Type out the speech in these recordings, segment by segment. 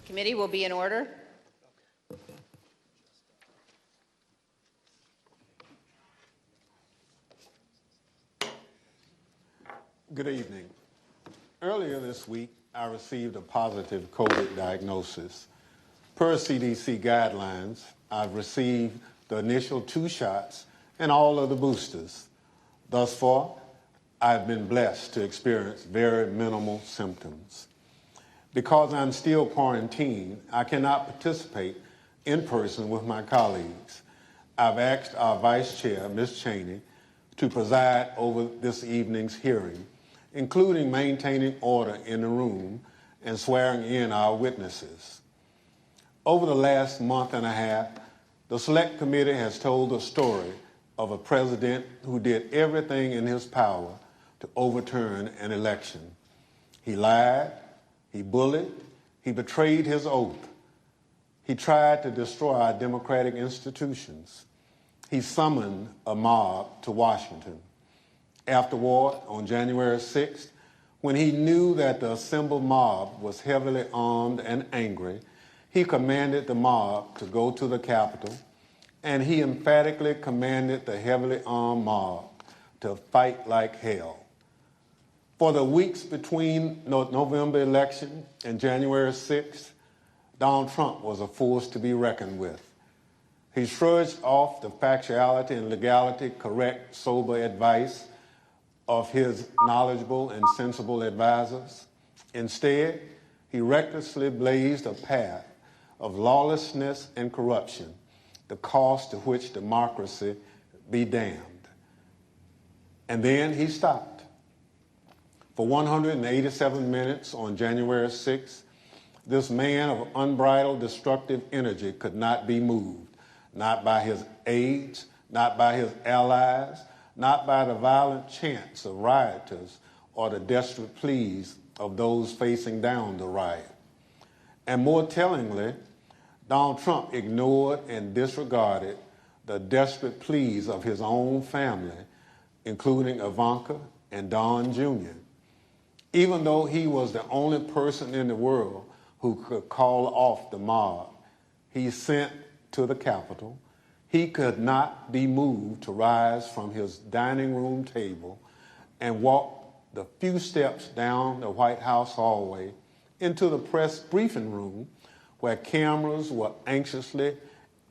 Committee will be in order. Good evening. Earlier this week, I received a positive COVID diagnosis. Per CDC guidelines, I've received the initial 2 shots and all of the boosters. Thus far, I've been blessed to experience very minimal symptoms. Because I'm still quarantined, I cannot participate in person with my colleagues. I've asked our Vice Chair, Ms. Cheney, to preside over this evening's hearing, including maintaining order in the room and swearing in our witnesses. Over the last month and a half, the Select Committee has told the story of a president who did everything in his power to overturn an election. He lied, he bullied, he betrayed his oath. He tried to destroy our democratic institutions. He summoned a mob to Washington. Afterward, on January 6th, when he knew that the assembled mob was heavily armed and angry, he commanded the mob to go to the Capitol, and he emphatically commanded the heavily armed mob to fight like hell. For the weeks between November election and January 6th, Donald Trump was a force to be reckoned with. He shrugged off the factuality and legality correct, sober advice of his knowledgeable and sensible advisors. Instead, he recklessly blazed a path of lawlessness and corruption, the cost to which democracy be damned. And then he stopped. For 187 minutes on January 6th, this man of unbridled destructive energy could not be moved, not by his aides, not by his allies, not by the violent chants of rioters or the desperate pleas of those facing down the riot. And more tellingly, Donald Trump ignored and disregarded the desperate pleas of his own family, including Ivanka and Don Jr. Even though he was the only person in the world who could call off the mob he sent to the Capitol, he could not be moved to rise from his dining room table and walk the few steps down the White House hallway into the press briefing room where cameras were anxiously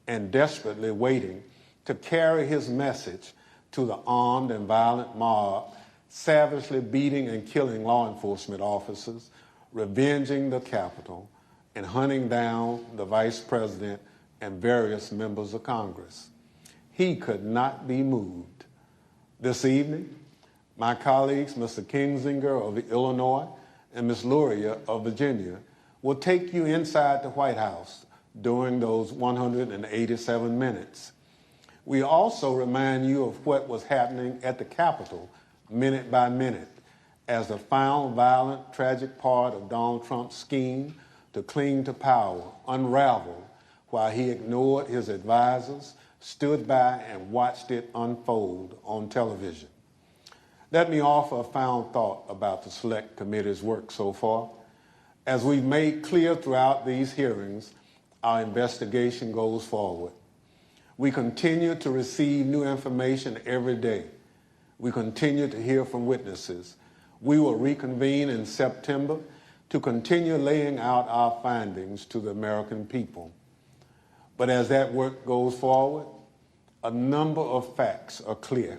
and desperately waiting to carry his message to the armed and violent mob savagely beating and killing law enforcement officers, revenging the Capitol, and hunting down the Vice President and various members of Congress. He could not be moved. This evening, my colleagues, Mr. Kingsinger of Illinois and Ms. Luria of Virginia, will take you inside the White House during those 187 minutes. We also remind you of what was happening at the Capitol minute by minute as the final violent, tragic part of Donald Trump's scheme to cling to power unraveled while he ignored his advisors, stood by and watched it unfold on television. Let me offer a final thought about the Select Committee's work so far. As we've made clear throughout these hearings, our investigation goes forward. We continue to receive new information every day. We continue to hear from witnesses. We will reconvene in September to continue laying out our findings to the American people. But as that work goes forward, a number of facts are clear.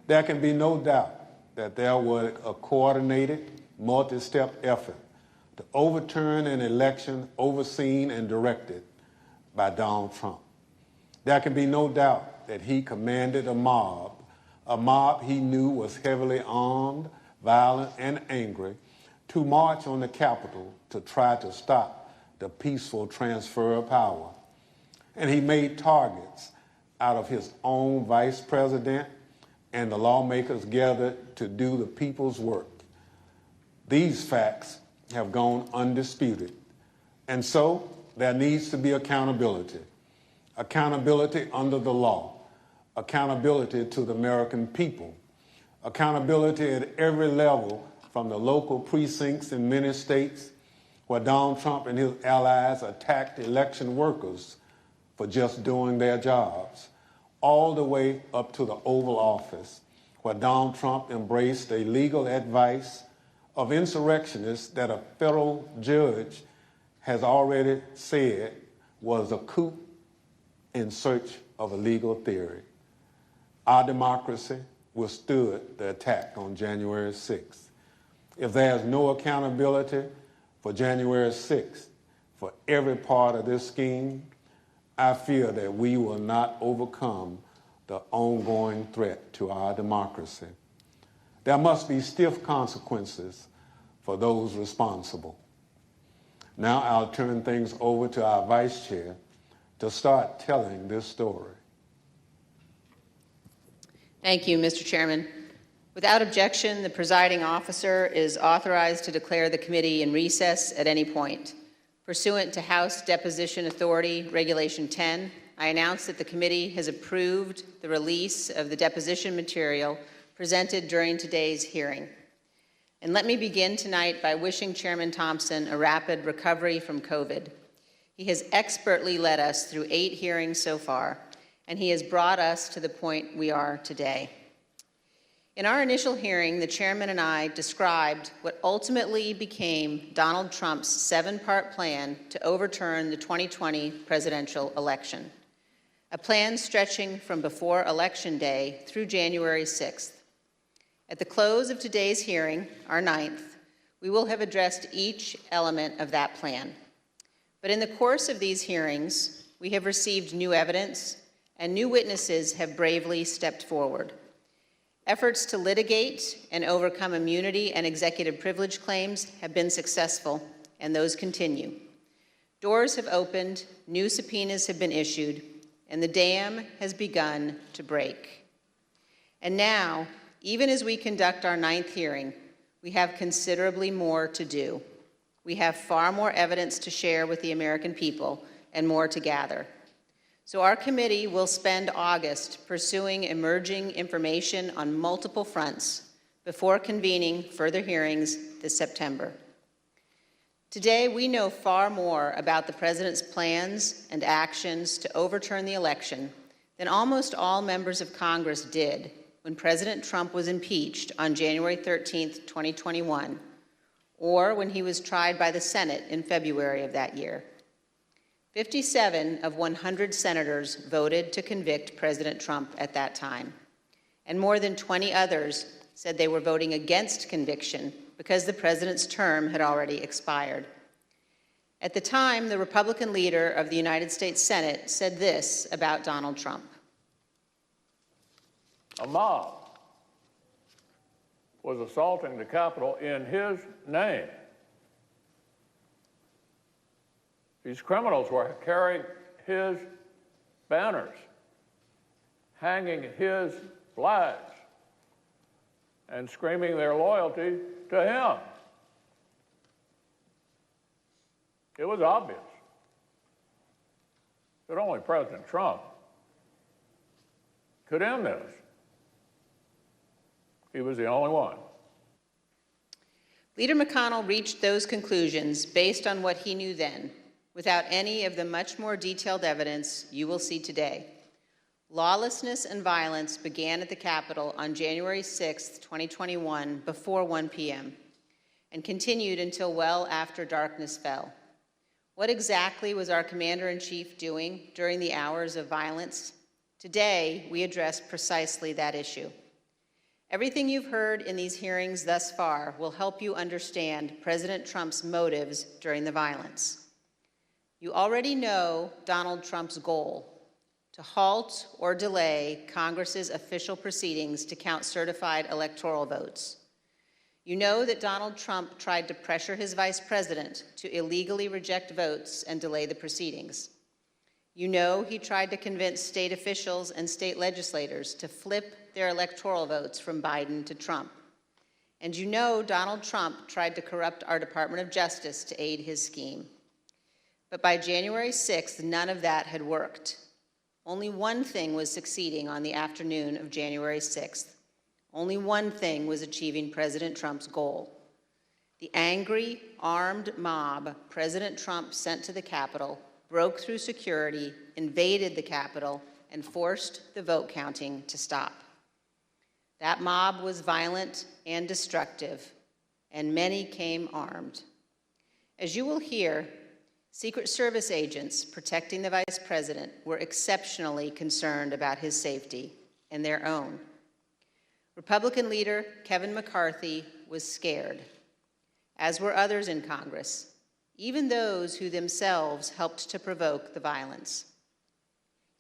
There can be no doubt that there was a coordinated, multi-step effort to overturn an election overseen and directed by Donald Trump. There can be no doubt that he commanded a mob he knew was heavily armed, violent, and angry, to march on the Capitol to try to stop the peaceful transfer of power. And he made targets out of his own vice president and the lawmakers gathered to do the people's work. These facts have gone undisputed. And so there needs to be accountability. Accountability under the law. Accountability to the American people. Accountability at every level, from the local precincts in many states where Donald Trump and his allies attacked election workers for just doing their jobs, all the way up to the Oval Office, where Donald Trump embraced the legal advice of insurrectionists that a federal judge has already said was a coup in search of a legal theory. Our democracy withstood the attack on January 6th. If there's no accountability for January 6th, for every part of this scheme, I fear that we will not overcome the ongoing threat to our democracy. There must be stiff consequences for those responsible. Now I'll turn things over to our Vice Chair to start telling this story. Thank you, Mr. Chairman. Without objection, the presiding officer is authorized to declare the committee in recess at any point. Pursuant to House Deposition Authority Regulation 10, I announce that the committee has approved the release of the deposition material presented during today's hearing. And let me begin tonight by wishing Chairman Thompson a rapid recovery from COVID. He has expertly led us through 8 hearings so far, and he has brought us to the point we are today. In our initial hearing, the chairman and I described what ultimately became Donald Trump's 7-part plan to overturn the 2020 presidential election, a plan stretching from before Election Day through January 6th. At the close of today's hearing, our 9th, we will have addressed each element of that plan. But in the course of these hearings, we have received new evidence, and new witnesses have bravely stepped forward. Efforts to litigate and overcome immunity and executive privilege claims have been successful, and those continue. Doors have opened, new subpoenas have been issued, and the dam has begun to break. And now, even as we conduct our 9th hearing, we have considerably more to do. We have far more evidence to share with the American people and more to gather. So our committee will spend August pursuing emerging information on multiple fronts before convening further hearings this September. Today, we know far more about the president's plans and actions to overturn the election than almost all members of Congress did when President Trump was impeached on January 13th, 2021, or when he was tried by the Senate in February of that year. 57 of 100 senators voted to convict President Trump at that time, and more than 20 others said they were voting against conviction because the president's term had already expired. At the time, the Republican leader of the United States Senate said this about Donald Trump. A mob was assaulting the Capitol in his name. These criminals were carrying his banners, hanging his flags, and screaming their loyalty to him. It was obvious that only President Trump could end this. He was the only one. Leader McConnell reached those conclusions based on what he knew then, without any of the much more detailed evidence you will see today. Lawlessness and violence began at the Capitol on January 6, 2021, before 1 p.m., and continued until well after darkness fell. What exactly was our commander-in-chief doing during the hours of violence? Today, we address precisely that issue. Everything you've heard in these hearings thus far will help you understand President Trump's motives during the violence. You already know Donald Trump's goal: to halt or delay Congress's official proceedings to count certified electoral votes. You know that Donald Trump tried to pressure his vice president to illegally reject votes and delay the proceedings. You know he tried to convince state officials and state legislators to flip their electoral votes from Biden to Trump. And you know Donald Trump tried to corrupt our Department of Justice to aid his scheme. But by January 6th, none of that had worked. Only one thing was succeeding on the afternoon of January 6th. Only one thing was achieving President Trump's goal. The angry, armed mob President Trump sent to the Capitol broke through security, invaded the Capitol, and forced the vote counting to stop. That mob was violent and destructive, and many came armed. As you will hear, Secret Service agents protecting the Vice President were exceptionally concerned about his safety and their own. Republican leader Kevin McCarthy was scared, as were others in Congress, even those who themselves helped to provoke the violence.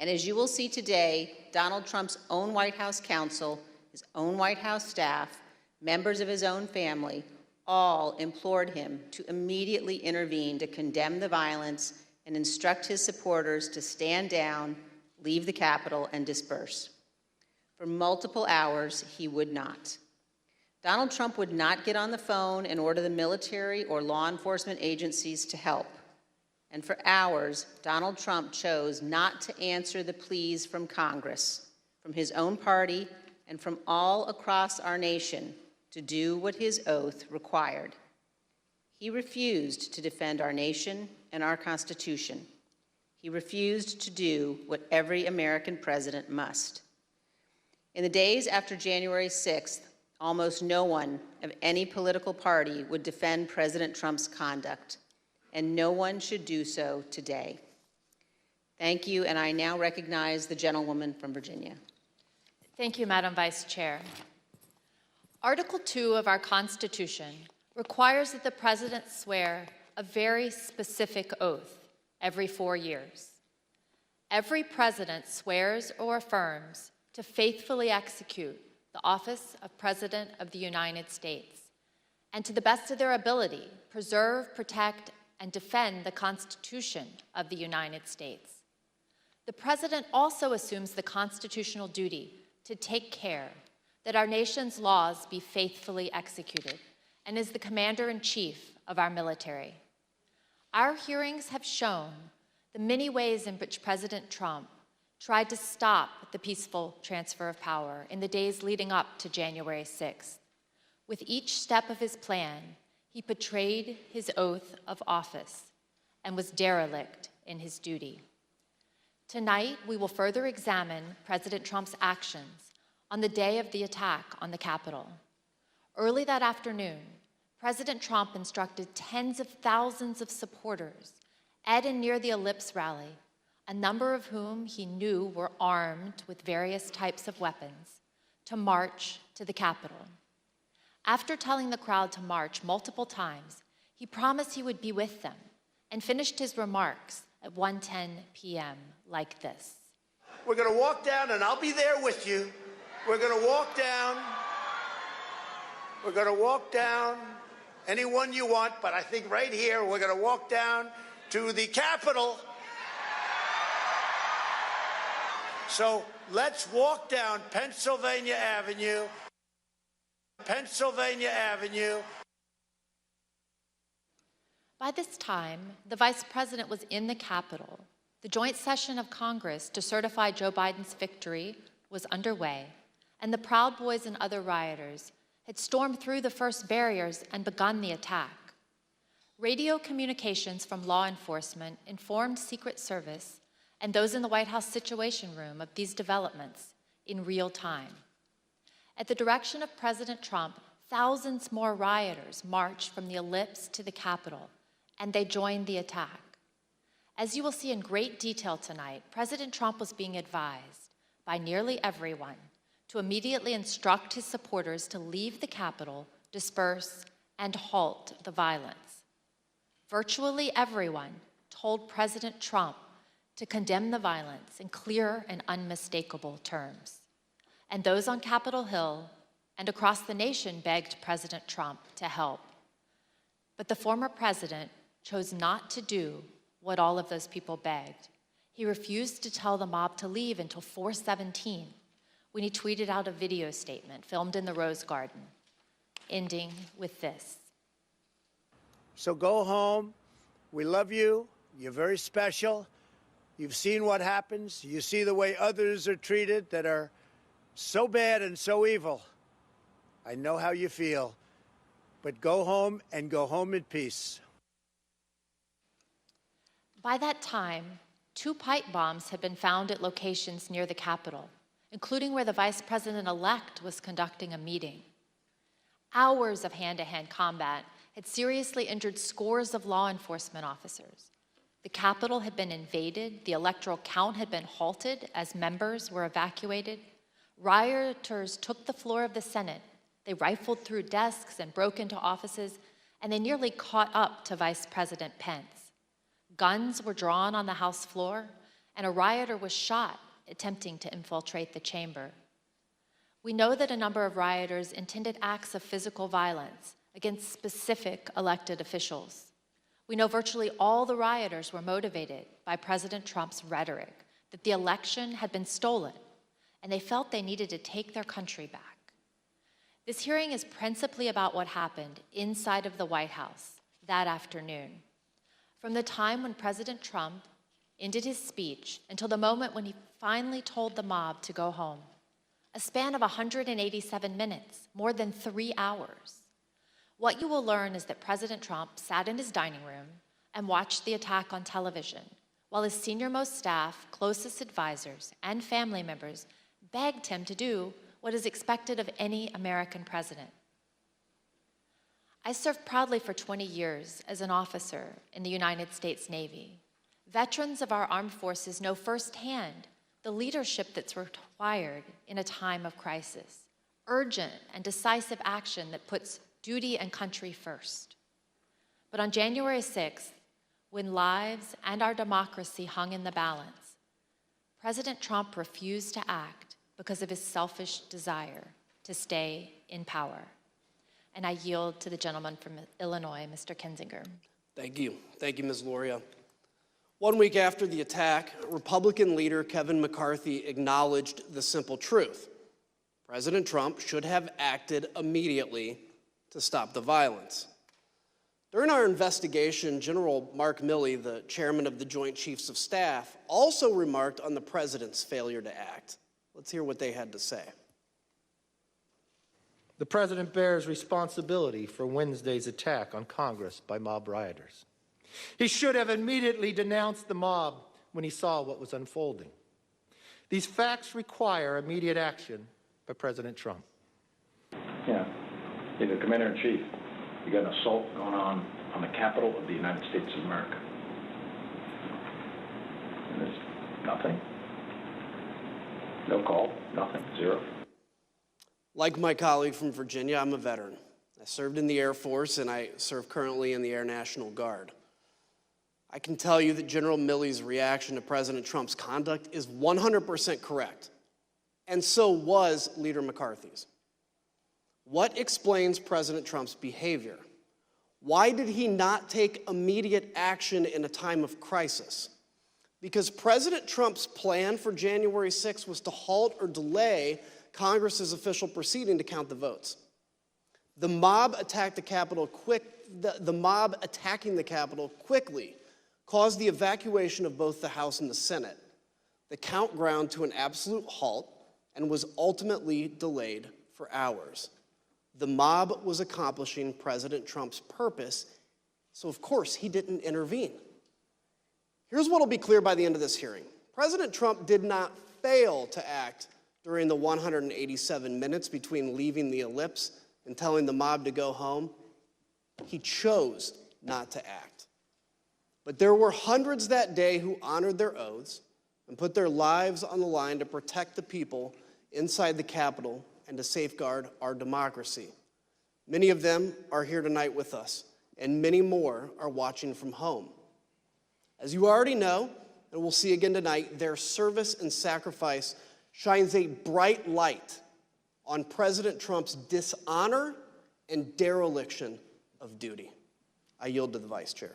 And as you will see today, Donald Trump's own White House counsel, his own White House staff, members of his own family, all implored him to immediately intervene to condemn the violence and instruct his supporters to stand down, leave the Capitol, and disperse. For multiple hours, he would not. Donald Trump would not get on the phone and order the military or law enforcement agencies to help. And for hours, Donald Trump chose not to answer the pleas from Congress, from his own party, and from all across our nation to do what his oath required. He refused to defend our nation and our Constitution. He refused to do what every American president must. In the days after January 6th, almost no one of any political party would defend President Trump's conduct, and no one should do so today. Thank you, and I now recognize the gentlewoman from Virginia. Thank you, Madam Vice Chair. Article 2 of our Constitution requires that the President swear a very specific oath every 4 years. Every President swears or affirms to faithfully execute the office of President of the United States and, to the best of their ability, preserve, protect, and defend the Constitution of the United States. The President also assumes the constitutional duty to take care that our nation's laws be faithfully executed, and is the commander-in-chief of our military. Our hearings have shown the many ways in which President Trump tried to stop the peaceful transfer of power in the days leading up to January 6th. With each step of his plan, he betrayed his oath of office and was derelict in his duty. Tonight, we will further examine President Trump's actions on the day of the attack on the Capitol. Early that afternoon, President Trump instructed tens of thousands of supporters at and near the Ellipse rally, a number of whom he knew were armed with various types of weapons, to march to the Capitol. After telling the crowd to march multiple times, he promised he would be with them and finished his remarks at 1:10 p.m. like this. We're going to walk down, and I'll be there with you. We're going to walk down. We're going to walk down anyone you want, but I think right here we're going to walk down to the Capitol. So let's walk down Pennsylvania Avenue. Pennsylvania Avenue. By this time, the Vice President was in the Capitol. The joint session of Congress to certify Joe Biden's victory was underway, and the Proud Boys and other rioters had stormed through the first barriers and begun the attack. Radio communications from law enforcement informed Secret Service and those in the White House Situation Room of these developments in real time. At the direction of President Trump, thousands more rioters marched from the Ellipse to the Capitol, and they joined the attack. As you will see in great detail tonight, President Trump was being advised by nearly everyone to immediately instruct his supporters to leave the Capitol, disperse, and halt the violence. Virtually everyone told President Trump to condemn the violence in clear and unmistakable terms. And those on Capitol Hill and across the nation begged President Trump to help. But the former president chose not to do what all of those people begged. He refused to tell the mob to leave until 4:17, when he tweeted out a video statement filmed in the Rose Garden, ending with this. So go home. We love you. You're very special. You've seen what happens. You see the way others are treated that are so bad and so evil. I know how you feel. but go home and go home in peace. By that time, 2 pipe bombs had been found at locations near the Capitol, including where the Vice President-elect was conducting a meeting. Hours of hand-to-hand combat had seriously injured scores of law enforcement officers. The Capitol had been invaded, the electoral count had been halted as members were evacuated. Rioters took the floor of the Senate. They rifled through desks and broke into offices, and they nearly caught up to Vice President Pence. Guns were drawn on the House floor, and a rioter was shot attempting to infiltrate the chamber. We know that a number of rioters intended acts of physical violence against specific elected officials. We know virtually all the rioters were motivated by President Trump's rhetoric that the election had been stolen, and they felt they needed to take their country back. This hearing is principally about what happened inside of the White House that afternoon. From the time when President Trump ended his speech until the moment when he finally told the mob to go home, a span of 187 minutes, more than 3 hours. What you will learn is that President Trump sat in his dining room and watched the attack on television, while his senior-most staff, closest advisors, and family members begged him to do what is expected of any American president. I served proudly for 20 years as an officer in the United States Navy. Veterans of our armed forces know firsthand the leadership that's required in a time of crisis, urgent and decisive action that puts duty and country first. But on January 6th, when lives and our democracy hung in the balance, President Trump refused to act because of his selfish desire to stay in power. And I yield to the gentleman from Illinois, Mr. Kinzinger. Thank you. Thank you, Ms. Loria. 1 week after the attack, Republican leader Kevin McCarthy acknowledged the simple truth. President Trump should have acted immediately to stop the violence. During our investigation, General Mark Milley, the chairman of the Joint Chiefs of Staff, also remarked on the president's failure to act. Let's hear what they had to say. The president bears responsibility for Wednesday's attack on Congress by mob rioters. He should have immediately denounced the mob when he saw what was unfolding. These facts require immediate action by President Trump. Yeah, you're the commander-in-chief. You got an assault going on the Capitol of the United States of America. And there's nothing. No call, nothing, zero. Like my colleague from Virginia, I'm a veteran. I served in the Air Force, and I serve currently in the Air National Guard. I can tell you that General Milley's reaction to President Trump's conduct is 100% correct, and so was Leader McCarthy's. What explains President Trump's behavior? Why did he not take immediate action in a time of crisis? Because President Trump's plan for January 6th was to halt or delay Congress's official proceeding to count the votes. The mob attacking the Capitol quickly caused the evacuation of both the House and the Senate. The count ground to an absolute halt and was ultimately delayed for hours. The mob was accomplishing President Trump's purpose, so of course he didn't intervene. Here's what will be clear by the end of this hearing. President Trump did not fail to act during the 187 minutes between leaving the ellipse and telling the mob to go home. He chose not to act. But there were hundreds that day who honored their oaths and put their lives on the line to protect the people inside the Capitol and to safeguard our democracy. Many of them are here tonight with us, and many more are watching from home. As you already know, and we'll see again tonight, their service and sacrifice shines a bright light on President Trump's dishonor and dereliction of duty. I yield to the Vice Chair.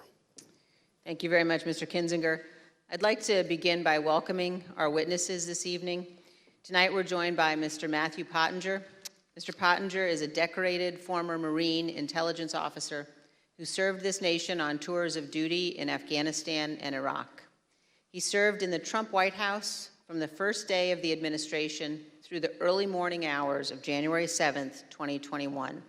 Thank you very much, Mr. Kinzinger. I'd like to begin by welcoming our witnesses this evening. Tonight we're joined by Mr. Matthew Pottinger. Mr. Pottinger is a decorated former Marine intelligence officer who served this nation on tours of duty in Afghanistan and Iraq. He served in the Trump White House from the first day of the administration through the early morning hours of January 7th, 2021.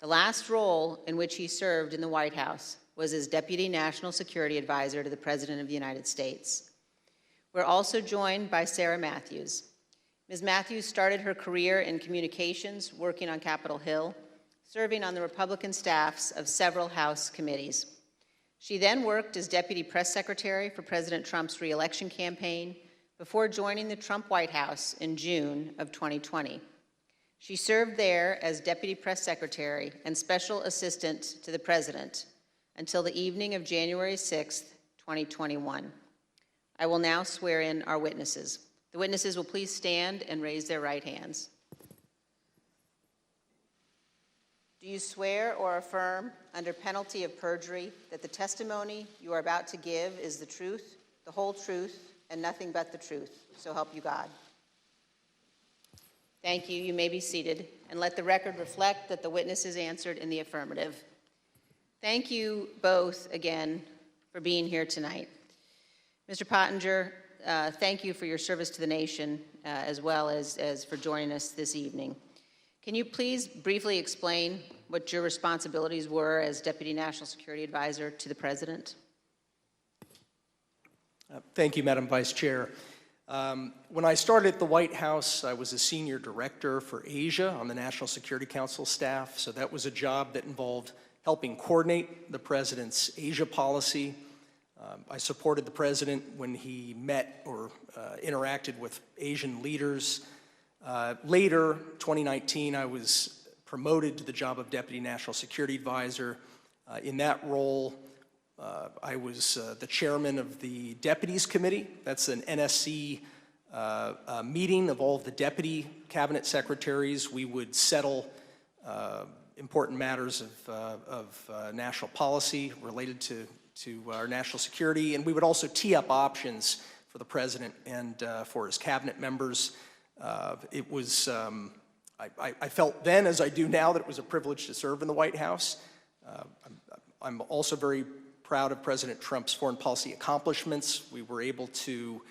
The last role in which he served in the White House was as Deputy National Security Advisor to the President of the United States. We're also joined by Sarah Matthews. Ms. Matthews started her career in communications, working on Capitol Hill, serving on the Republican staffs of several House committees. She then worked as Deputy Press Secretary for President Trump's re-election campaign before joining the Trump White House in June of 2020. She served there as Deputy Press Secretary and Special Assistant to the President until the evening of January 6, 2021. I will now swear in our witnesses. The witnesses will please stand and raise their right hands. Do you swear or affirm, under penalty of perjury, that the testimony you are about to give is the truth, the whole truth, and nothing but the truth? So help you God. Thank you. You may be seated, and let the record reflect that the witnesses answered in the affirmative. Thank you both again for being here tonight. Mr. Pottinger, thank you for your service to the nation, as well as for joining us this evening. Can you please briefly explain what your responsibilities were as Deputy National Security Advisor to the President? Thank you, Madam Vice Chair. When I started at the White House, I was a senior director for Asia on the National Security Council staff, so that was a job that involved helping coordinate the President's Asia policy. I supported the President when he met or interacted with Asian leaders. Later, 2019, I was promoted to the job of Deputy National Security Advisor. In that role, I was the chairman of the Deputies Committee. That's an NSC meeting of all of the deputy cabinet secretaries. We would settle important matters of national policy related to our national security, and we would also tee up options for the President and for his cabinet members. It was, I felt then, as I do now, that it was a privilege to serve in the White House. I'm also very proud of President Trump's foreign policy accomplishments. We were able to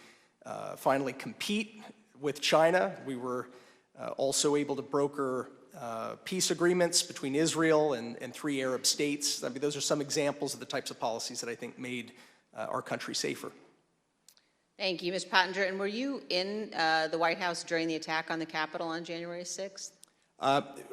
finally compete with China. We were also able to broker peace agreements between Israel and 3 Arab states. I mean, those are some examples of the types of policies that I think made our country safer. Thank you, Mr. Pottinger. And were you in the White House during the attack on the Capitol on January 6th?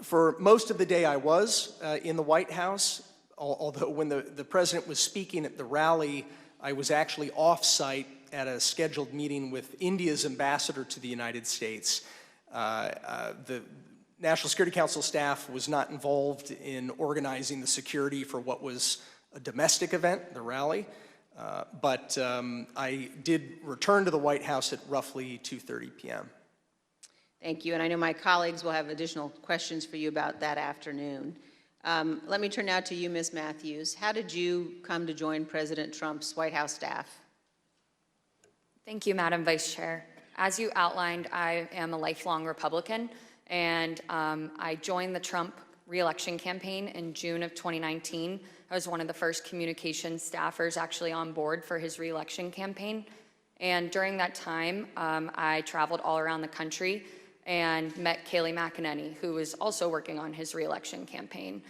For most of the day, I was in the White House, although when the President was speaking at the rally, I was actually off-site at a scheduled meeting with India's ambassador to the United States. The National Security Council staff was not involved in organizing the security for what was a domestic event, the rally. But I did return to the White House at roughly 2:30 p.m. Thank you, and I know my colleagues will have additional questions for you about that afternoon. Let me turn now to you, Ms. Matthews. How did you come to join President Trump's White House staff? Thank you, Madam Vice Chair. As you outlined, I am a lifelong Republican, and I joined the Trump re-election campaign in June of 2019. I was one of the first communications staffers actually on board for his re-election campaign. And during that time, I traveled all around the country and met Kayleigh McEnany, who was also working on his re-election campaign.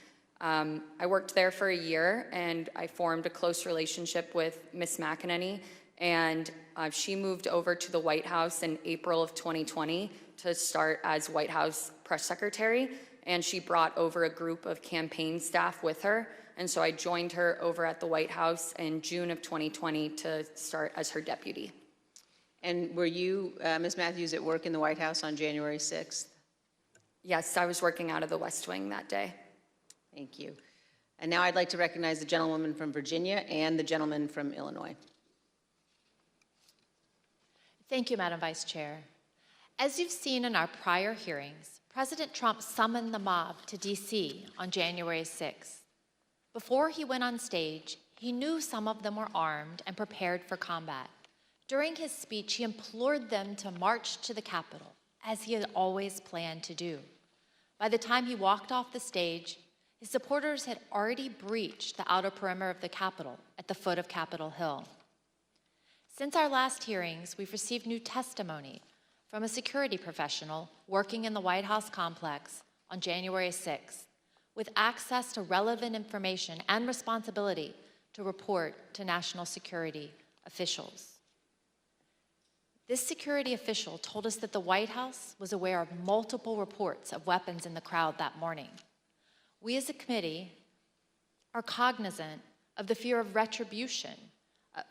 I worked there for a year, and I formed a close relationship with Ms. McEnany, and she moved over to the White House in April of 2020 to start as White House press secretary, and she brought over a group of campaign staff with her, and so I joined her over at the White House in June of 2020 to start as her deputy. And were you, Ms. Matthews, at work in the White House on January 6th? Yes, I was working out of the West Wing that day. Thank you. And now I'd like to recognize the gentlewoman from Virginia and the gentleman from Illinois. Thank you, Madam Vice Chair. As you've seen in our prior hearings, President Trump summoned the mob to D.C. on January 6th. Before he went on stage, he knew some of them were armed and prepared for combat. During his speech, he implored them to march to the Capitol, as he had always planned to do. By the time he walked off the stage, his supporters had already breached the outer perimeter of the Capitol at the foot of Capitol Hill. Since our last hearings, we've received new testimony from a security professional working in the White House complex on January 6th, with access to relevant information and responsibility to report to national security officials. This security official told us that the White House was aware of multiple reports of weapons in the crowd that morning. We as a committee are cognizant of the fear of retribution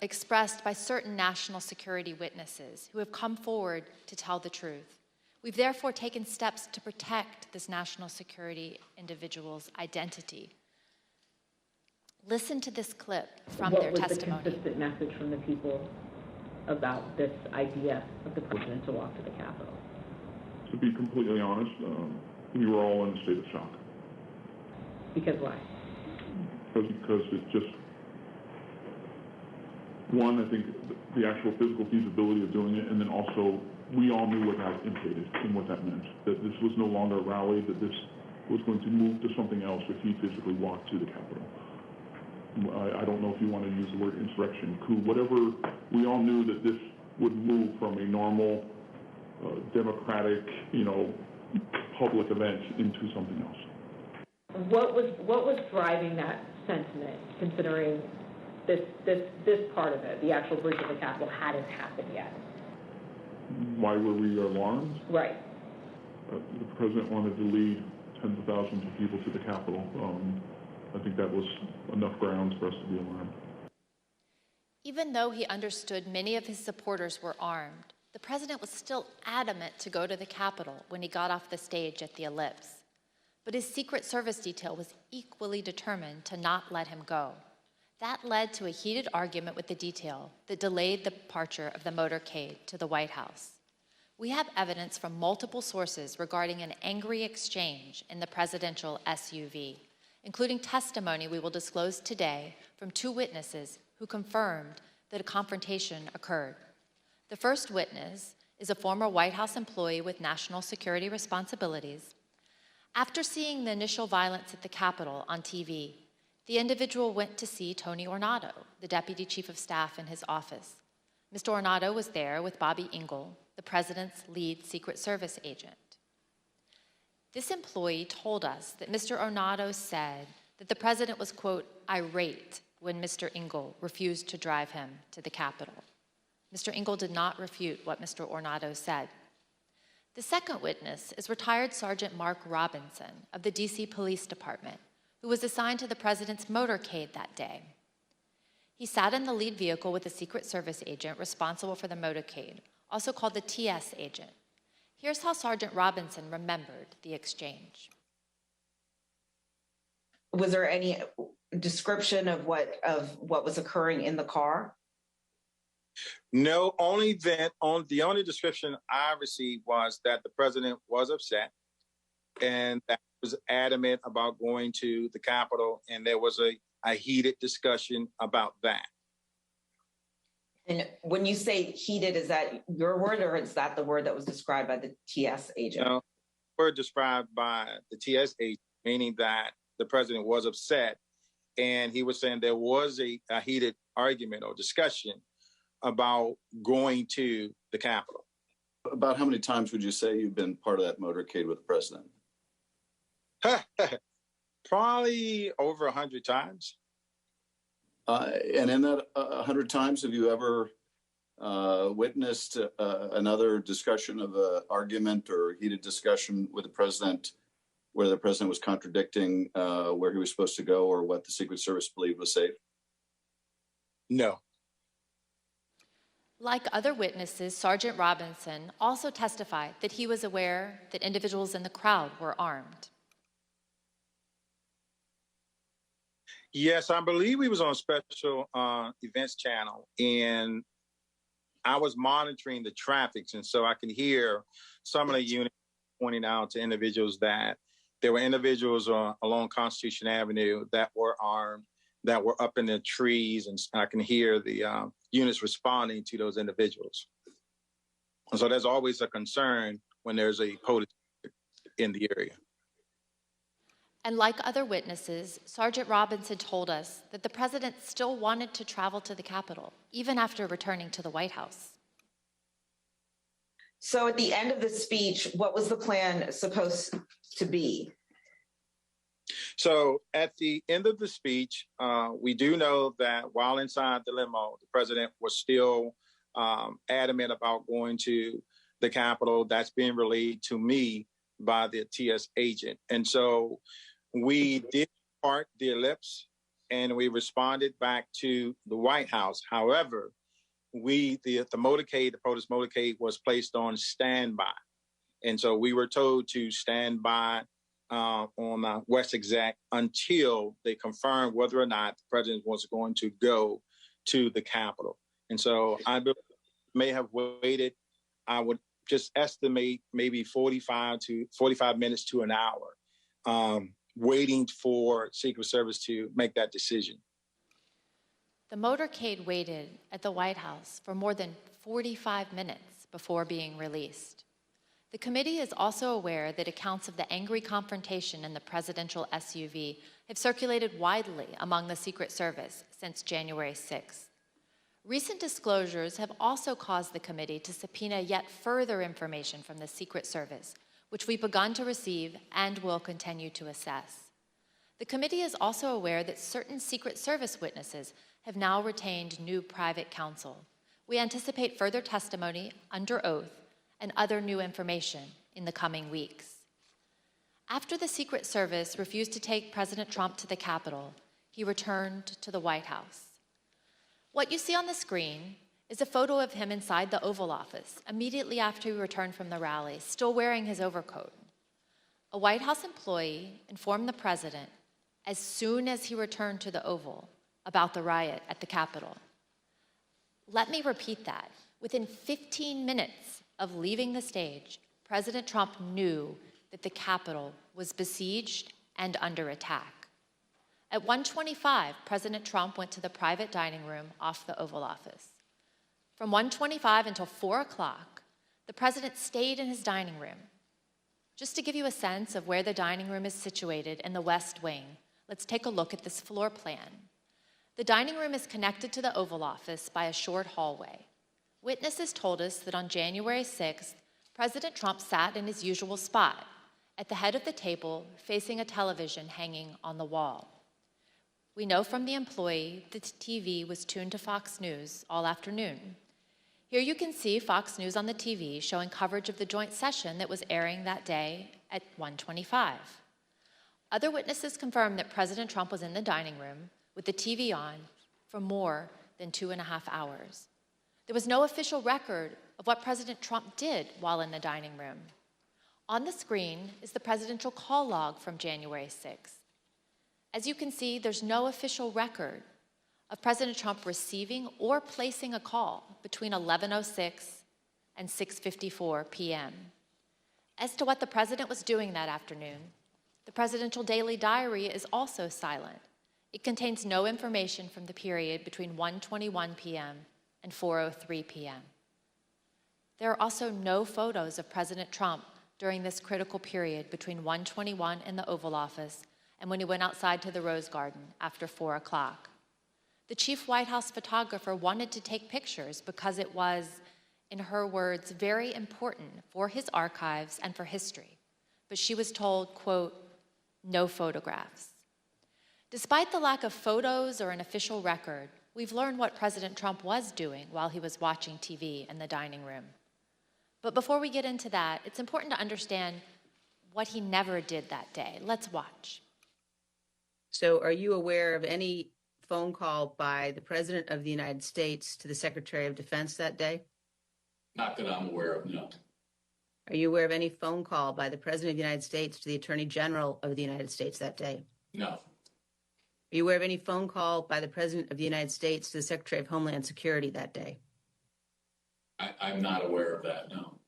expressed by certain national security witnesses who have come forward to tell the truth. We've therefore taken steps to protect this national security individual's identity. Listen to this clip from their testimony. What was the consistent message from the people about this idea of the president to walk to the Capitol? To be completely honest, we were all in a state of shock. Because why? Because it's just, one, I think the actual physical feasibility of doing it, and then also we all knew what that implicated and what that meant. That this was no longer a rally, that this was going to move to something else if he physically walked to the Capitol. I don't know if you want to use the word insurrection, coup, whatever. We all knew that this would move from a normal, democratic, public event into something else. What was driving that sentiment, considering this part of it, the actual breach of the Capitol, hadn't happened yet? Why were we alarmed? Right. The president wanted to lead tens of thousands of people to the Capitol. I think that was enough grounds for us to be alarmed. Even though he understood many of his supporters were armed, the president was still adamant to go to the Capitol when he got off the stage at the Ellipse. But his Secret Service detail was equally determined to not let him go. That led to a heated argument with the detail that delayed the departure of the motorcade to the White House. We have evidence from multiple sources regarding an angry exchange in the presidential SUV, including testimony we will disclose today from 2 witnesses who confirmed that a confrontation occurred. The first witness is a former White House employee with national security responsibilities. After seeing the initial violence at the Capitol on TV, the individual went to see Tony Ornato, the Deputy Chief of Staff in his office. Mr. Ornato was there with Bobby Engel, the president's lead Secret Service agent. This employee told us that Mr. Ornato said that the president was, quote, irate when Mr. Engel refused to drive him to the Capitol. Mr. Engel did not refute what Mr. Ornato said. The second witness is retired Sergeant Mark Robinson of the DC Police Department, who was assigned to the president's motorcade that day. He sat in the lead vehicle with a Secret Service agent responsible for the motorcade, also called the TS agent. Here's how Sergeant Robinson remembered the exchange. Was there any description of what was occurring in the car? No, the only description I received was that the president was upset and that he was adamant about going to the Capitol, and there was a heated discussion about that. And when you say heated, is that your word or is that the word that was described by the TS agent? No, word described by the TS agent, meaning that the president was upset, and he was saying there was a heated argument or discussion about going to the Capitol. About how many times would you say you've been part of that motorcade with the president? Probably over 100 times. And in that 100 times, have you ever witnessed another discussion of an argument or heated discussion with the president where the president was contradicting where he was supposed to go or what the Secret Service believed was safe? No. Like other witnesses, Sergeant Robinson also testified that he was aware that individuals in the crowd were armed. Yes, I believe we was on special events channel, and I was monitoring the traffic, and so I can hear some of the units pointing out to individuals that there were individuals along Constitution Avenue that were armed, that were up in the trees, and I can hear the units responding to those individuals. And so there's always a concern when there's a police in the area. And like other witnesses, Sergeant Robinson told us that the president still wanted to travel to the Capitol, even after returning to the White House. So at the end of the speech, what was the plan supposed to be? So at the end of the speech, we do know that while inside the limo, the president was still adamant about going to the Capitol. That's being relayed to me by the TS agent. And so we did part the ellipse and we responded back to the White House. However, the motorcade, the protest motorcade was placed on standby. And so we were told to stand by on West Exec until they confirmed whether or not the president was going to go to the Capitol. And so I may have waited, I would just estimate maybe 45 minutes to an hour, waiting for Secret Service to make that decision. The motorcade waited at the White House for more than 45 minutes before being released. The committee is also aware that accounts of the angry confrontation in the presidential SUV have circulated widely among the Secret Service since January 6th. Recent disclosures have also caused the committee to subpoena yet further information from the Secret Service, which we've begun to receive and will continue to assess. The committee is also aware that certain Secret Service witnesses have now retained new private counsel. We anticipate further testimony under oath and other new information in the coming weeks. After the Secret Service refused to take President Trump to the Capitol, he returned to the White House. What you see on the screen is a photo of him inside the Oval Office immediately after he returned from the rally, still wearing his overcoat. A White House employee informed the president as soon as he returned to the Oval about the riot at the Capitol. Let me repeat that. Within 15 minutes of leaving the stage, President Trump knew that the Capitol was besieged and under attack. At 1:25, President Trump went to the private dining room off the Oval Office. From 1:25 until 4 o'clock, the president stayed in his dining room. Just to give you a sense of where the dining room is situated in the West Wing, let's take a look at this floor plan. The dining room is connected to the Oval Office by a short hallway. Witnesses told us that on January 6th, President Trump sat in his usual spot, at the head of the table, facing a television hanging on the wall. We know from the employee that the TV was tuned to Fox News all afternoon. Here you can see Fox News on the TV showing coverage of the joint session that was airing that day at 1:25. Other witnesses confirmed that President Trump was in the dining room with the TV on for more than 2.5 hours. There was no official record of what President Trump did while in the dining room. On the screen is the presidential call log from January 6th. As you can see, there's no official record of President Trump receiving or placing a call between 11:06 and 6:54 p.m. As to what the president was doing that afternoon, the presidential daily diary is also silent. It contains no information from the period between 1:21 p.m. and 4:03 p.m. There are also no photos of President Trump during this critical period between 1:21 in the Oval Office and when he went outside to the Rose Garden after 4 o'clock. The chief White House photographer wanted to take pictures because it was, in her words, very important for his archives and for history. But she was told, quote, no photographs. Despite the lack of photos or an official record, we've learned what President Trump was doing while he was watching TV in the dining room. But before we get into that, it's important to understand what he never did that day. Let's watch. So are you aware of any phone call by the President of the United States to the Secretary of Defense that day? Not that I'm aware of, no. Are you aware of any phone call by the President of the United States to the Attorney General of the United States that day? No. Are you aware of any phone call by the President of the United States to the Secretary of Homeland Security that day? I'm not aware of that, no.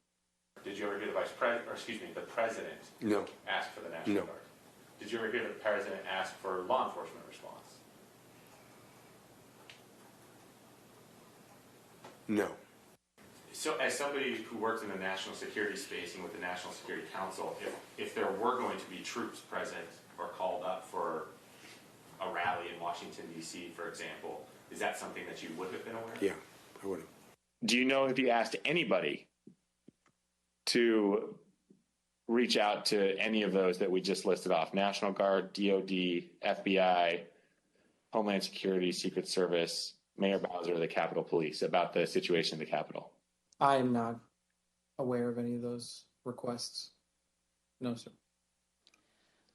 Did you ever hear the President No. ask for the National No. Guard? Did you ever hear the President ask for law enforcement response? No. So as somebody who works in the national security space and with the National Security Council, if there were going to be troops present or called up for a rally in Washington, D.C., for example, is that something that you would have been aware of? Yeah, I would have. Do you know if he asked anybody to reach out to any of those that we just listed off: National Guard, DOD, FBI, Homeland Security, Secret Service, Mayor Bowser, the Capitol Police, about the situation in the Capitol? I am not aware of any of those requests. No, sir.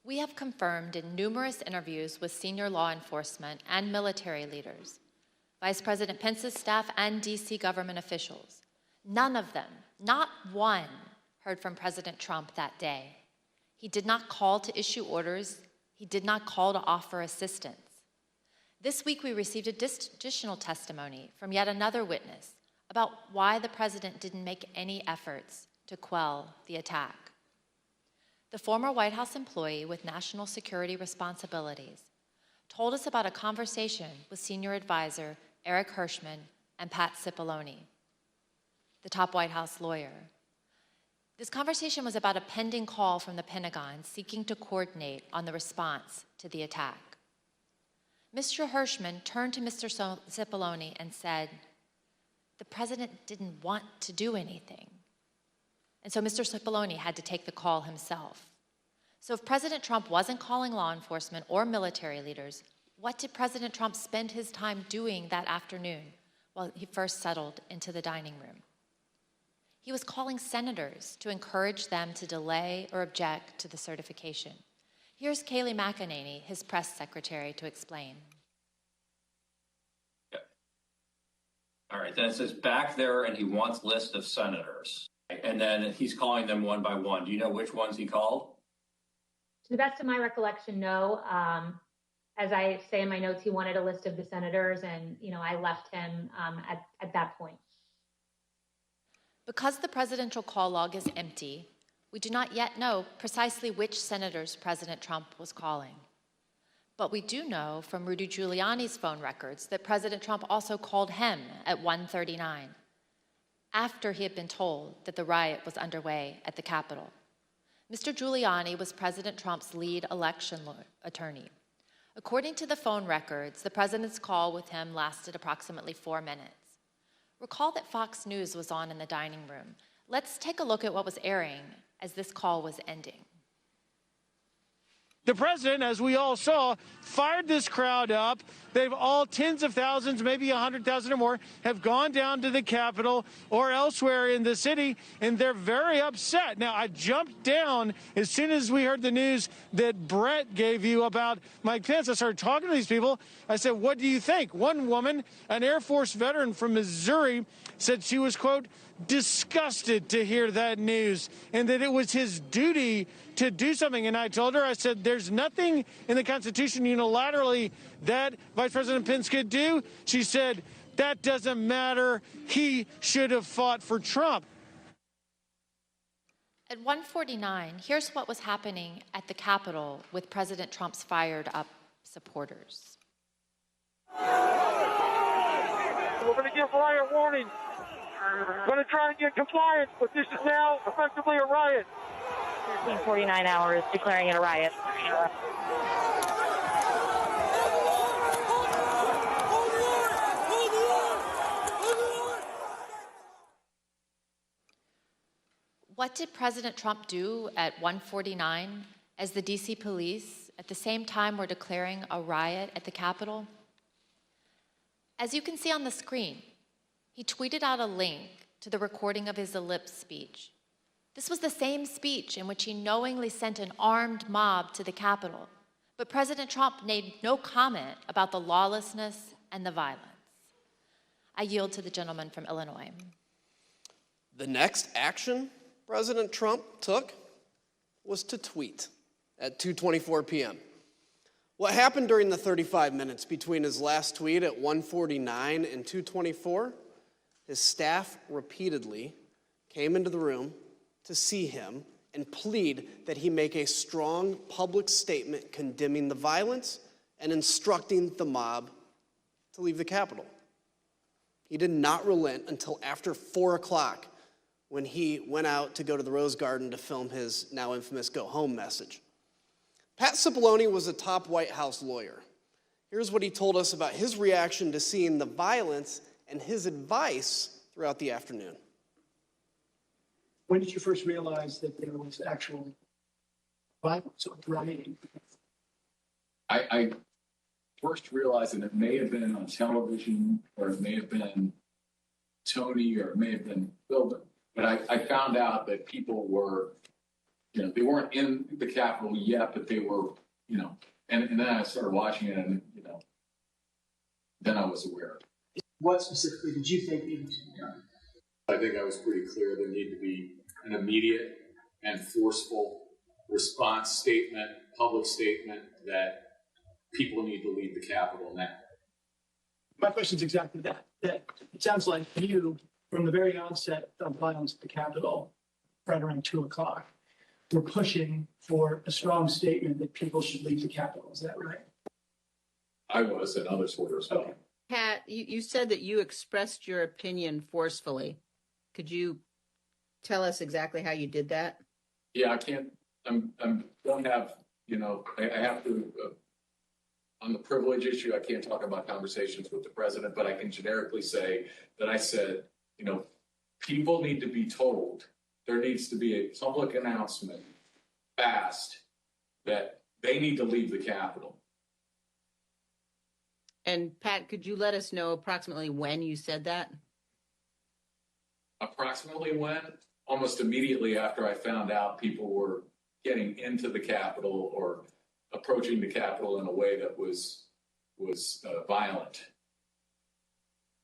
We have confirmed in numerous interviews with senior law enforcement and military leaders, Vice President Pence's staff and DC government officials. None of them, not one, heard from President Trump that day. He did not call to issue orders. He did not call to offer assistance. This week, we received additional testimony from yet another witness about why the president didn't make any efforts to quell the attack. The former White House employee with national security responsibilities told us about a conversation with senior advisor Eric Hirschman and Pat Cipollone, the top White House lawyer. This conversation was about a pending call from the Pentagon seeking to coordinate on the response to the attack. Mr. Hirschman turned to Mr. Cipollone and said, "The president didn't want to do anything." And so Mr. Cipollone had to take the call himself. So if President Trump wasn't calling law enforcement or military leaders, what did President Trump spend his time doing that afternoon while he first settled into the dining room? He was calling senators to encourage them to delay or object to the certification. Here's Kayleigh McEnany, his press secretary, to explain. All right, then it says back there, and he wants list of senators. And then he's calling them one by one. Do you know which ones he called? To the best of my recollection, no. As I say in my notes, he wanted a list of the senators, and I left him at that point. Because the presidential call log is empty, we do not yet know precisely which senators President Trump was calling. But we do know from Rudy Giuliani's phone records that President Trump also called him at 1:39, after he had been told that the riot was underway at the Capitol. Mr. Giuliani was President Trump's lead election attorney. According to the phone records, the president's call with him lasted approximately 4 minutes. Recall that Fox News was on in the dining room. Let's take a look at what was airing as this call was ending. The president, as we all saw, fired this crowd up. They've all, tens of thousands, maybe 100,000 or more, have gone down to the Capitol or elsewhere in the city, and they're very upset. Now, I jumped down as soon as we heard the news that Brett gave you about Mike Pence. I started talking to these people. I said, "What do you think?" One woman, an Air Force veteran from Missouri, said she was, quote, disgusted to hear that news and that it was his duty to do something. And I told her, I said, there's nothing in the Constitution unilaterally that Vice President Pence could do. She said, that doesn't matter. He should have fought for Trump. At 1:49, here's what was happening at the Capitol with President Trump's fired up supporters. We're going to give riot warning. We're going to try and get compliance, but this is now effectively a riot. 1349 hours declaring it a riot. What did President Trump do at 1:49 as the DC police at the same time were declaring a riot at the Capitol? As you can see on the screen, he tweeted out a link to the recording of his ellipse speech. This was the same speech in which he knowingly sent an armed mob to the Capitol. But President Trump made no comment about the lawlessness and the violence. I yield to the gentleman from Illinois. The next action President Trump took was to tweet at 2:24 p.m. What happened during the 35 minutes between his last tweet at 1:49 and 2:24? His staff repeatedly came into the room to see him and plead that he make a strong public statement condemning the violence and instructing the mob to leave the Capitol. He did not relent until after 4 o'clock when he went out to go to the Rose Garden to film his now infamous go home message. Pat Cipollone was a top White House lawyer. Here's what he told us about his reaction to seeing the violence and his advice throughout the afternoon. When did you first realize that there was actual violence or rioting? I first realized that it may have been on television, or it may have been Tony, or it may have been Bill, but I found out that people were, they weren't in the Capitol yet, but they were, and then I started watching it, and then I was aware. What specifically did you think needed to be done? I think I was pretty clear there needed to be an immediate and forceful response statement, public statement, that people need to leave the Capitol now. My question is exactly that. That it sounds like you, from the very onset of violence at the Capitol, right around 2:00, were pushing for a strong statement that people should leave the Capitol. Is that right? I was, and others were as well. Pat, you said that you expressed your opinion forcefully. Could you tell us exactly how you did that? Yeah, I can't, don't have, I have to, on the privilege issue, I can't talk about conversations with the president, but I can generically say that I said, people need to be told, there needs to be a public announcement fast that they need to leave the Capitol. And Pat, could you let us know approximately when you said that? Approximately when? Almost immediately after I found out people were getting into the Capitol or approaching the Capitol in a way that was violent.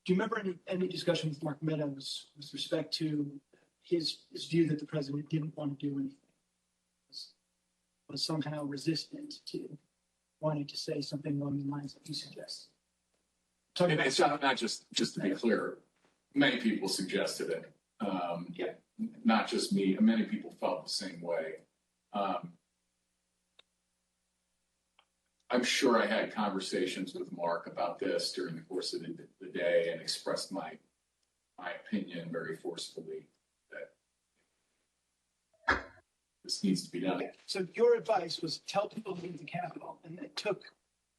Do you remember any discussion with Mark Meadows with respect to his view that the president didn't want to do anything, was somehow resistant to wanting to say something along the lines that you suggest? It's not just to be clear, many people suggested it. Not just me, many people felt the same way. I'm sure I had conversations with Mark about this during the course of the day and expressed my opinion very forcefully that this needs to be done. So your advice was tell people to leave the Capitol, and it took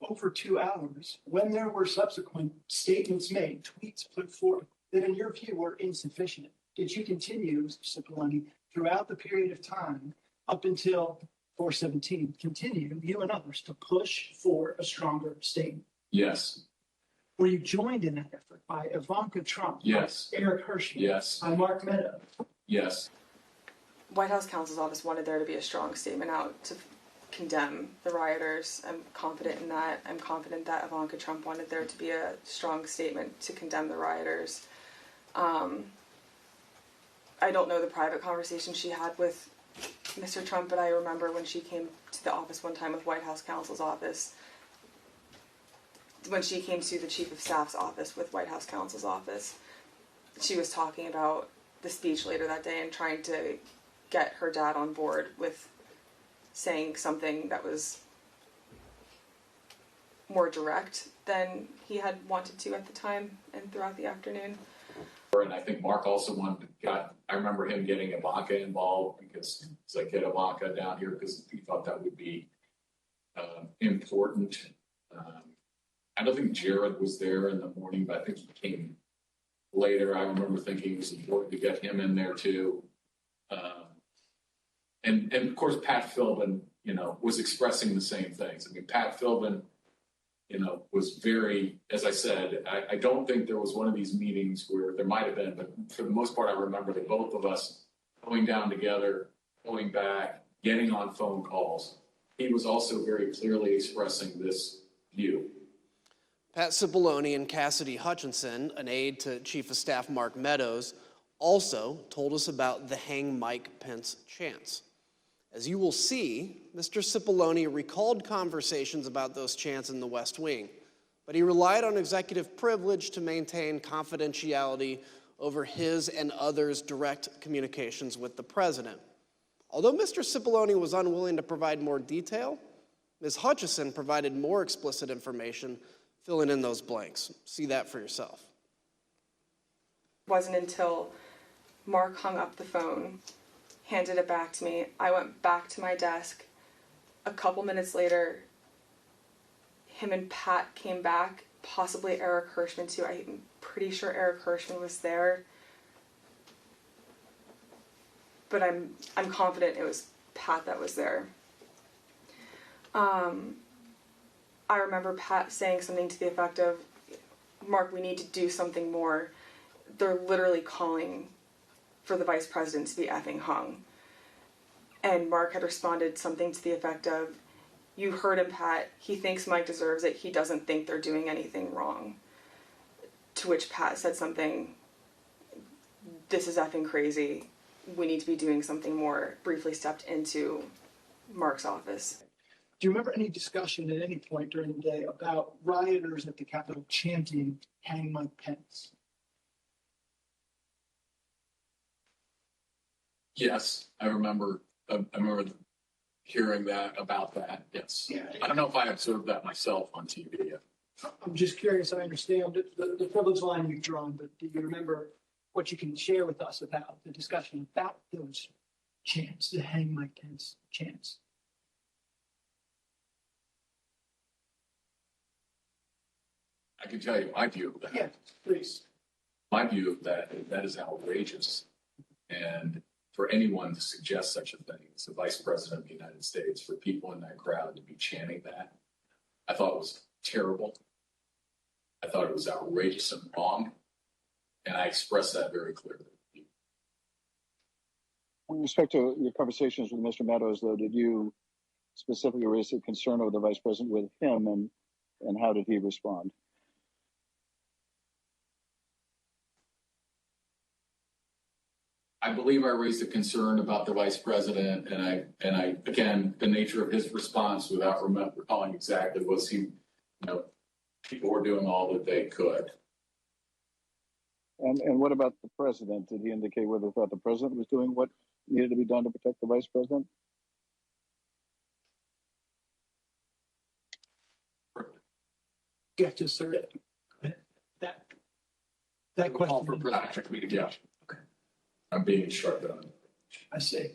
over 2 hours when there were subsequent statements made, tweets put forth that in your view were insufficient. Did you continue, Mr. Cipollone, throughout the period of time up until 4/17, continue, you and others, to push for a stronger statement? Yes. Were you joined in that effort by Ivanka Trump? Yes. By Eric Hershey? Yes. By Mark Meadows? Yes. White House counsel's office wanted there to be a strong statement out to condemn the rioters. I'm confident in that. I'm confident that Ivanka Trump wanted there to be a strong statement to condemn the rioters. I don't know the private conversation she had with Mr. Trump, but I remember when she came to the office one time with White House counsel's office, when she came to the chief of staff's office with White House counsel's office, she was talking about the speech later that day and trying to get her dad on board with saying something that was more direct than he had wanted to at the time and throughout the afternoon. And I think Mark also I remember him getting Ivanka involved because it's like, get Ivanka down here because he thought that would be important. I don't think Jared was there in the morning, but I think he came later. I remember thinking it was important to get him in there too. And of course, Pat Philbin, was expressing the same things. I mean, Pat Philbin, was very, as I said, I don't think there was one of these meetings where there might have been, but for the most part, I remember that both of us going down together, going back, getting on phone calls. He was also very clearly expressing this view. Pat Cipollone and Cassidy Hutchinson, an aide to Chief of Staff Mark Meadows, also told us about the Hang Mike Pence chants. As you will see, Mr. Cipollone recalled conversations about those chants in the West Wing, but he relied on executive privilege to maintain confidentiality over his and others' direct communications with the president. Although Mr. Cipollone was unwilling to provide more detail, Ms. Hutchison provided more explicit information, filling in those blanks. See that for yourself. It wasn't until Mark hung up the phone, handed it back to me. I went back to my desk. A couple minutes later, him and Pat came back, possibly Eric Hirschman too. I'm pretty sure Eric Hirschman was there. but I'm confident it was Pat that was there. I remember Pat saying something to the effect of, Mark, we need to do something more. They're literally calling for the vice president to be effing hung. And Mark had responded something to the effect of, you heard him, Pat. He thinks Mike deserves it. He doesn't think they're doing anything wrong. To which Pat said something, this is effing crazy. We need to be doing something more. Briefly stepped into Mark's office. Do you remember any discussion at any point during the day about rioters at the Capitol chanting "Hang Mike Pence"? Yes, I remember hearing that about that. Yes. Yeah. I don't know if I observed that myself on TV yet. I'm just curious. I understand the privilege line you've drawn, but do you remember what you can share with us about the discussion about those chants, the "Hang Mike Pence" chants? I can tell you my view of that. Yeah, please. My view of that is outrageous. And for anyone to suggest such a thing as the Vice President of the United States, for people in that crowd to be chanting that, I thought it was terrible. I thought it was outrageous and wrong. And I expressed that very clearly. With respect to your conversations with Mr. Meadows, though, did you specifically raise a concern over the Vice President with him, and how did he respond? I believe I raised a concern about the vice president, and I again, the nature of his response, without recalling exactly, was people were doing all that they could. And what about the president? Did he indicate whether he thought the president was doing what needed to be done to protect the vice president? Yeah, just sir. That question. Call for production meeting. Yeah. Okay. I'm being instructed on it. I see.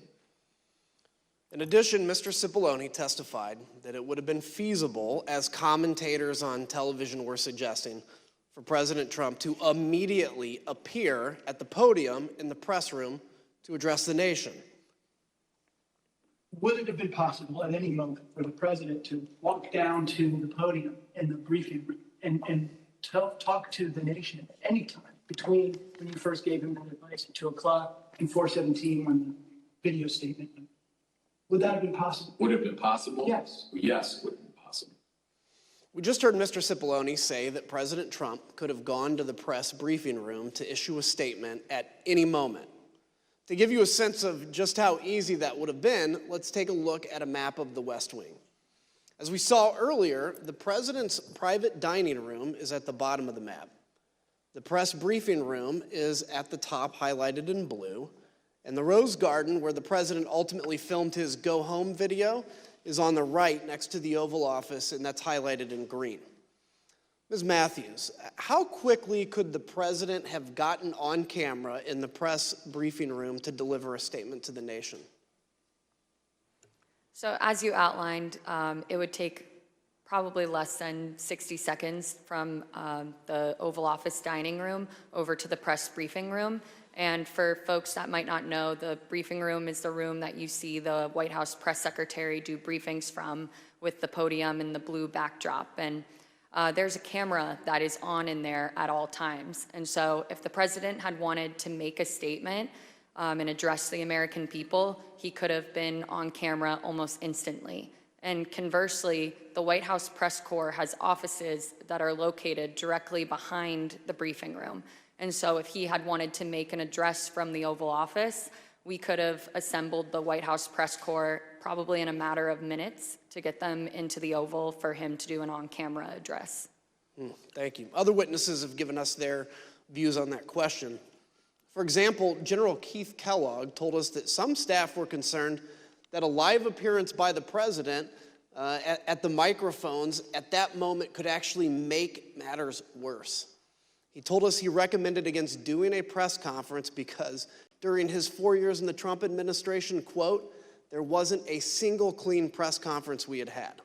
In addition, Mr. Cipollone testified that it would have been feasible, as commentators on television were suggesting, for President Trump to immediately appear at the podium in the press room to address the nation. Would it have been possible at any moment for the president to walk down to the podium in the briefing room and talk to the nation at any time between when you first gave him that advice at 2 o'clock and 4:17 when the video statement? Would that have been possible? Would it have been possible? Yes. Yes, it would have been possible. We just heard Mr. Cipollone say that President Trump could have gone to the press briefing room to issue a statement at any moment. To give you a sense of just how easy that would have been, let's take a look at a map of the West Wing. As we saw earlier, the president's private dining room is at the bottom of the map. The press briefing room is at the top, highlighted in blue. And the Rose Garden, where the president ultimately filmed his go home video, is on the right next to the Oval Office, and that's highlighted in green. Ms. Matthews, how quickly could the president have gotten on camera in the press briefing room to deliver a statement to the nation? So as you outlined, it would take probably less than 60 seconds from the Oval Office dining room over to the press briefing room. And for folks that might not know, the briefing room is the room that you see the White House press secretary do briefings from, with the podium and the blue backdrop. And there's a camera that is on in there at all times. And so if the president had wanted to make a statement and address the American people, he could have been on camera almost instantly. And conversely, the White House press corps has offices that are located directly behind the briefing room. And so if he had wanted to make an address from the Oval Office, we could have assembled the White House press corps probably in a matter of minutes to get them into the Oval for him to do an on-camera address. Thank you. Other witnesses have given us their views on that question. For example, General Keith Kellogg told us that some staff were concerned that a live appearance by the president at the microphones at that moment could actually make matters worse. He told us he recommended against doing a press conference because during his 4 years in the Trump administration, quote, there wasn't a single clean press conference we had had.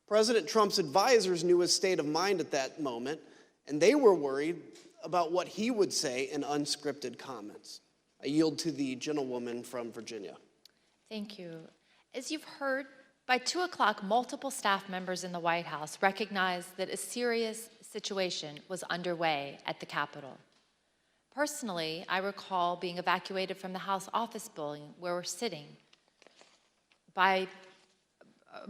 President Trump's advisors knew his state of mind at that moment, and they were worried about what he would say in unscripted comments. I yield to the gentlewoman from Virginia. Thank you. As you've heard, by 2 o'clock, multiple staff members in the White House recognized that a serious situation was underway at the Capitol. Personally, I recall being evacuated from the House office building where we're sitting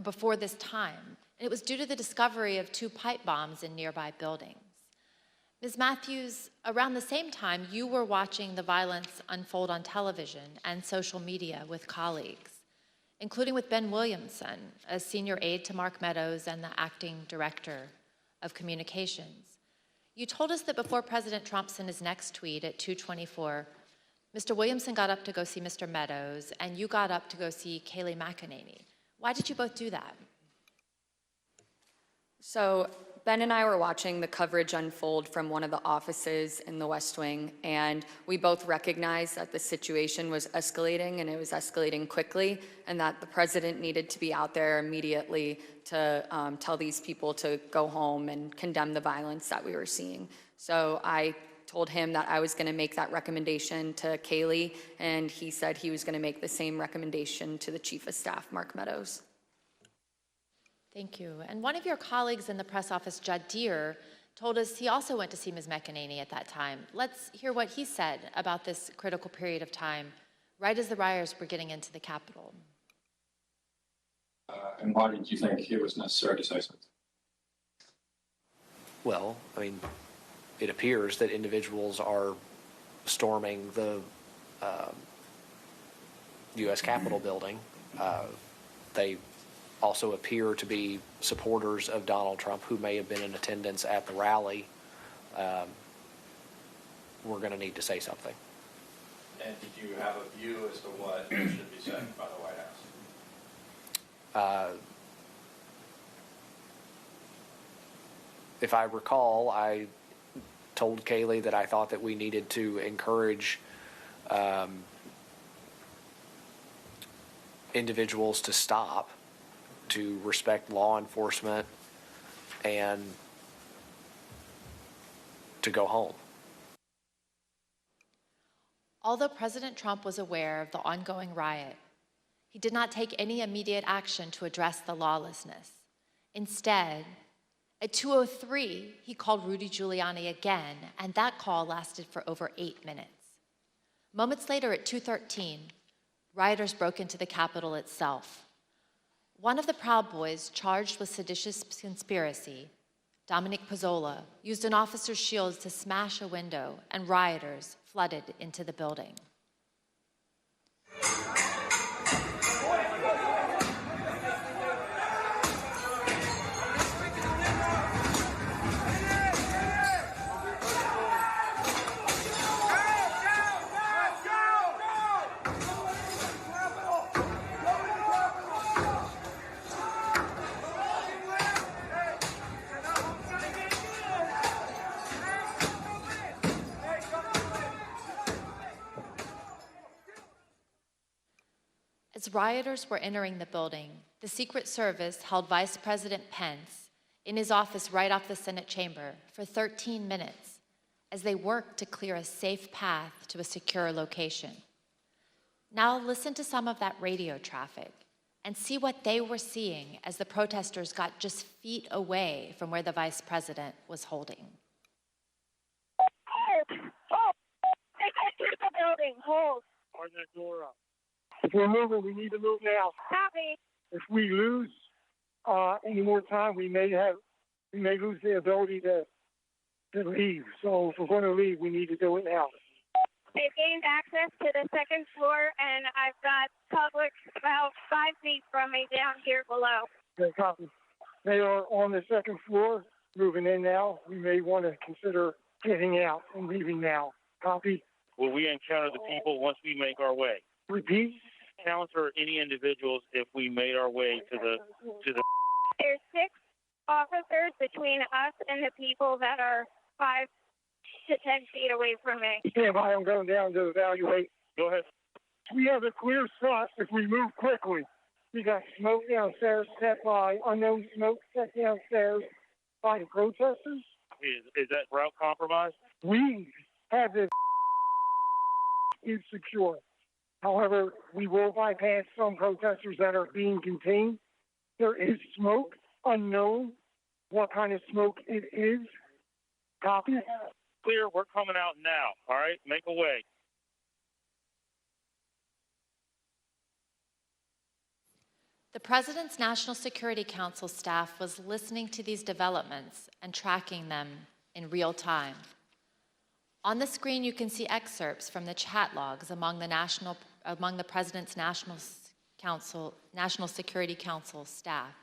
before this time. And it was due to the discovery of 2 pipe bombs in nearby buildings. Ms. Matthews, around the same time, you were watching the violence unfold on television and social media with colleagues, including with Ben Williamson, a senior aide to Mark Meadows and the acting director of communications. You told us that before President Trump sent his next tweet at 2:24, Mr. Williamson got up to go see Mr. Meadows, and you got up to go see Kayleigh McEnany. Why did you both do that? So Ben and I were watching the coverage unfold from one of the offices in the West Wing, and we both recognized that the situation was escalating, and it was escalating quickly, and that the president needed to be out there immediately to tell these people to go home and condemn the violence that we were seeing. So I told him that I was going to make that recommendation to Kayleigh, and he said he was going to make the same recommendation to the Chief of Staff, Mark Meadows. Thank you. And one of your colleagues in the press office, Judd Deere, told us he also went to see Ms. McEnany at that time. Let's hear what he said about this critical period of time, right as the rioters were getting into the Capitol. And why did you think it was necessary to say something? Well, I mean, it appears that individuals are storming the U.S. Capitol building. They also appear to be supporters of Donald Trump who may have been in attendance at the rally. We're going to need to say something. And did you have a view as to what should be said by the White House? If I recall, I told Kayleigh that I thought that we needed to encourage individuals to stop, to respect law enforcement, and to go home. Although President Trump was aware of the ongoing riot, he did not take any immediate action to address the lawlessness. Instead, at 2:03, he called Rudy Giuliani again, and that call lasted for over 8 minutes. Moments later, at 2:13, rioters broke into the Capitol itself. One of the Proud Boys charged with seditious conspiracy, Dominic Pizzola, used an officer's shield to smash a window, and rioters flooded into the building. As rioters were entering the building, the Secret Service held Vice President Pence in his office right off the Senate chamber for 13 minutes as they worked to clear a safe path to a secure location. Now listen to some of that radio traffic and see what they were seeing as the protesters got just feet away from where the Vice President was holding. Oh, they got through the building. Hold. Open that door up. If we're moving, we need to move now. Copy. If we lose any more time, we may lose the ability to leave. So if we're going to leave, we need to do it now. They've gained access to the second floor, and I've got public about 5 feet from me down here below. Okay, copy. They are on the second floor, moving in now. We may want to consider getting out and leaving now. Copy. Will we encounter the people once we make our way? Repeat. Encounter any individuals if we made our way to the. There's 6 officers between us and the people that are 5 to 10 feet away from me. Stand by. I'm going down to evaluate. Go ahead. We have a clear shot if we move quickly. We got smoke downstairs set by unknown smoke set downstairs by the protesters. Is that route compromised? We have this is secure. However, we will bypass some protesters that are being contained. There is smoke, unknown what kind of smoke it is. Copy. Clear, we're coming out now. All right, make a way. The President's National Security Council staff was listening to these developments and tracking them in real time. On the screen, you can see excerpts from the chat logs among the President's National Security Council staff.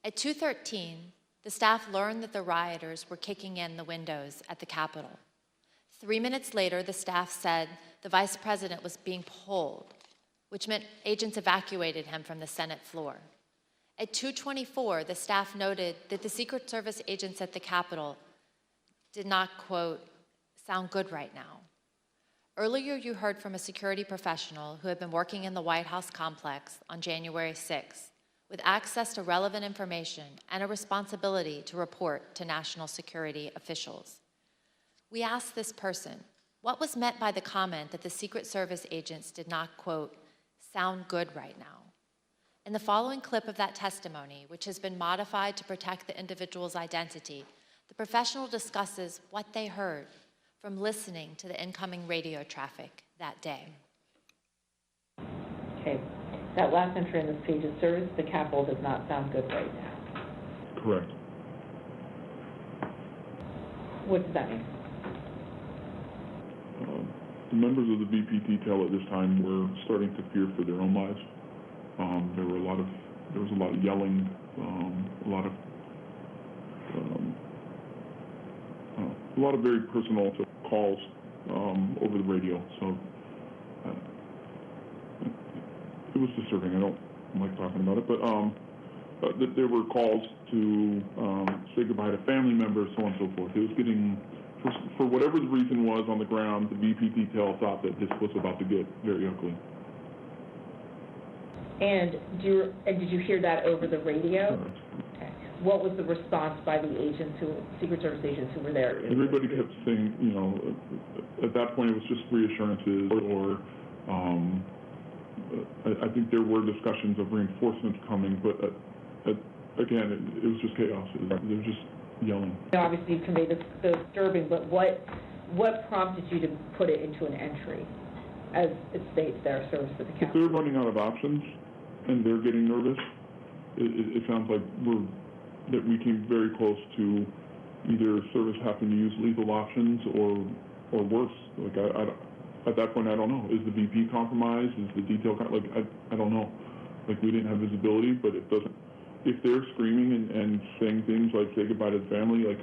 At 2:13, the staff learned that the rioters were kicking in the windows at the Capitol. 3 minutes later, the staff said the Vice President was being pulled, which meant agents evacuated him from the Senate floor. At 2:24, the staff noted that the Secret Service agents at the Capitol did not, quote, sound good right now. Earlier, you heard from a security professional who had been working in the White House complex on January 6th with access to relevant information and a responsibility to report to national security officials. We asked this person, what was meant by the comment that the Secret Service agents did not, quote, sound good right now? In the following clip of that testimony, which has been modified to protect the individual's identity, the professional discusses what they heard from listening to the incoming radio traffic that day. Okay, that last entry on this page is service to the Capitol does not sound good right now. Correct. What does that mean? The members of the VP detail at this time were starting to fear for their own lives. There was a lot of yelling, a lot of very personal calls over the radio. So it was disturbing. I don't like talking about it, but there were calls to say goodbye to family members, so on and so forth. It was getting, for whatever the reason was on the ground, the VP detail thought that this was about to get very ugly. And did you hear that over the radio? Correct. Okay. What was the response by the agents, Secret Service agents who were there? Everybody kept saying, at that point it was just reassurances, or I think there were discussions of reinforcements coming, but again, it was just chaos. They were just yelling. Obviously, you conveyed the disturbing, but what prompted you to put it into an entry, as it states there, service to the Capitol? If they're running out of options and they're getting nervous, it sounds like that we came very close to either service having to use lethal options or worse. Like at that point, I don't know. Is the VP compromised? Is the detail I don't know. Like, we didn't have visibility, but it doesn't. If they're screaming and saying things like say goodbye to the family, like,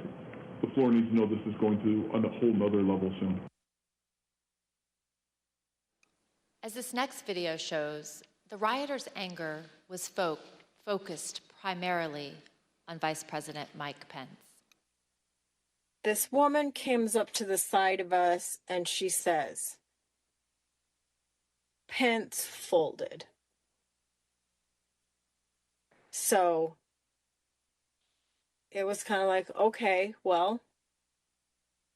the floor needs to know this is going to a whole nother level soon. As this next video shows, the rioters' anger was focused primarily on Vice President Mike Pence. This woman comes up to the side of us and she says, Pence folded. So it was kind of like, okay, well,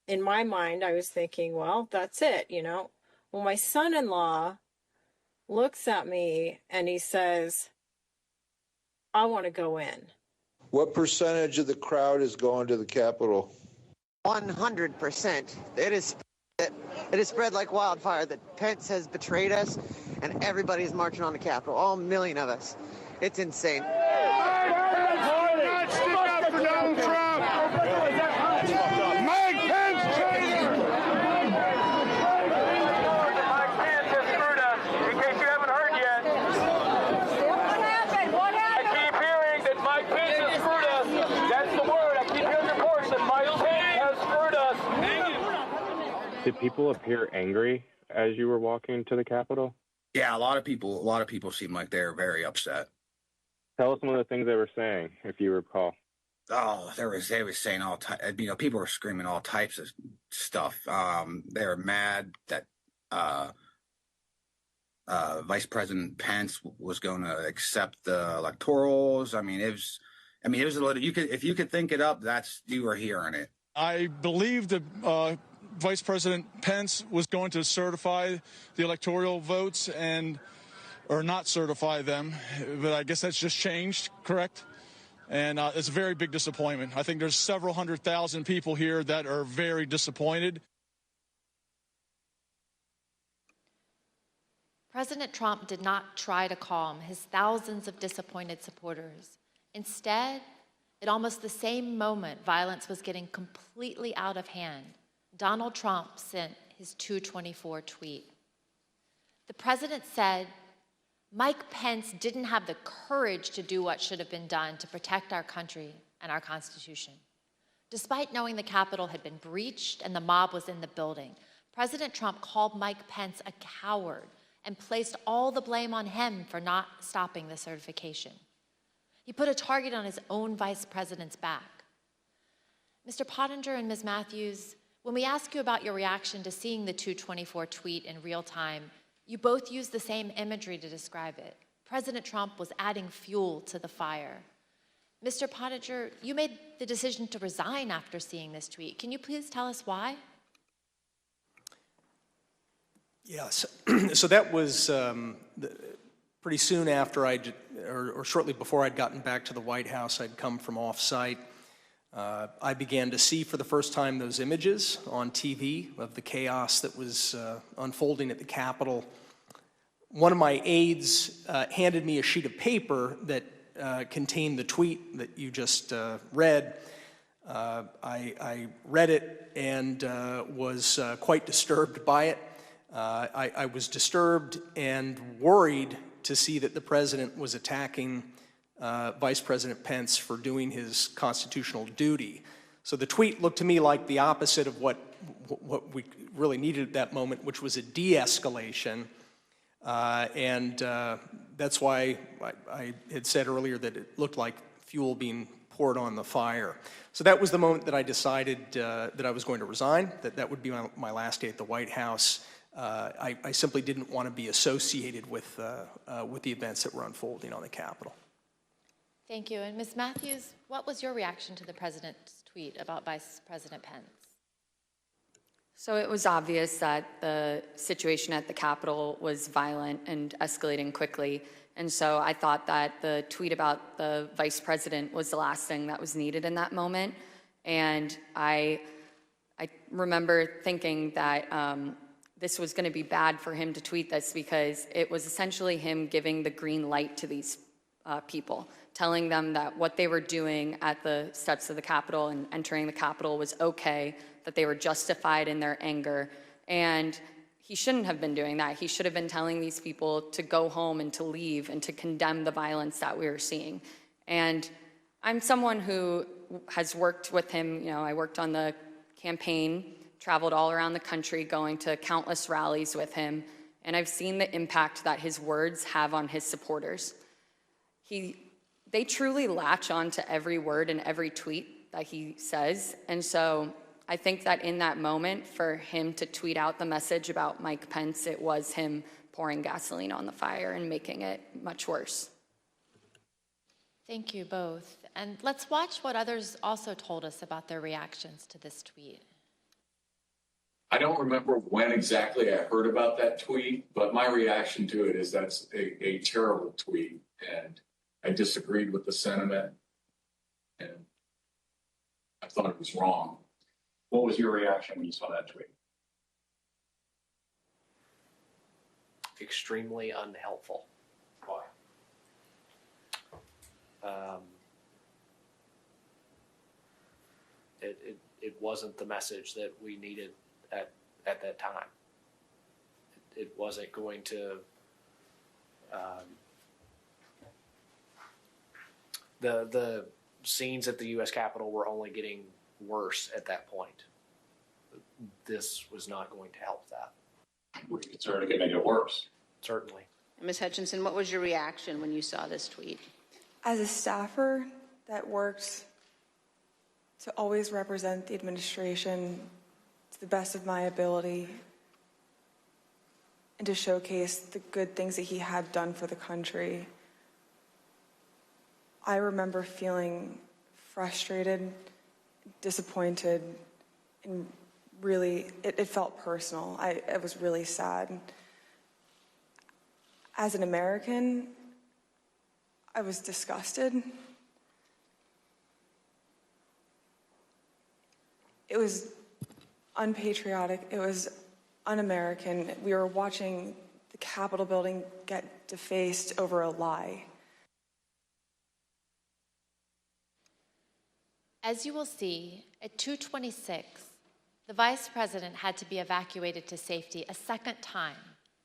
in my mind, I was thinking, well, that's it, Well, my son-in-law looks at me and he says, I want to go in. What percentage of the crowd is going to the Capitol? 100%. It is spread like wildfire that Pence has betrayed us and everybody's marching on the Capitol, all 1 million of us. It's insane. Not stick up for Donald Trump. Mike Pence traitor. Mike Pence has screwed us, in case you haven't heard yet. What happened? What happened? I keep hearing that Mike Pence has screwed us. That's the word. I keep hearing reports that Mike Pence has screwed us. Did people appear angry as you were walking to the Capitol? Yeah, a lot of people seem like they're very upset. Tell us some of the things they were saying, if you recall. Oh, they were saying all types. People were screaming all types of stuff. They were mad that Vice President Pence was going to accept the electorals. It was a little. If you could think it up, you were hearing it. I believe that Vice President Pence was going to certify the electoral votes or not certify them, but I guess that's just changed, correct? And it's a very big disappointment. I think there's several 100,000 people here that are very disappointed. President Trump did not try to calm his thousands of disappointed supporters. Instead, at almost the same moment violence was getting completely out of hand, Donald Trump sent his 224 tweet. The president said, Mike Pence didn't have the courage to do what should have been done to protect our country and our Constitution. Despite knowing the Capitol had been breached and the mob was in the building, President Trump called Mike Pence a coward and placed all the blame on him for not stopping the certification. He put a target on his own vice president's back. Mr. Pottinger and Ms. Matthews, when we ask you about your reaction to seeing the 224 tweet in real time, you both used the same imagery to describe it. President Trump was adding fuel to the fire. Mr. Pottinger, you made the decision to resign after seeing this tweet. Can you please tell us why? Yes. So that was pretty soon after or shortly before I'd gotten back to the White House. I'd come from off-site. I began to see for the first time those images on TV of the chaos that was unfolding at the Capitol. One of my aides handed me a sheet of paper that contained the tweet that you just read. I read it and was quite disturbed by it. I was disturbed and worried to see that the president was attacking Vice President Pence for doing his constitutional duty. So the tweet looked to me like the opposite of what we really needed at that moment, which was a de-escalation. And that's why I had said earlier that it looked like fuel being poured on the fire. So that was the moment that I decided that I was going to resign, that would be my last day at the White House. I simply didn't want to be associated with the events that were unfolding on the Capitol. Thank you. And Ms. Matthews, what was your reaction to the president's tweet about Vice President Pence? So it was obvious that the situation at the Capitol was violent and escalating quickly. And so I thought that the tweet about the vice president was the last thing that was needed in that moment. And I remember thinking that this was going to be bad for him to tweet this because it was essentially him giving the green light to these people, telling them that what they were doing at the steps of the Capitol and entering the Capitol was okay, that they were justified in their anger. And he shouldn't have been doing that. He should have been telling these people to go home and to leave and to condemn the violence that we were seeing. And I'm someone who has worked with him. You know, I worked on the campaign, traveled all around the country, going to countless rallies with him, and I've seen the impact that his words have on his supporters. They truly latch on to every word and every tweet that he says, and so I think that in that moment, for him to tweet out the message about Mike Pence, it was him pouring gasoline on the fire and making it much worse. Thank you both. And let's watch what others also told us about their reactions to this tweet. I don't remember when exactly I heard about that tweet, but my reaction to it is that's a terrible tweet, and I disagreed with the sentiment, and I thought it was wrong. What was your reaction when you saw that tweet? Extremely unhelpful. Why? It wasn't the message that we needed at that time. It wasn't going to. The scenes at the U.S. Capitol were only getting worse at that point. This was not going to help that. Were you concerned it could make it worse? Certainly. Ms. Hutchinson, what was your reaction when you saw this tweet? As a staffer that works to always represent the administration to the best of my ability and to showcase the good things that he had done for the country, I remember feeling frustrated, disappointed, and really, it felt personal. I was really sad. As an American, I was disgusted. It was unpatriotic. It was un-American. We were watching the Capitol building get defaced over a lie. As you will see, at 2:26, the Vice President had to be evacuated to safety a second time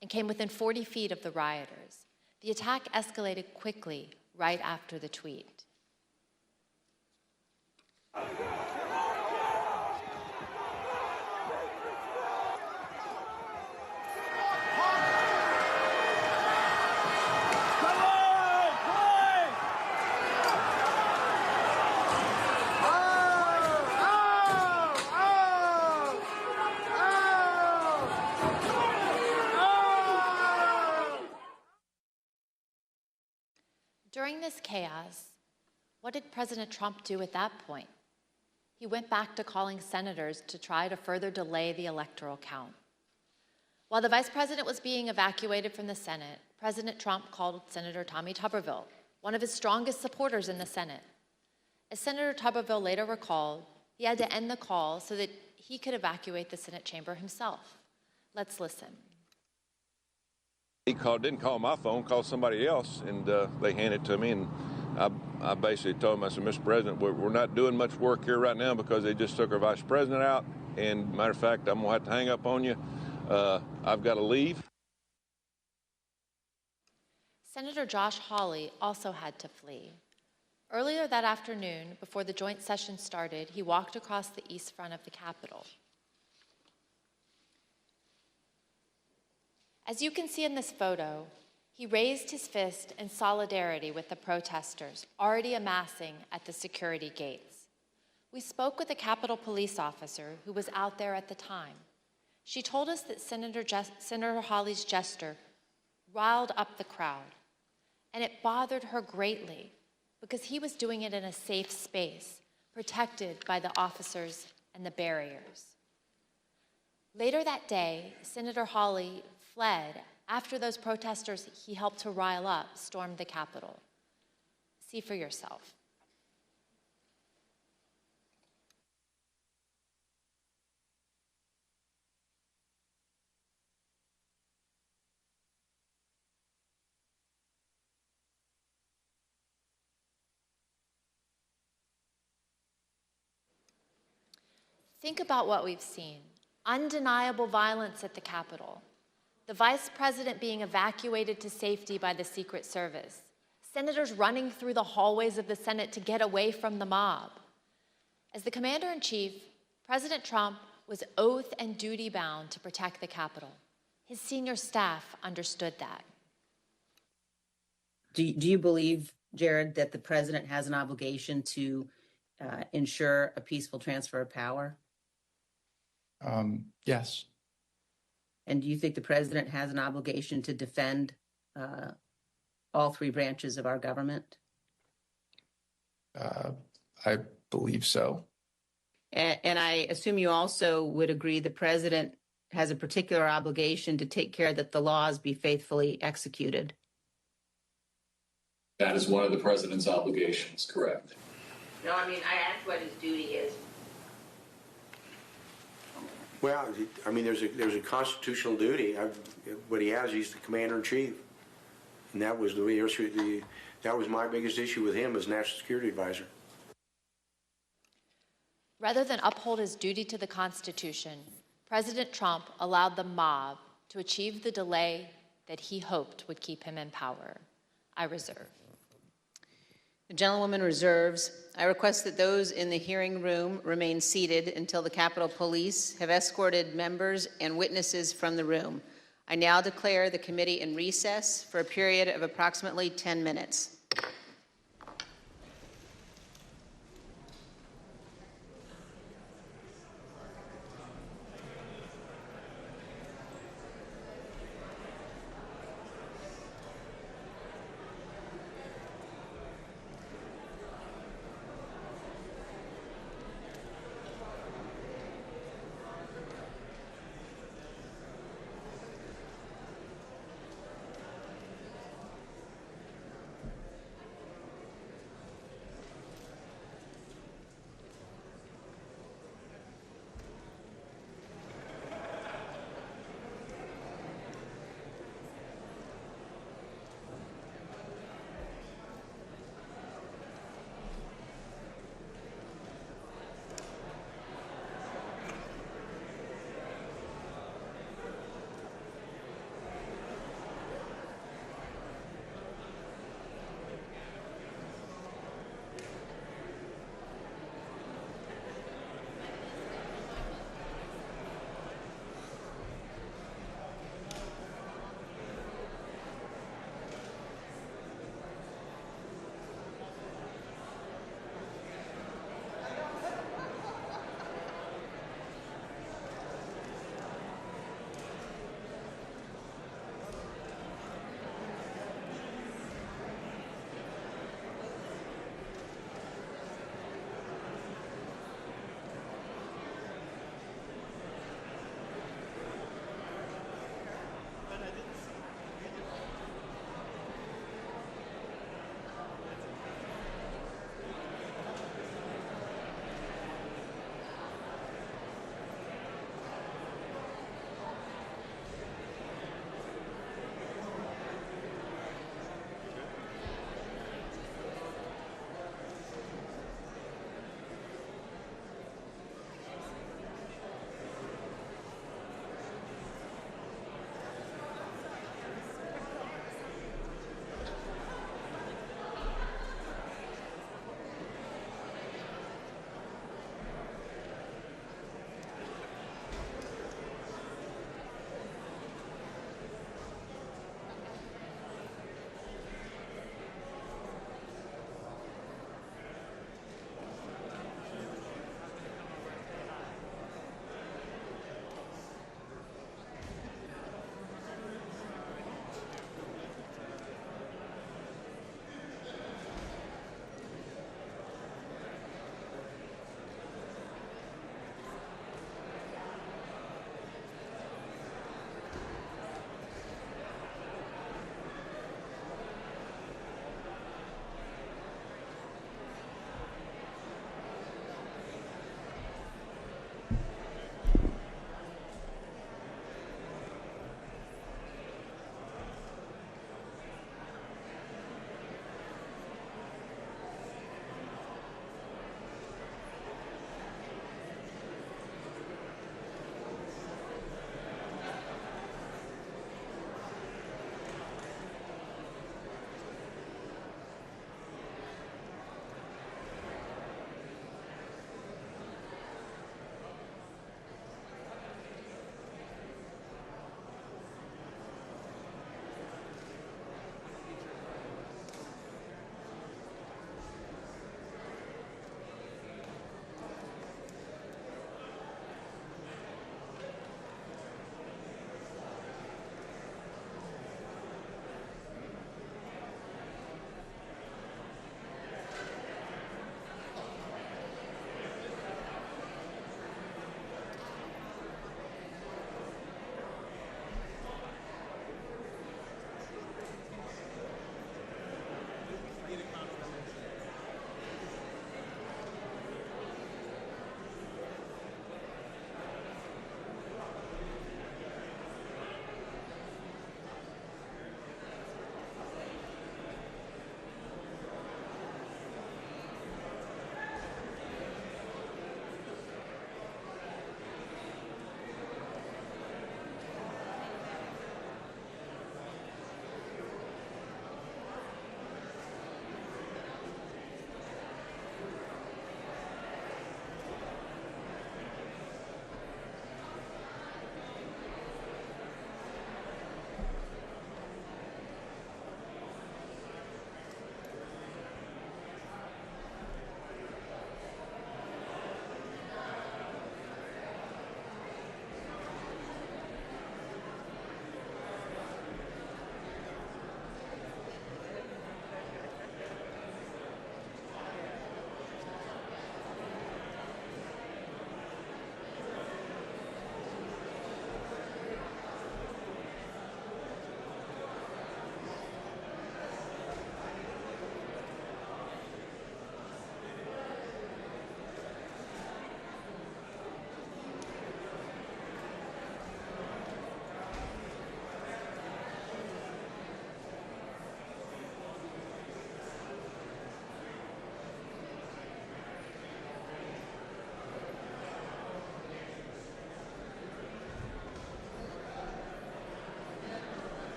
and came within 40 feet of the rioters. The attack escalated quickly right after the tweet. During this chaos, what did President Trump do at that point? He went back to calling senators to try to further delay the electoral count. While the Vice President was being evacuated from the Senate, President Trump called Senator Tommy Tuberville, one of his strongest supporters in the Senate. As Senator Tuberville later recalled, he had to end the call so that he could evacuate the Senate chamber himself. Let's listen. He didn't call my phone, called somebody else, and they handed it to me. And I basically told him, I said, Mr. President, we're not doing much work here right now because they just took our Vice President out. And matter of fact, I'm going to have to hang up on you. I've got to leave. Senator Josh Hawley also had to flee. Earlier that afternoon, before the joint session started, he walked across the east front of the Capitol. As you can see in this photo, he raised his fist in solidarity with the protesters already amassing at the security gates. We spoke with a Capitol police officer who was out there at the time. She told us that Senator Hawley's gesture riled up the crowd, and it bothered her greatly because he was doing it in a safe space, protected by the officers and the barriers. Later that day, Senator Hawley fled after those protesters he helped to rile up stormed the Capitol. See for yourself. Think about what we've seen. Undeniable violence at the Capitol. The Vice President being evacuated to safety by the Secret Service. Senators running through the hallways of the Senate to get away from the mob. As the Commander-in-Chief, President Trump was oath and duty bound to protect the Capitol. His senior staff understood that. Do you believe, Jared, that the President has an obligation to ensure a peaceful transfer of power? Yes. And do you think the President has an obligation to defend all three branches of our government? I believe so. And I assume you also would agree the President has a particular obligation to take care that the laws be faithfully executed. That is one of the President's obligations, correct? No, I mean, I asked what his duty is. Well, I mean, there's a constitutional duty. What he has, he's the Commander-in-Chief, and that was that was my biggest issue with him as National Security Advisor. Rather than uphold his duty to the Constitution, President Trump allowed the mob to achieve the delay that he hoped would keep him in power. I reserve. The gentlewoman reserves. I request that those in the hearing room remain seated until the Capitol Police have escorted members and witnesses from the room. I now declare the committee in recess for a period of approximately 10 minutes.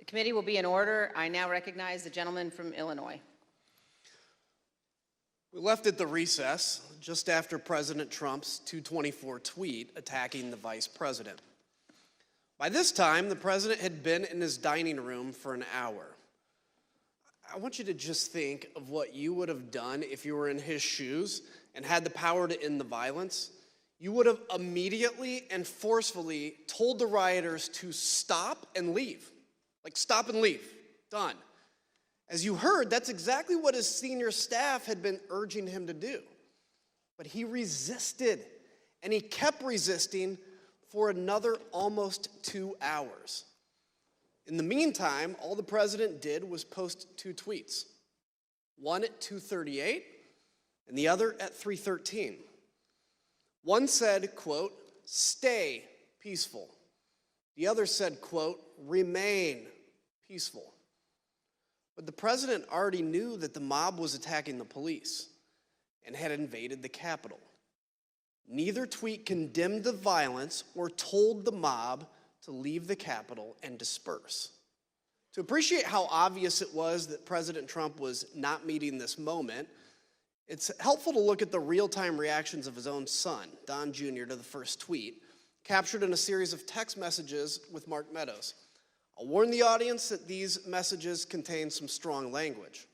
The committee will be in order. I now recognize the gentleman from Illinois. We left at the recess just after President Trump's 224 tweet attacking the vice president. By this time, the president had been in his dining room for an hour. I want you to just think of what you would have done if you were in his shoes and had the power to end the violence. You would have immediately and forcefully told the rioters to stop and leave. Like, stop and leave. Done. As you heard, that's exactly what his senior staff had been urging him to do. But he resisted, and he kept resisting for another almost 2 hours. In the meantime, all the president did was post 2 tweets, one at 2:38 and the other at 3:13. One said, quote, "Stay peaceful." The other said, quote, "Remain peaceful." But the president already knew that the mob was attacking the police and had invaded the Capitol. Neither tweet condemned the violence or told the mob to leave the Capitol and disperse. To appreciate how obvious it was that President Trump was not meeting this moment, it's helpful to look at the real-time reactions of his own son, Don Jr., to the first tweet, captured in a series of text messages with Mark Meadows. I'll warn the audience that these messages contain some strong language.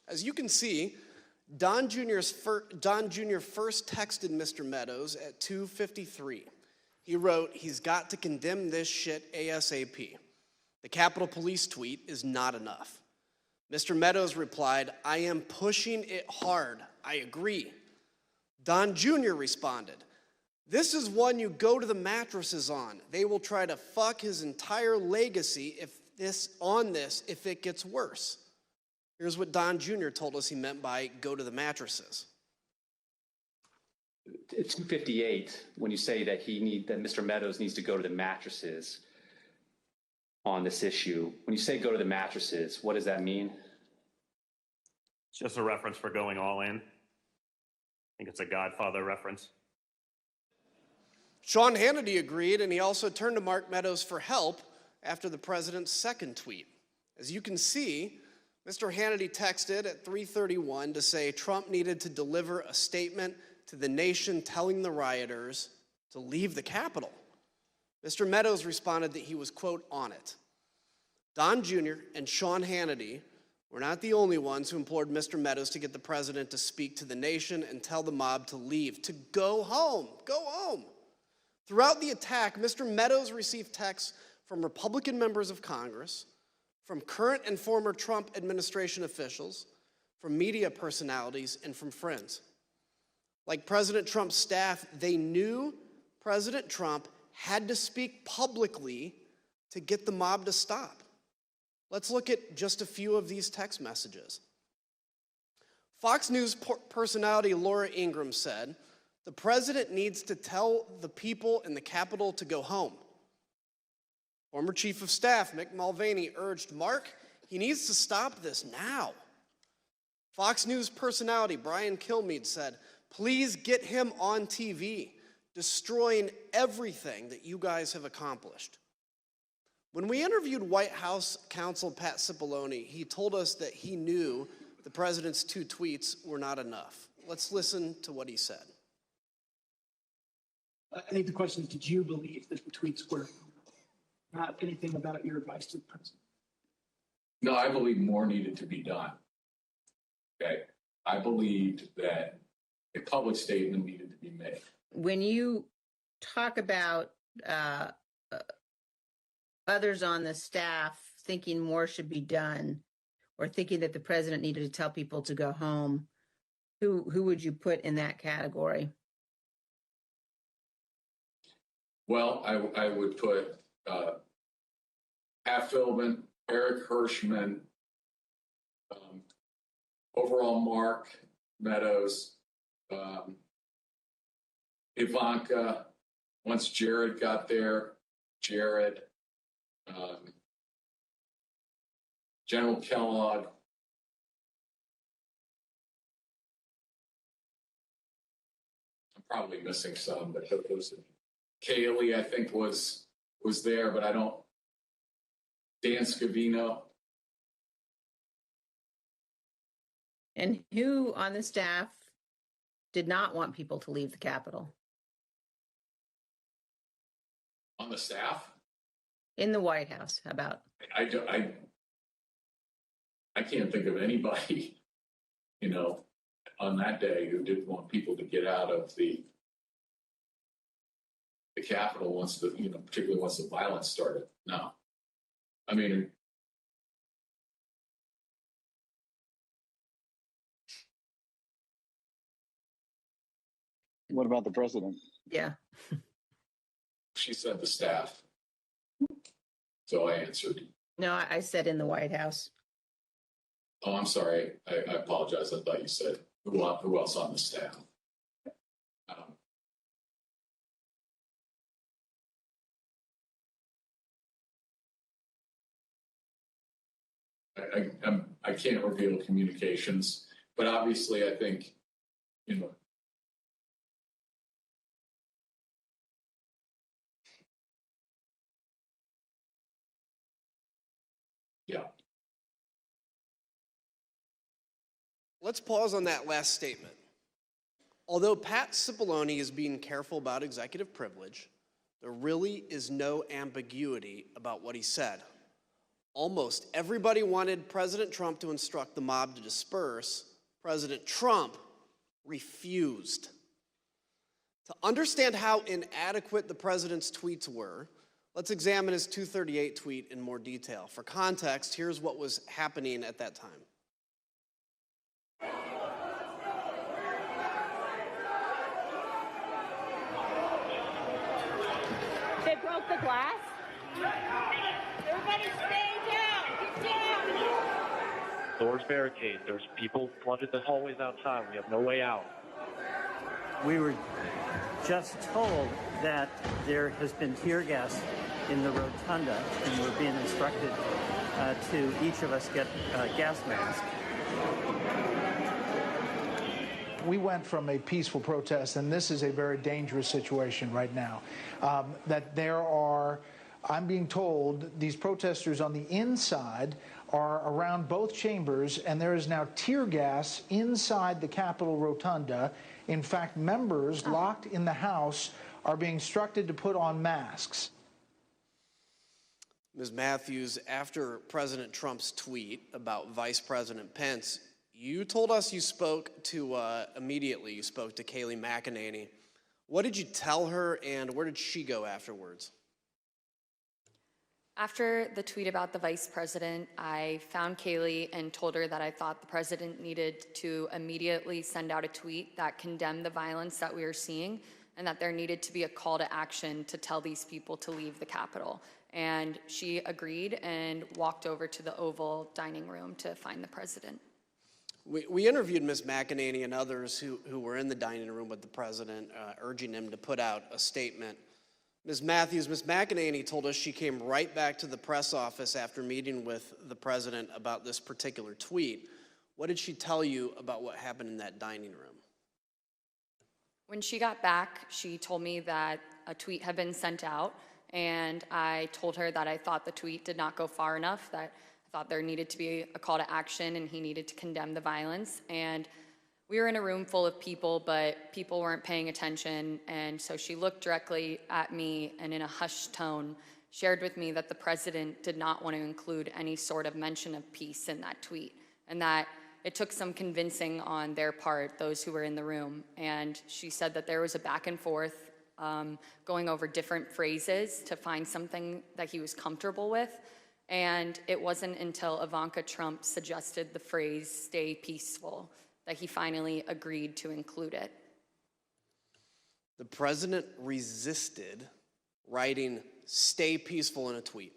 As you can see, Don Jr. first texted Mr. Meadows at 2:53. He wrote, "He's got to condemn this shit ASAP. The Capitol Police tweet is not enough." Mr. Meadows replied, "I am pushing it hard. I agree." Don Jr. responded, "This is one you go to the mattresses on. They will try to fuck his entire legacy if it gets worse." Here's what Don Jr. told us he meant by go to the mattresses. At 2:58, when you say that that Mr. Meadows needs to go to the mattresses on this issue, when you say go to the mattresses, what does that mean? It's just a reference for going all in. I think it's a Godfather reference. Sean Hannity agreed, and he also turned to Mark Meadows for help after the president's second tweet. As you can see, Mr. Hannity texted at 3:31 to say Trump needed to deliver a statement to the nation telling the rioters to leave the Capitol. Mr. Meadows responded that he was, quote, on it. Don Jr. and Sean Hannity were not the only ones who implored Mr. Meadows to get the president to speak to the nation and tell the mob to leave, to go home, go home. Throughout the attack, Mr. Meadows received texts from Republican members of Congress, from current and former Trump administration officials, from media personalities, and from friends. Like President Trump's staff, they knew President Trump had to speak publicly to get the mob to stop. Let's look at just a few of these text messages. Fox News personality Laura Ingraham said, "The president needs to tell the people in the Capitol to go home." Former Chief of Staff Mick Mulvaney urged Mark, he needs to stop this now. Fox News personality Brian Kilmeade said, "Please get him on TV, destroying everything that you guys have accomplished." When we interviewed White House counsel Pat Cipollone, he told us that he knew the president's 2 tweets were not enough. Let's listen to what he said. I think the question is, did you believe that the tweets were not anything about your advice to the president? No, I believe more needed to be done. Okay. I believed that a public statement needed to be made. When you talk about others on the staff thinking more should be done, or thinking that the president needed to tell people to go home, who would you put in that category? Well, I would put Pat Philbin, Eric Hirschman, overall Mark Meadows, Ivanka, once Jared got there, Jared, General Kellogg. I'm probably missing some, but those Kaylee, I think, was there, but I don't Dan Scavino. And who on the staff did not want people to leave the Capitol? On the staff? In the White House, how about? I can't think of anybody, on that day who didn't want people to get out of the Capitol once particularly once the violence started. No. I mean, what about the president? Yeah. She said the staff. So I answered. No, I said in the White House. Oh, I'm sorry. I apologize. I thought you said who else on the staff. I can't reveal communications, but obviously I think, yeah. Let's pause on that last statement. Although Pat Cipollone is being careful about executive privilege, there really is no ambiguity about what he said. Almost everybody wanted President Trump to instruct the mob to disperse. President Trump refused. To understand how inadequate the president's tweets were, let's examine his 238 tweet in more detail. For context, here's what was happening at that time. They broke the glass. Everybody stay down. Get down. Doors barricaded. There's people flooded the hallways outside. We have no way out. We were just told that there has been tear gas in the rotunda, and we're being instructed to each of us get a gas mask. We went from a peaceful protest, and this is a very dangerous situation right now, that there are, I'm being told, these protesters on the inside are around both chambers, and there is now tear gas inside the Capitol rotunda. In fact, members locked in the House are being instructed to put on masks. Ms. Matthews, after President Trump's tweet about Vice President Pence, you told us you spoke to, immediately, you spoke to Kayleigh McEnany. What did you tell her, and where did she go afterwards? After the tweet about the vice president, I found Kayleigh and told her that I thought the president needed to immediately send out a tweet that condemned the violence that we were seeing, and that there needed to be a call to action to tell these people to leave the Capitol. And she agreed and walked over to the Oval dining room to find the president. We interviewed Ms. McEnany and others who were in the dining room with the president, urging him to put out a statement. Ms. Matthews, Ms. McEnany told us she came right back to the press office after meeting with the president about this particular tweet. What did she tell you about what happened in that dining room? When she got back, she told me that a tweet had been sent out, and I told her that I thought the tweet did not go far enough, that I thought there needed to be a call to action and he needed to condemn the violence. And we were in a room full of people, but people weren't paying attention. And so she looked directly at me and in a hushed tone shared with me that the president did not want to include any sort of mention of peace in that tweet, and that it took some convincing on their part, those who were in the room. And she said that there was a back and forth going over different phrases to find something that he was comfortable with. And it wasn't until Ivanka Trump suggested the phrase, "stay peaceful," that he finally agreed to include it. The president resisted writing "stay peaceful" in a tweet.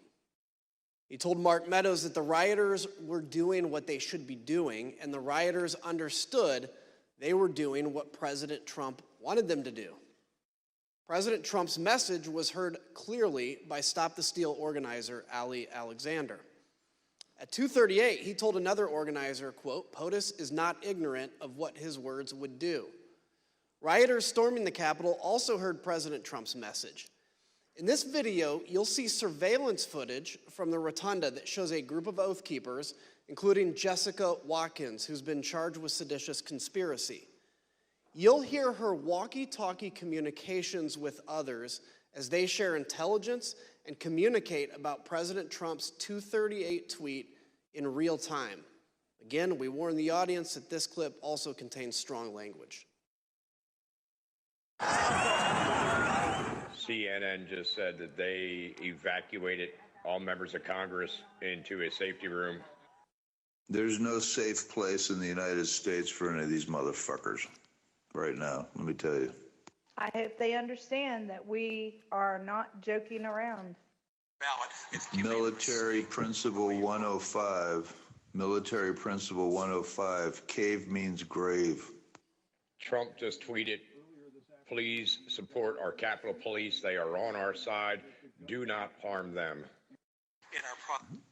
He told Mark Meadows that the rioters were doing what they should be doing, and the rioters understood they were doing what President Trump wanted them to do. President Trump's message was heard clearly by Stop the Steal organizer Ali Alexander. At 2:38, he told another organizer, quote, "POTUS is not ignorant of what his words would do." Rioters storming the Capitol also heard President Trump's message. In this video, you'll see surveillance footage from the rotunda that shows a group of Oath Keepers, including Jessica Watkins, who's been charged with seditious conspiracy. You'll hear her walkie-talkie communications with others as they share intelligence and communicate about President Trump's 238 tweet in real time. Again, we warn the audience that this clip also contains strong language. CNN just said that they evacuated all members of Congress into a safety room. There's no safe place in the United States for any of these motherfuckers right now, let me tell you. I hope they understand that we are not joking around. Military Principle 105. Military Principle 105. Cave means grave. Trump just tweeted, please support our Capitol Police. They are on our side. Do not harm them.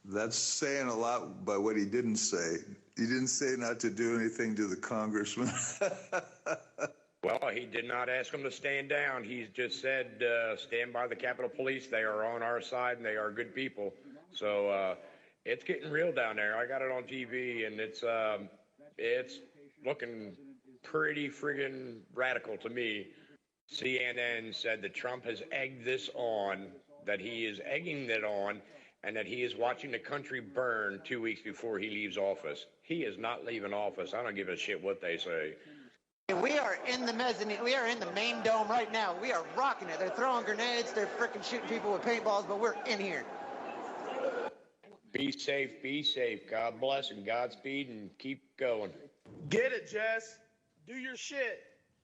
That's saying a lot by what he didn't say. He didn't say not to do anything to the congressman. Well, he did not ask them to stand down. He just said, stand by the Capitol Police. They are on our side, and they are good people. So it's getting real down there. I got it on TV, and it's looking pretty friggin' radical to me. CNN said that Trump has egged this on, that he is egging it on, and that he is watching the country burn 2 weeks before he leaves office. He is not leaving office. I don't give a shit what they say. We are in the mezzanine. We are in the main dome right now. We are rocking it. They're throwing grenades. They're freaking shooting people with paintballs, but we're in here. Be safe, be safe. God bless and Godspeed, and keep going. Get it, Jess. Do your shit.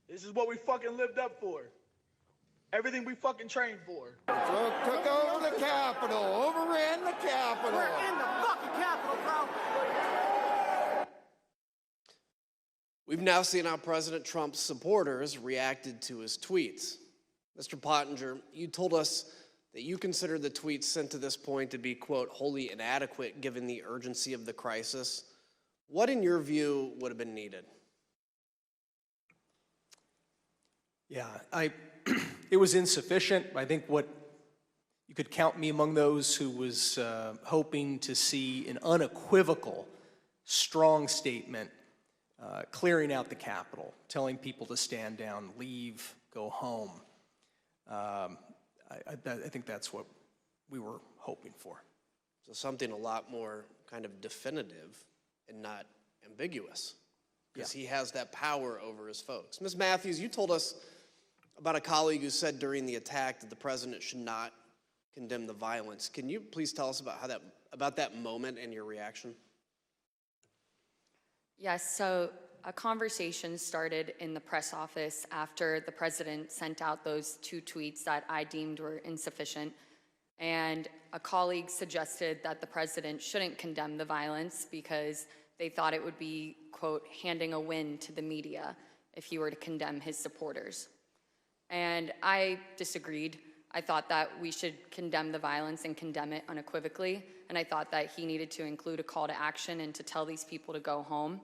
This is what we fucking lived up for. Everything we fucking trained for. Took over the Capitol, overran the Capitol. We're in the fucking Capitol, bro. We've now seen how President Trump's supporters reacted to his tweets. Mr. Pottinger, you told us that you consider the tweets sent to this point to be, quote, wholly inadequate given the urgency of the crisis. What, in your view, would have been needed? Yeah, it was insufficient. I think what you could count me among those who was hoping to see an unequivocal, strong statement clearing out the Capitol, telling people to stand down, leave, go home. I think that's what we were hoping for. So something a lot more kind of definitive and not ambiguous, because he has that power over his folks. Ms. Matthews, you told us about a colleague who said during the attack that the president should not condemn the violence. Can you please tell us about that moment and your reaction? Yes, so a conversation started in the press office after the president sent out those 2 tweets that I deemed were insufficient. And a colleague suggested that the president shouldn't condemn the violence because they thought it would be, quote, handing a win to the media if he were to condemn his supporters. And I disagreed. I thought that we should condemn the violence and condemn it unequivocally. And I thought that he needed to include a call to action and to tell these people to go home.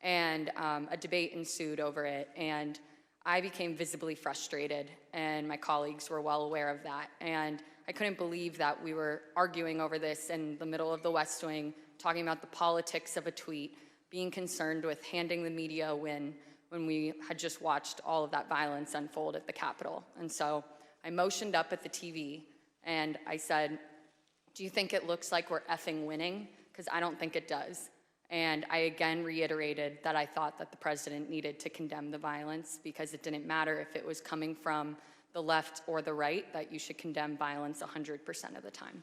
And a debate ensued over it. And I became visibly frustrated, and my colleagues were well aware of that. And I couldn't believe that we were arguing over this in the middle of the West Wing, talking about the politics of a tweet, being concerned with handing the media a win when we had just watched all of that violence unfold at the Capitol. And so I motioned up at the TV and I said, do you think it looks like we're effing winning? Because I don't think it does. And I again reiterated that I thought that the president needed to condemn the violence because it didn't matter if it was coming from the left or the right, that you should condemn violence 100% of the time.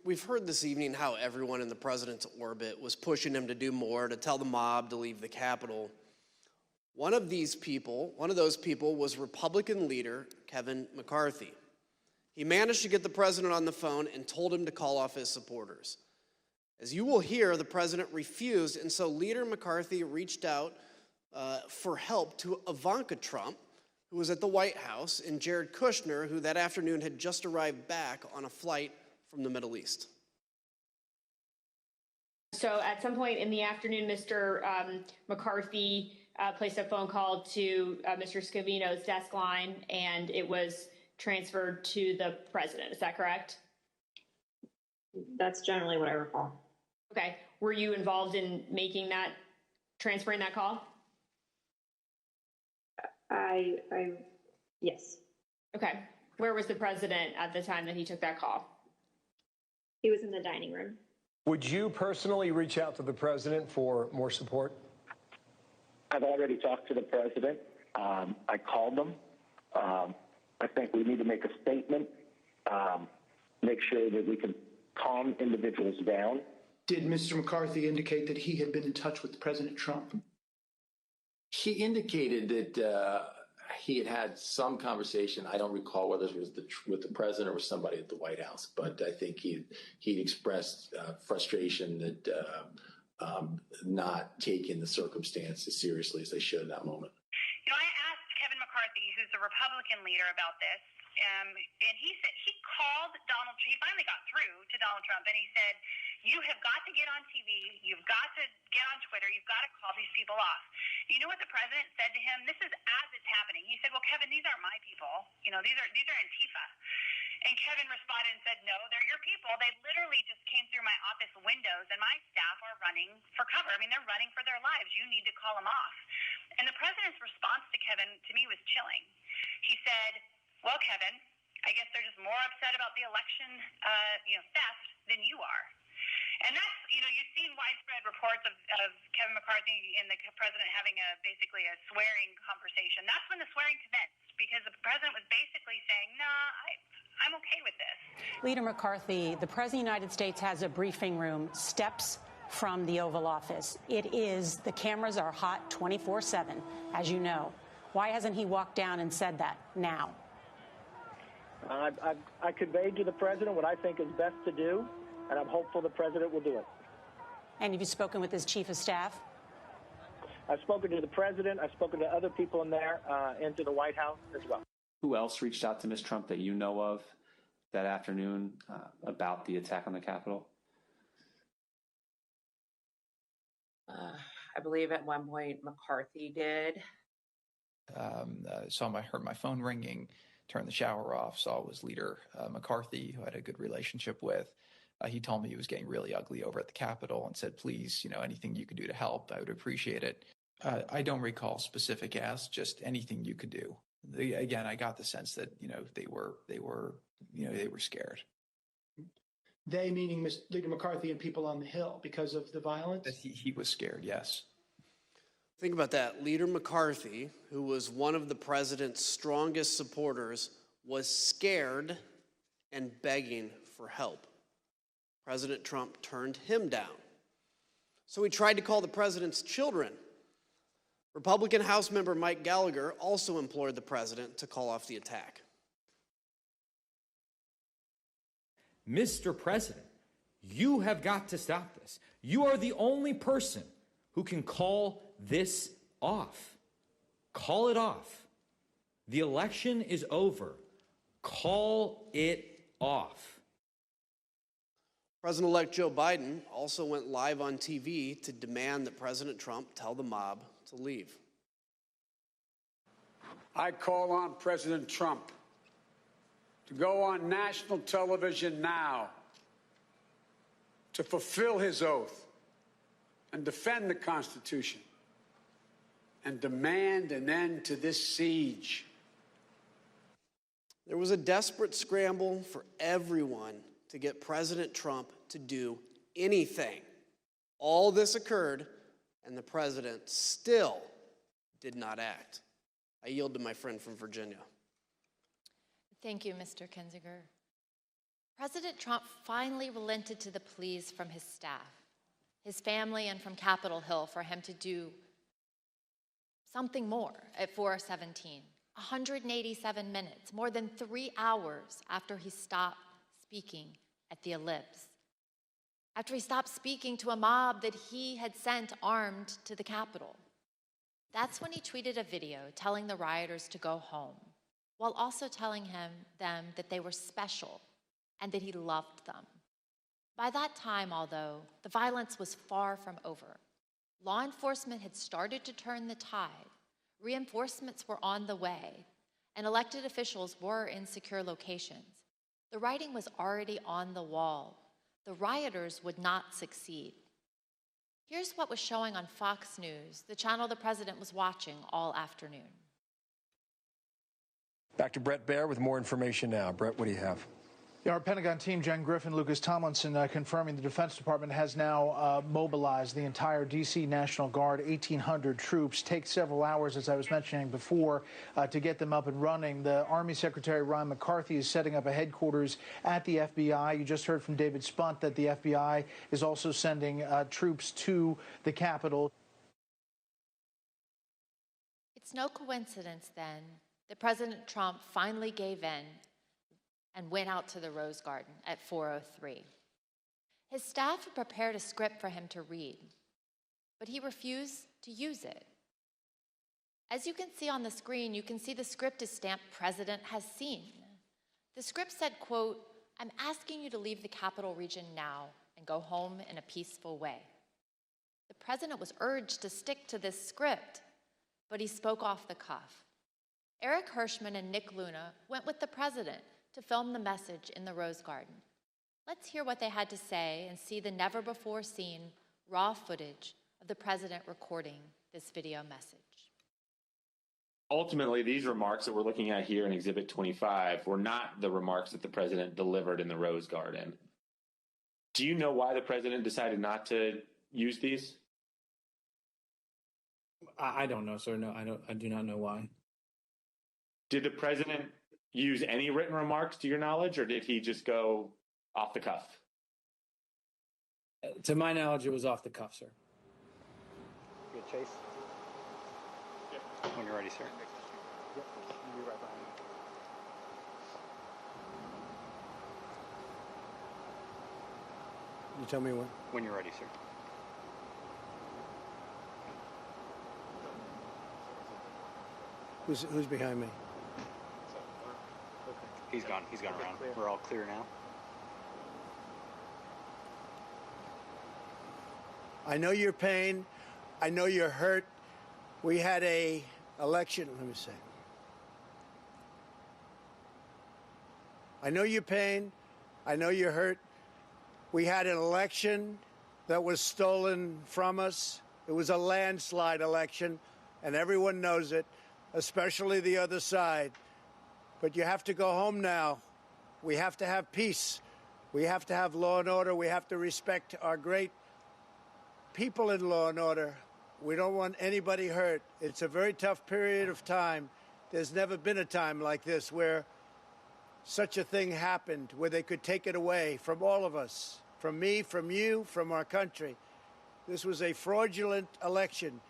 We've heard this evening how everyone in the president's orbit was pushing him to do more, to tell the mob to leave the Capitol. One of those people was Republican leader Kevin McCarthy. He managed to get the president on the phone and told him to call off his supporters. As you will hear, the president refused, and so Leader McCarthy reached out for help to Ivanka Trump, who was at the White House, and Jared Kushner, who that afternoon had just arrived back on a flight from the Middle East. So at some point in the afternoon, Mr. McCarthy placed a phone call to Mr. Scavino's desk line, and it was transferred to the president. Is that correct? That's generally what I recall. Okay. Were you involved in making that, transferring that call? Yes. Okay. Where was the president at the time that he took that call? He was in the dining room. Would you personally reach out to the president for more support? I've already talked to the president. I called him. I think we need to make a statement, make sure that we can calm individuals down. Did Mr. McCarthy indicate that he had been in touch with President Trump? He indicated that he had some conversation. I don't recall whether it was with the president or with somebody at the White House, but I think he'd expressed frustration that not taking the circumstances seriously as they should in that moment. You know, I asked Kevin McCarthy, who's the Republican leader, about this, and he said he called Donald Trump. He finally got through to Donald Trump, and he said, "You have got to get on TV. You've got to get on Twitter. You've got to call these people off." You know what the president said to him? This is as it's happening. He said, "Well, Kevin, these aren't my people. You know, these are Antifa." And Kevin responded and said, "No, they're your people. They literally just came through my office windows, and my staff are running for cover. I mean, they're running for their lives. You need to call them off." And the president's response to Kevin, to me, was chilling. He said, "Well, Kevin, I guess they're just more upset about the election, theft than you are." And that's, you've seen widespread reports of Kevin McCarthy and the president having basically a swearing conversation. That's when the swearing commenced, because the president was basically saying, I'm okay with this. Leader McCarthy, the President of the United States has a briefing room steps from the Oval Office. The cameras are hot 24/7, as you know. Why hasn't he walked down and said that now? I conveyed to the president what I think is best to do, and I'm hopeful the president will do it. And have you spoken with his chief of staff? I've spoken to the president. I've spoken to other people in there and to the White House as well. Who else reached out to Ms. Trump that you know of that afternoon about the attack on the Capitol? I believe at one point McCarthy did. Heard my phone ringing, turned the shower off, saw it was Leader McCarthy, who I had a good relationship with. He told me he was getting really ugly over at the Capitol and said, "Please, anything you could do to help, I would appreciate it." I don't recall specific asks, just anything you could do. Again, I got the sense that, they were scared. They meaning Leader McCarthy and people on the Hill because of the violence? That he was scared, yes. Think about that. Leader McCarthy, who was one of the president's strongest supporters, was scared and begging for help. President Trump turned him down. So he tried to call the president's children. Republican House member Mike Gallagher also implored the president to call off the attack. Mr. President, you have got to stop this. You are the only person who can call this off. Call it off. The election is over. Call it off. President-elect Joe Biden also went live on TV to demand that President Trump tell the mob to leave. I call on President Trump to go on national television now to fulfill his oath and defend the Constitution and demand an end to this siege. There was a desperate scramble for everyone to get President Trump to do anything. All this occurred, and the president still did not act. I yield to my friend from Virginia. Thank you, Mr. Kinzinger. President Trump finally relented to the pleas from his staff, his family, and from Capitol Hill for him to do something more at 4:17. 187 minutes, more than 3 hours after he stopped speaking at the ellipse. After he stopped speaking to a mob that he had sent armed to the Capitol. That's when he tweeted a video telling the rioters to go home, while also telling them that they were special and that he loved them. By that time, although, the violence was far from over. Law enforcement had started to turn the tide. Reinforcements were on the way, and elected officials were in secure locations. The writing was already on the wall. The rioters would not succeed. Here's what was showing on Fox News, the channel the president was watching all afternoon. Back to Brett Baer with more information now. Brett, what do you have? Yeah, our Pentagon team, Jen Griffin, Lucas Tomlinson, confirming the Defense Department has now mobilized the entire D.C. National Guard, 1,800 troops. Take several hours, as I was mentioning before, to get them up and running. The Army Secretary Ron McCarthy is setting up a headquarters at the FBI. You just heard from David Spunt that the FBI is also sending troops to the Capitol. It's no coincidence, then, that President Trump finally gave in and went out to the Rose Garden at 4:03. His staff had prepared a script for him to read, but he refused to use it. As you can see on the screen, you can see the script is stamped "President has seen." The script said, quote, "I'm asking you to leave the Capital Region now and go home in a peaceful way." The president was urged to stick to this script, but he spoke off the cuff. Eric Hirschman and Nick Luna went with the president to film the message in the Rose Garden. Let's hear what they had to say and see the never-before-seen raw footage of the president recording this video message. Ultimately, these remarks that we're looking at here in Exhibit 25 were not the remarks that the president delivered in the Rose Garden. Do you know why the president decided not to use these? I don't know, sir. No, I do not know why. Did the president use any written remarks to your knowledge, or did he just go off the cuff? To my knowledge, it was off the cuff, sir. Good, Chase. When you're ready, sir. Yep, you'll be right behind you. You tell me when? When you're ready, sir. Who's behind me? He's gone around. We're all clear now. I know your pain. I know you're hurt. We had a election. Let me see. I know your pain. I know you're hurt. We had an election that was stolen from us. It was a landslide election, and everyone knows it, especially the other side. But you have to go home now. We have to have peace. We have to have law and order. We have to respect our great people in law and order. We don't want anybody hurt. It's a very tough period of time. There's never been a time like this where such a thing happened, where they could take it away from all of us, from me, from you, from our country. This was a fraudulent election,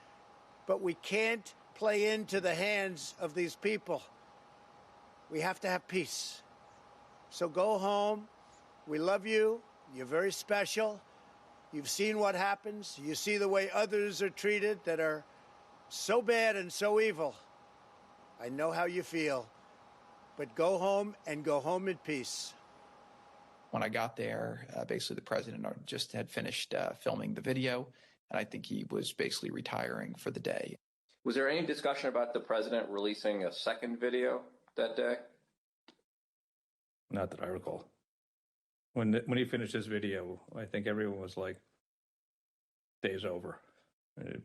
but we can't play into the hands of these people. We have to have peace. So go home. We love you. You're very special. You've seen what happens. You see the way others are treated that are so bad and so evil. I know how you feel. But go home and go home in peace. When I got there, basically the president just had finished filming the video, and I think he was basically retiring for the day. Was there any discussion about the president releasing a second video that day? Not that I recall. When he finished his video, I think everyone was like, day's over.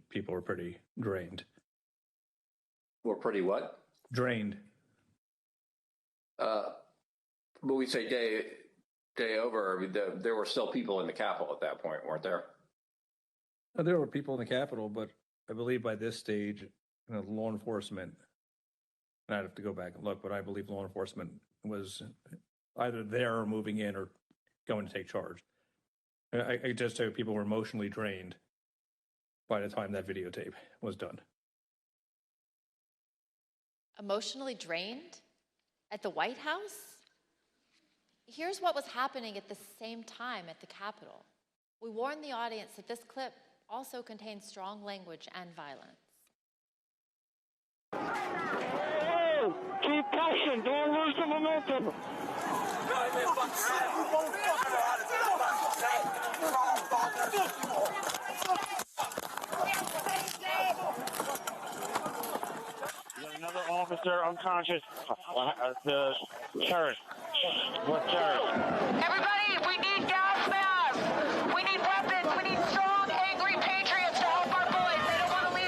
People were pretty drained. Were pretty what? Drained. But we say day over. I mean, there were still people in the Capitol at that point, weren't there? There were people in the Capitol, but I believe by this stage, law enforcement, and I'd have to go back and look, but I believe law enforcement was either there or moving in or going to take charge. I just tell you, people were emotionally drained by the time that videotape was done. Emotionally drained? At the White House? Here's what was happening at the same time at the Capitol. We warned the audience that this clip also contains strong language and violence. Hey, keep pushing, don't lose the momentum. Another officer unconscious. The turret. What turret? Everybody, we need gas masks. We need weapons. We need strong, angry patriots to help our boys. They don't want to leave.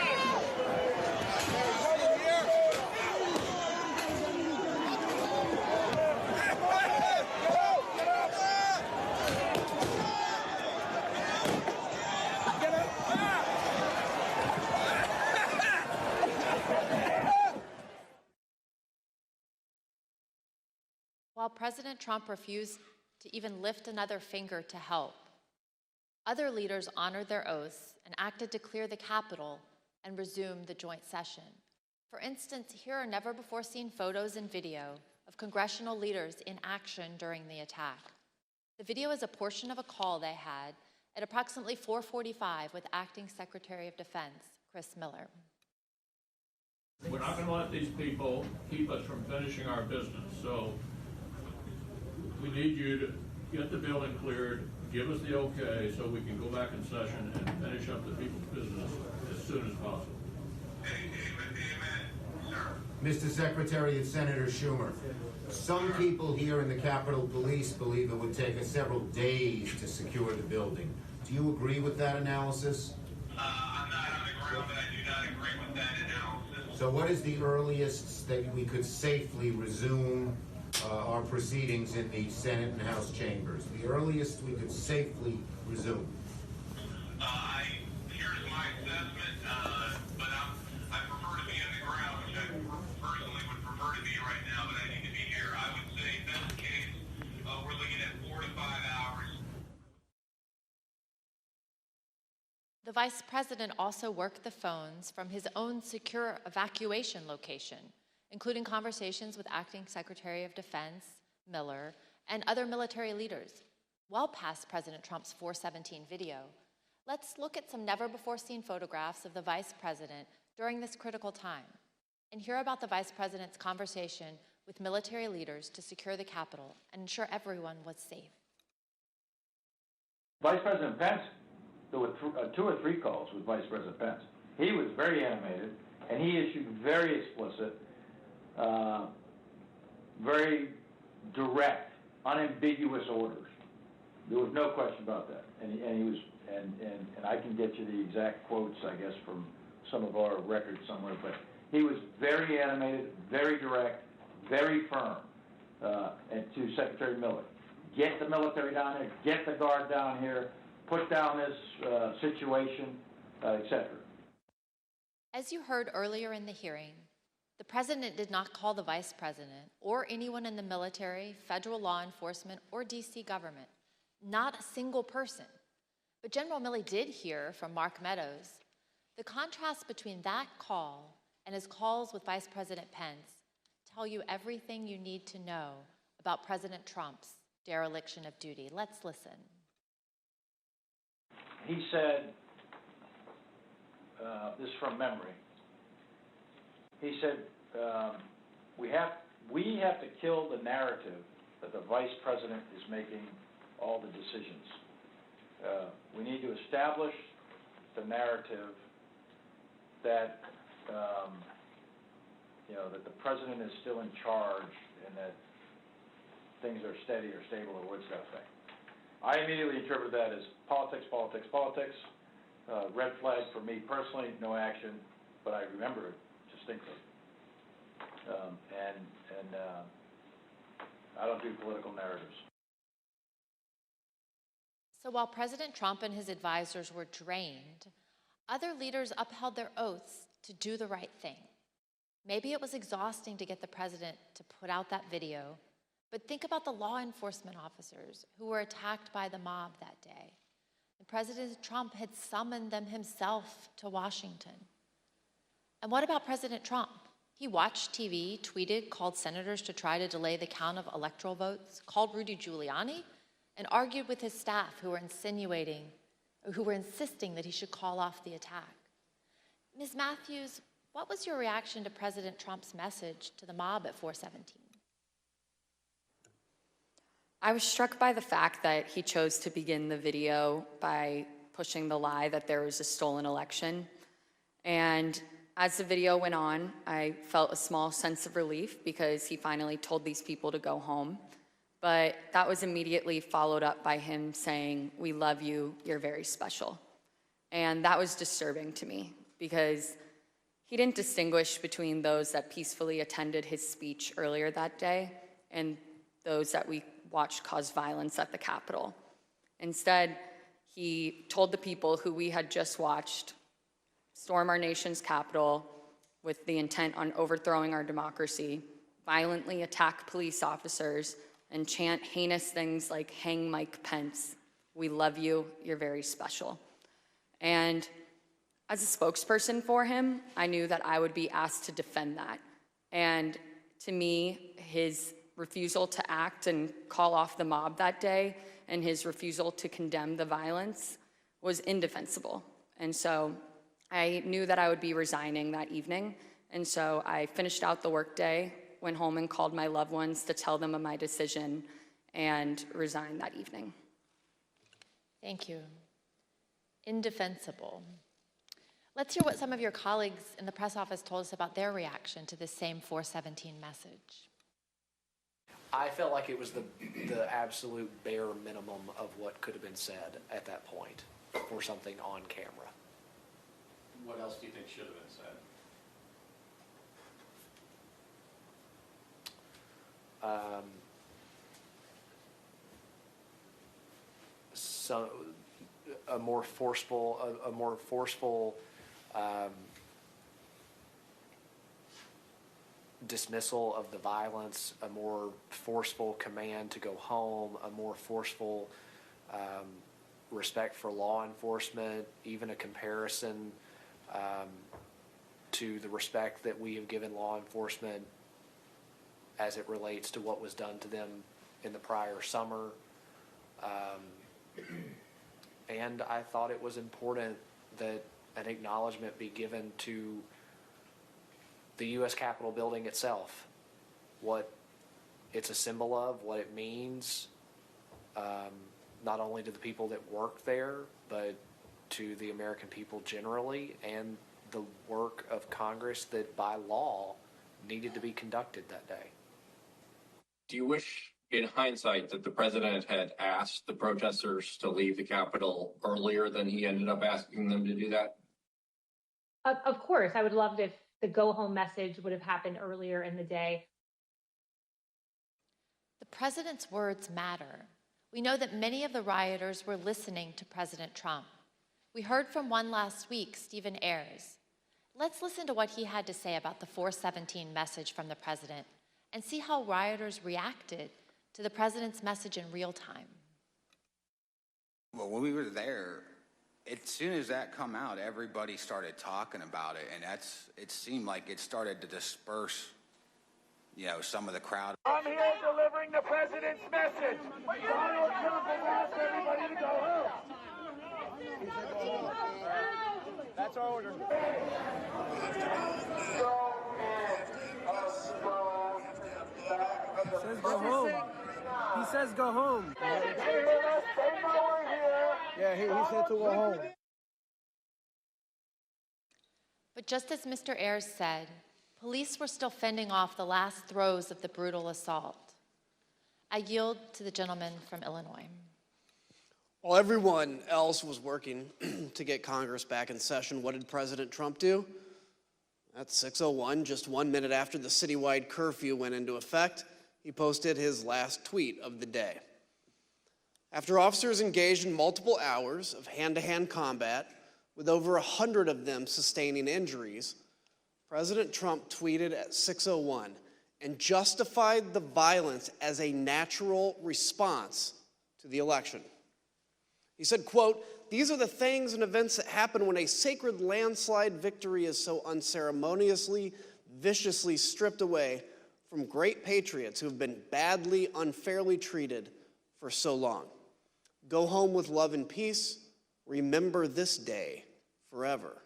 While President Trump refused to even lift another finger to help, other leaders honored their oaths and acted to clear the Capitol and resume the joint session. For instance, here are never-before-seen photos and video of congressional leaders in action during the attack. The video is a portion of a call they had at approximately 4:45 with Acting Secretary of Defense, Chris Miller. We're not going to let these people keep us from finishing our business. So we need you to get the building cleared, give us the okay so we can go back in session and finish up the people's business as soon as possible. Mr. Secretary and Senator Schumer, some people here in the Capitol Police believe it would take us several days to secure the building. Do you agree with that analysis? I'm not on the ground, but I do not agree with that analysis. So what is the earliest that we could safely resume our proceedings in the Senate and House chambers? The earliest we could safely resume? Here's my assessment, but I prefer to be on the ground, which I personally would prefer to be right now, but I need to be here. I would say, best case, we're looking at 4 to 5 hours. The Vice President also worked the phones from his own secure evacuation location, including conversations with Acting Secretary of Defense, Miller, and other military leaders, well past President Trump's 417 video. Let's look at some never-before-seen photographs of the Vice President during this critical time, and hear about the Vice President's conversation with military leaders to secure the Capitol and ensure everyone was safe. Vice President Pence, there were 2 or 3 calls with Vice President Pence. He was very animated, and he issued very explicit, very direct, unambiguous orders. There was no question about that, and he was, and I can get you the exact quotes, I guess, from some of our records somewhere. But he was very animated, very direct, very firm, and to Secretary Miller, get the military down here, get the Guard down here, put down this situation, etc. As you heard earlier in the hearing, the President did not call the Vice President or anyone in the military, federal law enforcement, or DC government. Not a single person. But General Milley did hear from Mark Meadows. The contrast between that call and his calls with Vice President Pence tell you everything you need to know about President Trump's dereliction of duty. Let's listen. He said, this is from memory, he said, we have to kill the narrative that the Vice President is making all the decisions. We need to establish the narrative that, that the President is still in charge and that things are steady or stable or what's that thing. I immediately interpret that as politics, politics, politics. Red flag for me personally, no action, but I remember it distinctly. I don't do political narratives. So while President Trump and his advisors were drained, other leaders upheld their oaths to do the right thing. Maybe it was exhausting to get the president to put out that video, but think about the law enforcement officers who were attacked by the mob that day. And President Trump had summoned them himself to Washington. And what about President Trump? He watched TV, tweeted, called senators to try to delay the count of electoral votes, called Rudy Giuliani, and argued with his staff who were insisting that he should call off the attack. Ms. Matthews, what was your reaction to President Trump's message to the mob at 417? I was struck by the fact that he chose to begin the video by pushing the lie that there was a stolen election. And as the video went on, I felt a small sense of relief because he finally told these people to go home. But that was immediately followed up by him saying, "We love you, you're very special." And that was disturbing to me because he didn't distinguish between those that peacefully attended his speech earlier that day and those that we watched cause violence at the Capitol. Instead, he told the people who we had just watched storm our nation's Capitol with the intent on overthrowing our democracy, violently attack police officers, and chant heinous things like "Hang Mike Pence, we love you, you're very special." And as a spokesperson for him, I knew that I would be asked to defend that. And to me, his refusal to act and call off the mob that day and his refusal to condemn the violence was indefensible. And so I knew that I would be resigning that evening. And so I finished out the workday, went home and called my loved ones to tell them of my decision, and resigned that evening. Thank you. Indefensible. Let's hear what some of your colleagues in the press office told us about their reaction to this same 417 message. I felt like it was the absolute bare minimum of what could have been said at that point for something on camera. What else do you think should have been said? So a more forceful dismissal of the violence, a more forceful command to go home, a more forceful respect for law enforcement, even a comparison to the respect that we have given law enforcement as it relates to what was done to them in the prior summer. And I thought it was important that an acknowledgement be given to the U.S. Capitol building itself, what it's a symbol of, what it means, not only to the people that work there, but to the American people generally, and the work of Congress that by law needed to be conducted that day. Do you wish, in hindsight, that the president had asked the protesters to leave the Capitol earlier than he ended up asking them to do that? Of course, I would love if the go home message would have happened earlier in the day. The president's words matter. We know that many of the rioters were listening to President Trump. We heard from one last week, Stephen Ayers. Let's listen to what he had to say about the 417 message from the president and see how rioters reacted to the president's message in real time. Well, when we were there, as soon as that come out, everybody started talking about it, and it seemed like it started to disperse, some of the crowd. I'm here delivering the president's message. Donald Trump has asked everybody to go home. That's our order. He says go home. He says go home. Yeah, he said to go home. But just as Mr. Ayers said, police were still fending off the last throes of the brutal assault. I yield to the gentleman from Illinois. While everyone else was working to get Congress back in session, what did President Trump do? At 6:01, just 1 minute after the citywide curfew went into effect, he posted his last tweet of the day. After officers engaged in multiple hours of hand-to-hand combat, with over 100 of them sustaining injuries, President Trump tweeted at 6:01 and justified the violence as a natural response to the election. He said, quote, "These are the things and events that happen when a sacred landslide victory is so unceremoniously, viciously stripped away from great patriots who have been badly, unfairly treated for so long. Go home with love and peace. Remember this day forever."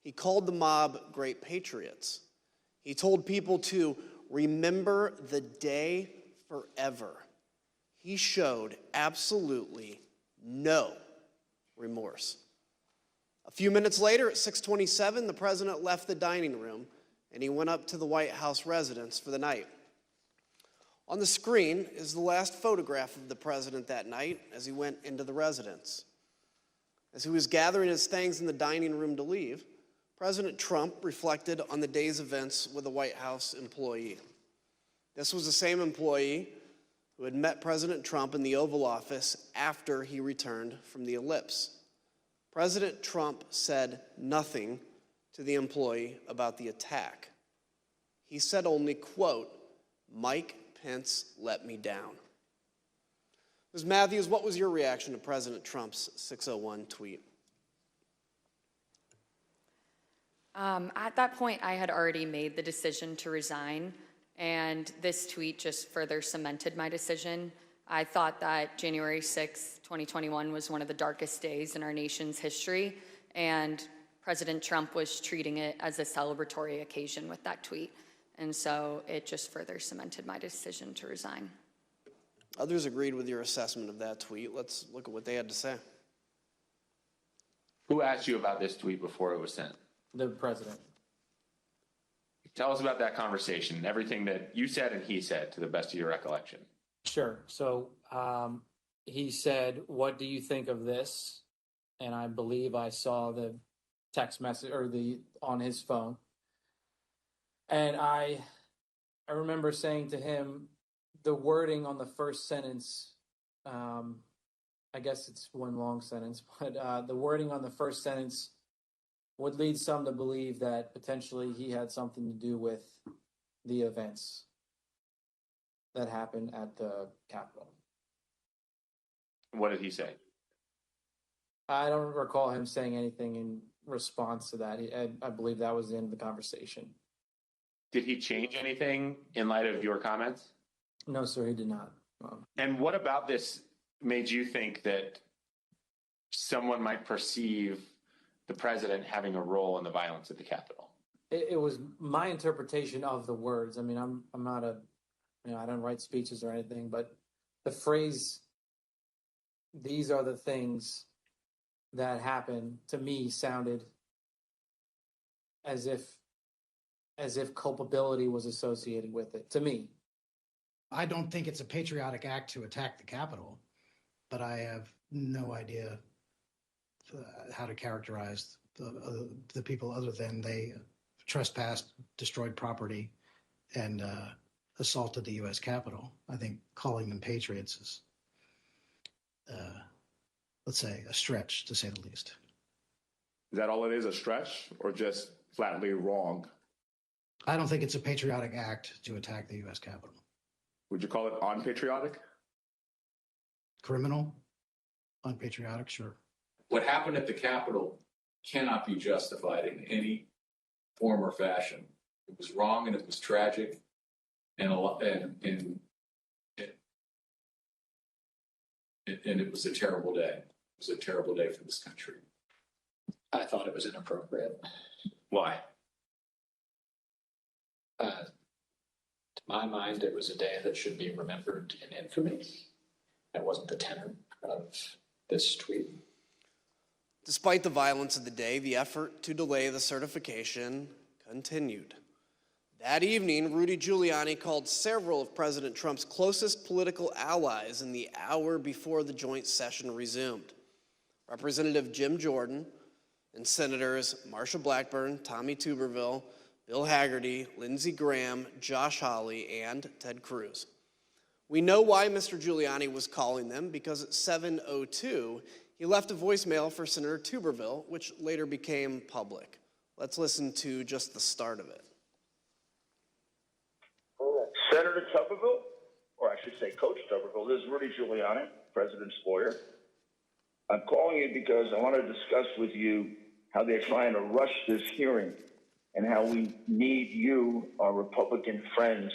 He called the mob great patriots. He told people to remember the day forever. He showed absolutely no remorse. A few minutes later, at 6:27, the president left the dining room and he went up to the White House residence for the night. On the screen is the last photograph of the president that night as he went into the residence. As he was gathering his things in the dining room to leave, President Trump reflected on the day's events with a White House employee. This was the same employee who had met President Trump in the Oval Office after he returned from the ellipse. President Trump said nothing to the employee about the attack. He said only, quote, "Mike Pence let me down." Ms. Matthews, what was your reaction to President Trump's 6:01 tweet? At that point, I had already made the decision to resign, and this tweet just further cemented my decision. I thought that January 6, 2021 was one of the darkest days in our nation's history, and President Trump was treating it as a celebratory occasion with that tweet. And so it just further cemented my decision to resign. Others agreed with your assessment of that tweet. Let's look at what they had to say. Who asked you about this tweet before it was sent? The president. Tell us about that conversation, everything that you said and he said, to the best of your recollection. Sure. So he said, "What do you think of this?" And I believe I saw the text message or on his phone. And I remember saying to him, the wording on the first sentence, I guess it's one long sentence, but the wording on the first sentence would lead some to believe that potentially he had something to do with the events that happened at the Capitol. What did he say? I don't recall him saying anything in response to that. I believe that was the end of the conversation. Did he change anything in light of your comments? No, sir, he did not. And what about this made you think that someone might perceive the president having a role in the violence at the Capitol? It was my interpretation of the words. I mean, I'm not I don't write speeches or anything, but the phrase, "These are the things that happened," to me sounded as if culpability was associated with it, to me. I don't think it's a patriotic act to attack the Capitol, but I have no idea how to characterize the people other than they trespassed, destroyed property, and assaulted the U.S. Capitol. I think calling them patriots is, let's say, a stretch, to say the least. Is that all it is, a stretch, or just flatly wrong? I don't think it's a patriotic act to attack the U.S. Capitol. Would you call it unpatriotic? Criminal? Unpatriotic? Sure. What happened at the Capitol cannot be justified in any form or fashion. It was wrong and it was tragic, and it was a terrible day. It was a terrible day for this country. I thought it was inappropriate. Why? To my mind, it was a day that should be remembered in infamy. That wasn't the tenor of this tweet. Despite the violence of the day, the effort to delay the certification continued. That evening, Rudy Giuliani called several of President Trump's closest political allies in the hour before the joint session resumed. Representative Jim Jordan and Senators Marsha Blackburn, Tommy Tuberville, Bill Hagerty, Lindsey Graham, Josh Hawley, and Ted Cruz. We know why Mr. Giuliani was calling them, because at 7:02, he left a voicemail for Senator Tuberville, which later became public. Let's listen to just the start of it. Senator Tuberville, or I should say Coach Tuberville, this is Rudy Giuliani, President's lawyer. I'm calling you because I want to discuss with you how they're trying to rush this hearing and how we need you, our Republican friends,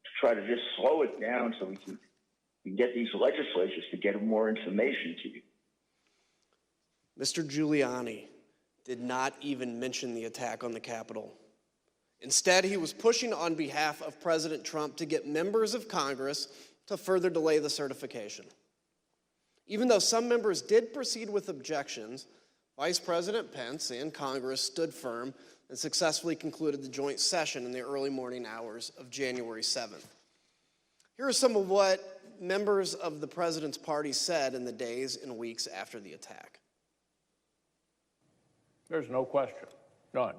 to try to just slow it down so we can get these legislatures to get more information to you. Mr. Giuliani did not even mention the attack on the Capitol. Instead, he was pushing on behalf of President Trump to get members of Congress to further delay the certification. Even though some members did proceed with objections, Vice President Pence and Congress stood firm and successfully concluded the joint session in the early morning hours of January 7th. Here are some of what members of the president's party said in the days and weeks after the attack. There's no question, none,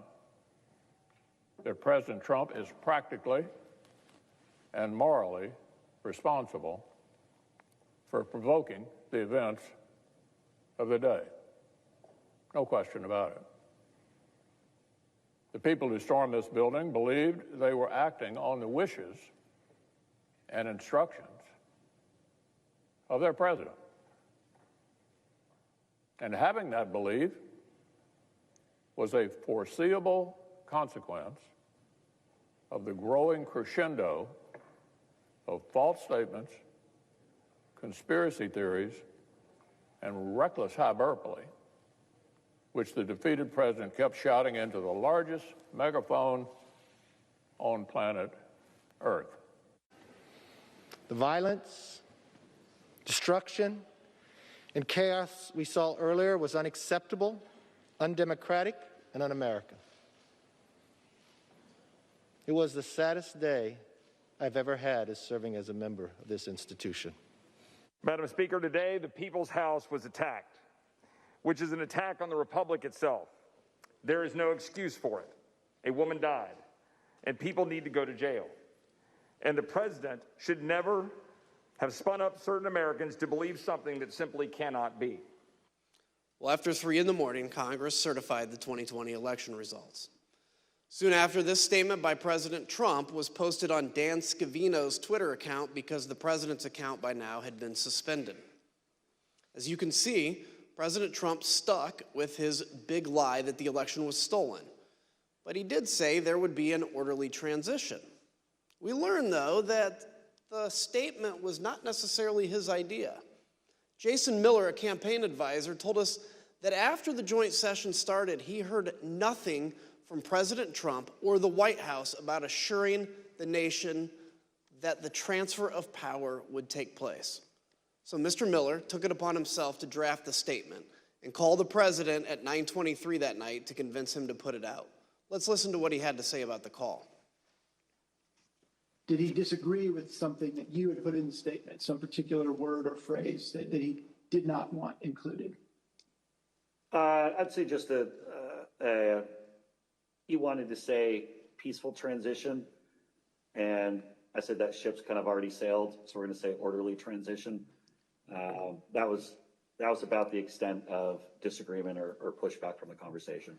that President Trump is practically and morally responsible for provoking the events of the day. No question about it. The people who stormed this building believed they were acting on the wishes and instructions of their president. And having that belief was a foreseeable consequence of the growing crescendo of false statements, conspiracy theories, and reckless hyperbole, which the defeated president kept shouting into the largest megaphone on planet Earth. The violence, destruction, and chaos we saw earlier was unacceptable, undemocratic, and un-American. It was the saddest day I've ever had as serving as a member of this institution. Madam Speaker, today the People's House was attacked, which is an attack on the Republic itself. There is no excuse for it. A woman died, and people need to go to jail. And the president should never have spun up certain Americans to believe something that simply cannot be. Well, after 3 in the morning, Congress certified the 2020 election results. Soon after, this statement by President Trump was posted on Dan Scavino's Twitter account because the president's account by now had been suspended. As you can see, President Trump stuck with his big lie that the election was stolen. But he did say there would be an orderly transition. We learned, though, that the statement was not necessarily his idea. Jason Miller, a campaign advisor, told us that after the joint session started, he heard nothing from President Trump or the White House about assuring the nation that the transfer of power would take place. So Mr. Miller took it upon himself to draft the statement and call the president at 9:23 that night to convince him to put it out. Let's listen to what he had to say about the call. Did he disagree with something that you had put in the statement, some particular word or phrase that he did not want included? I'd say just he wanted to say peaceful transition, and I said that ship's kind of already sailed, so we're going to say orderly transition. That was about the extent of disagreement or pushback from the conversation.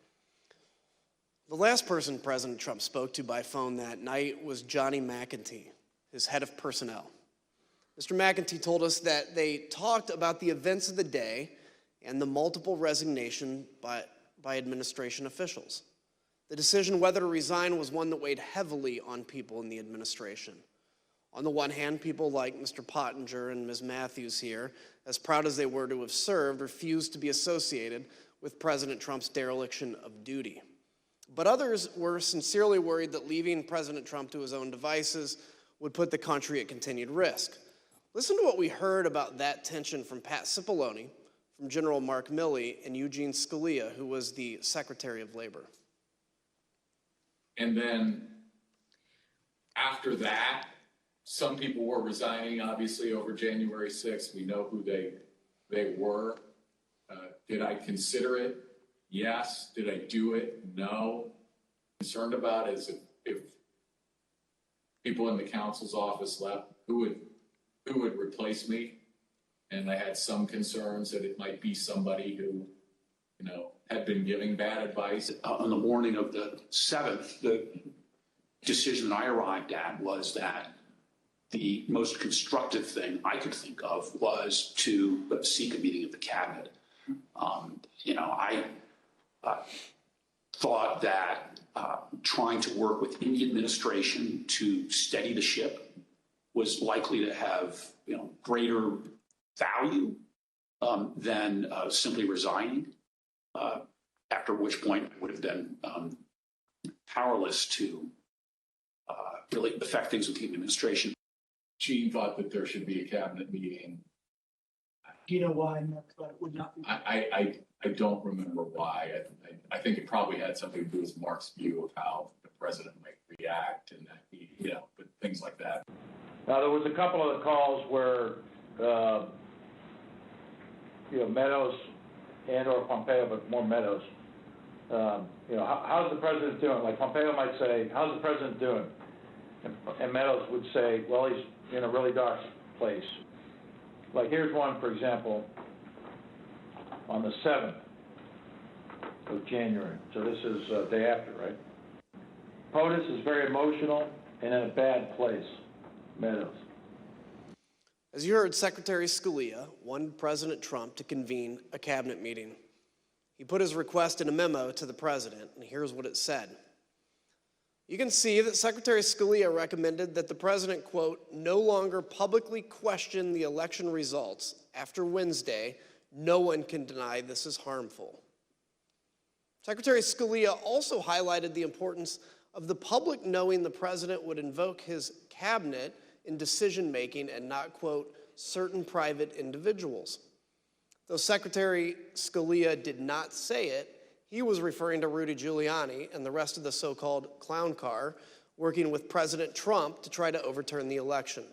The last person President Trump spoke to by phone that night was Johnny McEntee, his head of personnel. Mr. McEntee told us that they talked about the events of the day and the multiple resignation by administration officials. The decision whether to resign was one that weighed heavily on people in the administration. On the one hand, people like Mr. Pottinger and Ms. Matthews here, as proud as they were to have served, refused to be associated with President Trump's dereliction of duty. But others were sincerely worried that leaving President Trump to his own devices would put the country at continued risk. Listen to what we heard about that tension from Pat Cipollone, from General Mark Milley, and Eugene Scalia, who was the Secretary of Labor. And then after that, some people were resigning, obviously, over January 6th. We know who they were. Did I consider it? Yes. Did I do it? No. Concerned about is if people in the counsel's office left, who would replace me? And I had some concerns that it might be somebody who, had been giving bad advice. On the morning of the 7th, the decision I arrived at was that the most constructive thing I could think of was to seek a meeting of the cabinet. I thought that trying to work within the administration to steady the ship was likely to have greater value than simply resigning, after which point I would have been powerless to really affect things with the administration. Gene thought that there should be a cabinet meeting. Do you know why Mark thought it would not be? I I don't remember why. I think it probably had something to do with Mark's view of how the president might react and that he, but things like that. Now, there was a couple of calls where, Meadows and or Pompeo, but more Meadows, how's the president doing? Like Pompeo might say, how's the president doing? And Meadows would say, well, he's in a really dark place. Like here's one, for example, on the 7th of January. So this is day after, right? POTUS is very emotional and in a bad place. Meadows. As you heard, Secretary Scalia wanted President Trump to convene a cabinet meeting. He put his request in a memo to the president, and here's what it said. You can see that Secretary Scalia recommended that the president, quote, no longer publicly question the election results after Wednesday. No one can deny this is harmful. Secretary Scalia also highlighted the importance of the public knowing the president would invoke his cabinet in decision-making and not, quote, certain private individuals. Though Secretary Scalia did not say it, he was referring to Rudy Giuliani and the rest of the so-called clown car working with President Trump to try to overturn the election.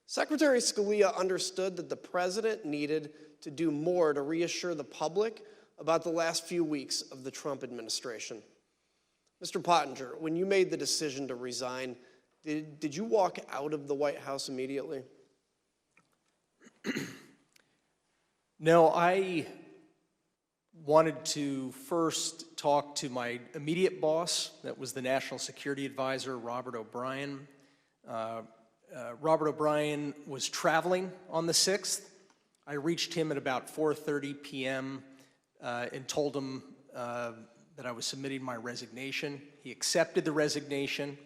Secretary Scalia understood that the president needed to do more to reassure the public about the last few weeks of the Trump administration. Mr. Pottinger, when you made the decision to resign, did you walk out of the White House immediately? No, I wanted to first talk to my immediate boss, that was the National Security Advisor, Robert O'Brien. Robert O'Brien was traveling on the 6th. I reached him at about 4:30 p.m. And told him that I was submitting my resignation. He accepted the resignation,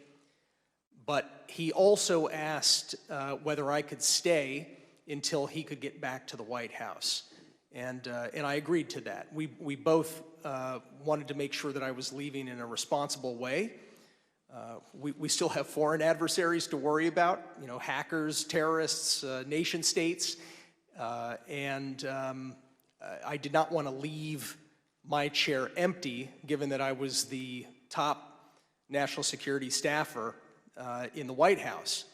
but he also asked whether I could stay until he could get back to the White House. And I agreed to that. We both wanted to make sure that I was leaving in a responsible way. We still have foreign adversaries to worry about, hackers, terrorists, nation states. I did not want to leave my chair empty, given that I was the top national security staffer in the White House.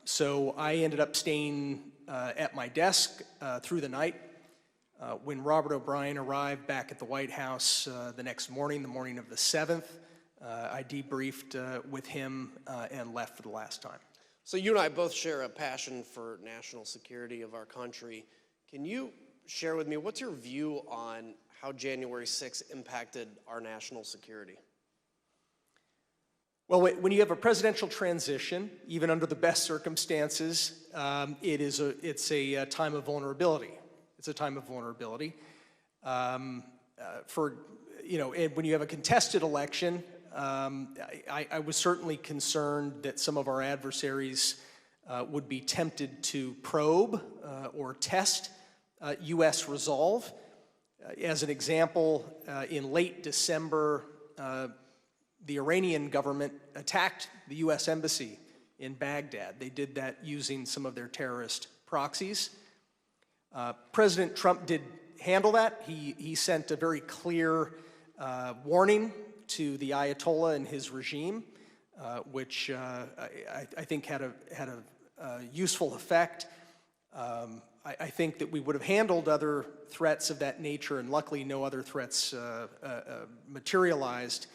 So I ended up staying at my desk through the night. When Robert O'Brien arrived back at the White House the next morning, the morning of the 7th, I debriefed with him and left for the last time. So you and I both share a passion for national security of our country. Can you share with me, what's your view on how January 6th impacted our national security? Well, when you have a presidential transition, even under the best circumstances, it's a time of vulnerability. It's a time of vulnerability. And when you have a contested election, I was certainly concerned that some of our adversaries would be tempted to probe or test U.S. resolve. As an example, in late December, the Iranian government attacked the U.S. Embassy in Baghdad. They did that using some of their terrorist proxies. President Trump did handle that. He sent a very clear warning to the Ayatollah and his regime, which I think had a useful effect. I think that we would have handled other threats of that nature, and luckily no other threats materialized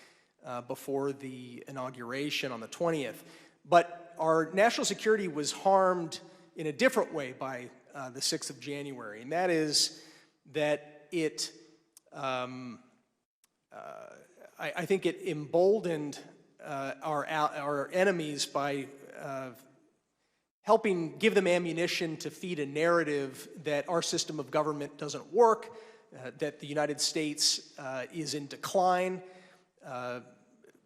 before the inauguration on the 20th. But our national security was harmed in a different way by the 6th of January, and that is that it, I think it emboldened our enemies by helping give them ammunition to feed a narrative that our system of government doesn't work, that the United States is in decline.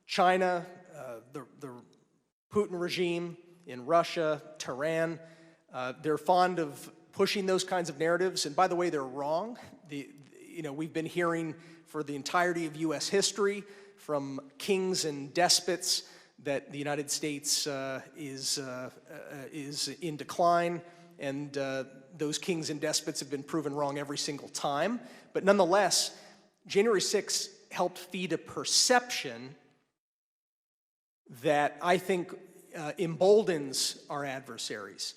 China, the Putin regime in Russia, Tehran, they're fond of pushing those kinds of narratives. And by the way, they're wrong. We've been hearing for the entirety of U.S. history from kings and despots that the United States is in decline, and those kings and despots have been proven wrong every single time. But nonetheless, January 6th helped feed a perception that I think emboldens our adversaries.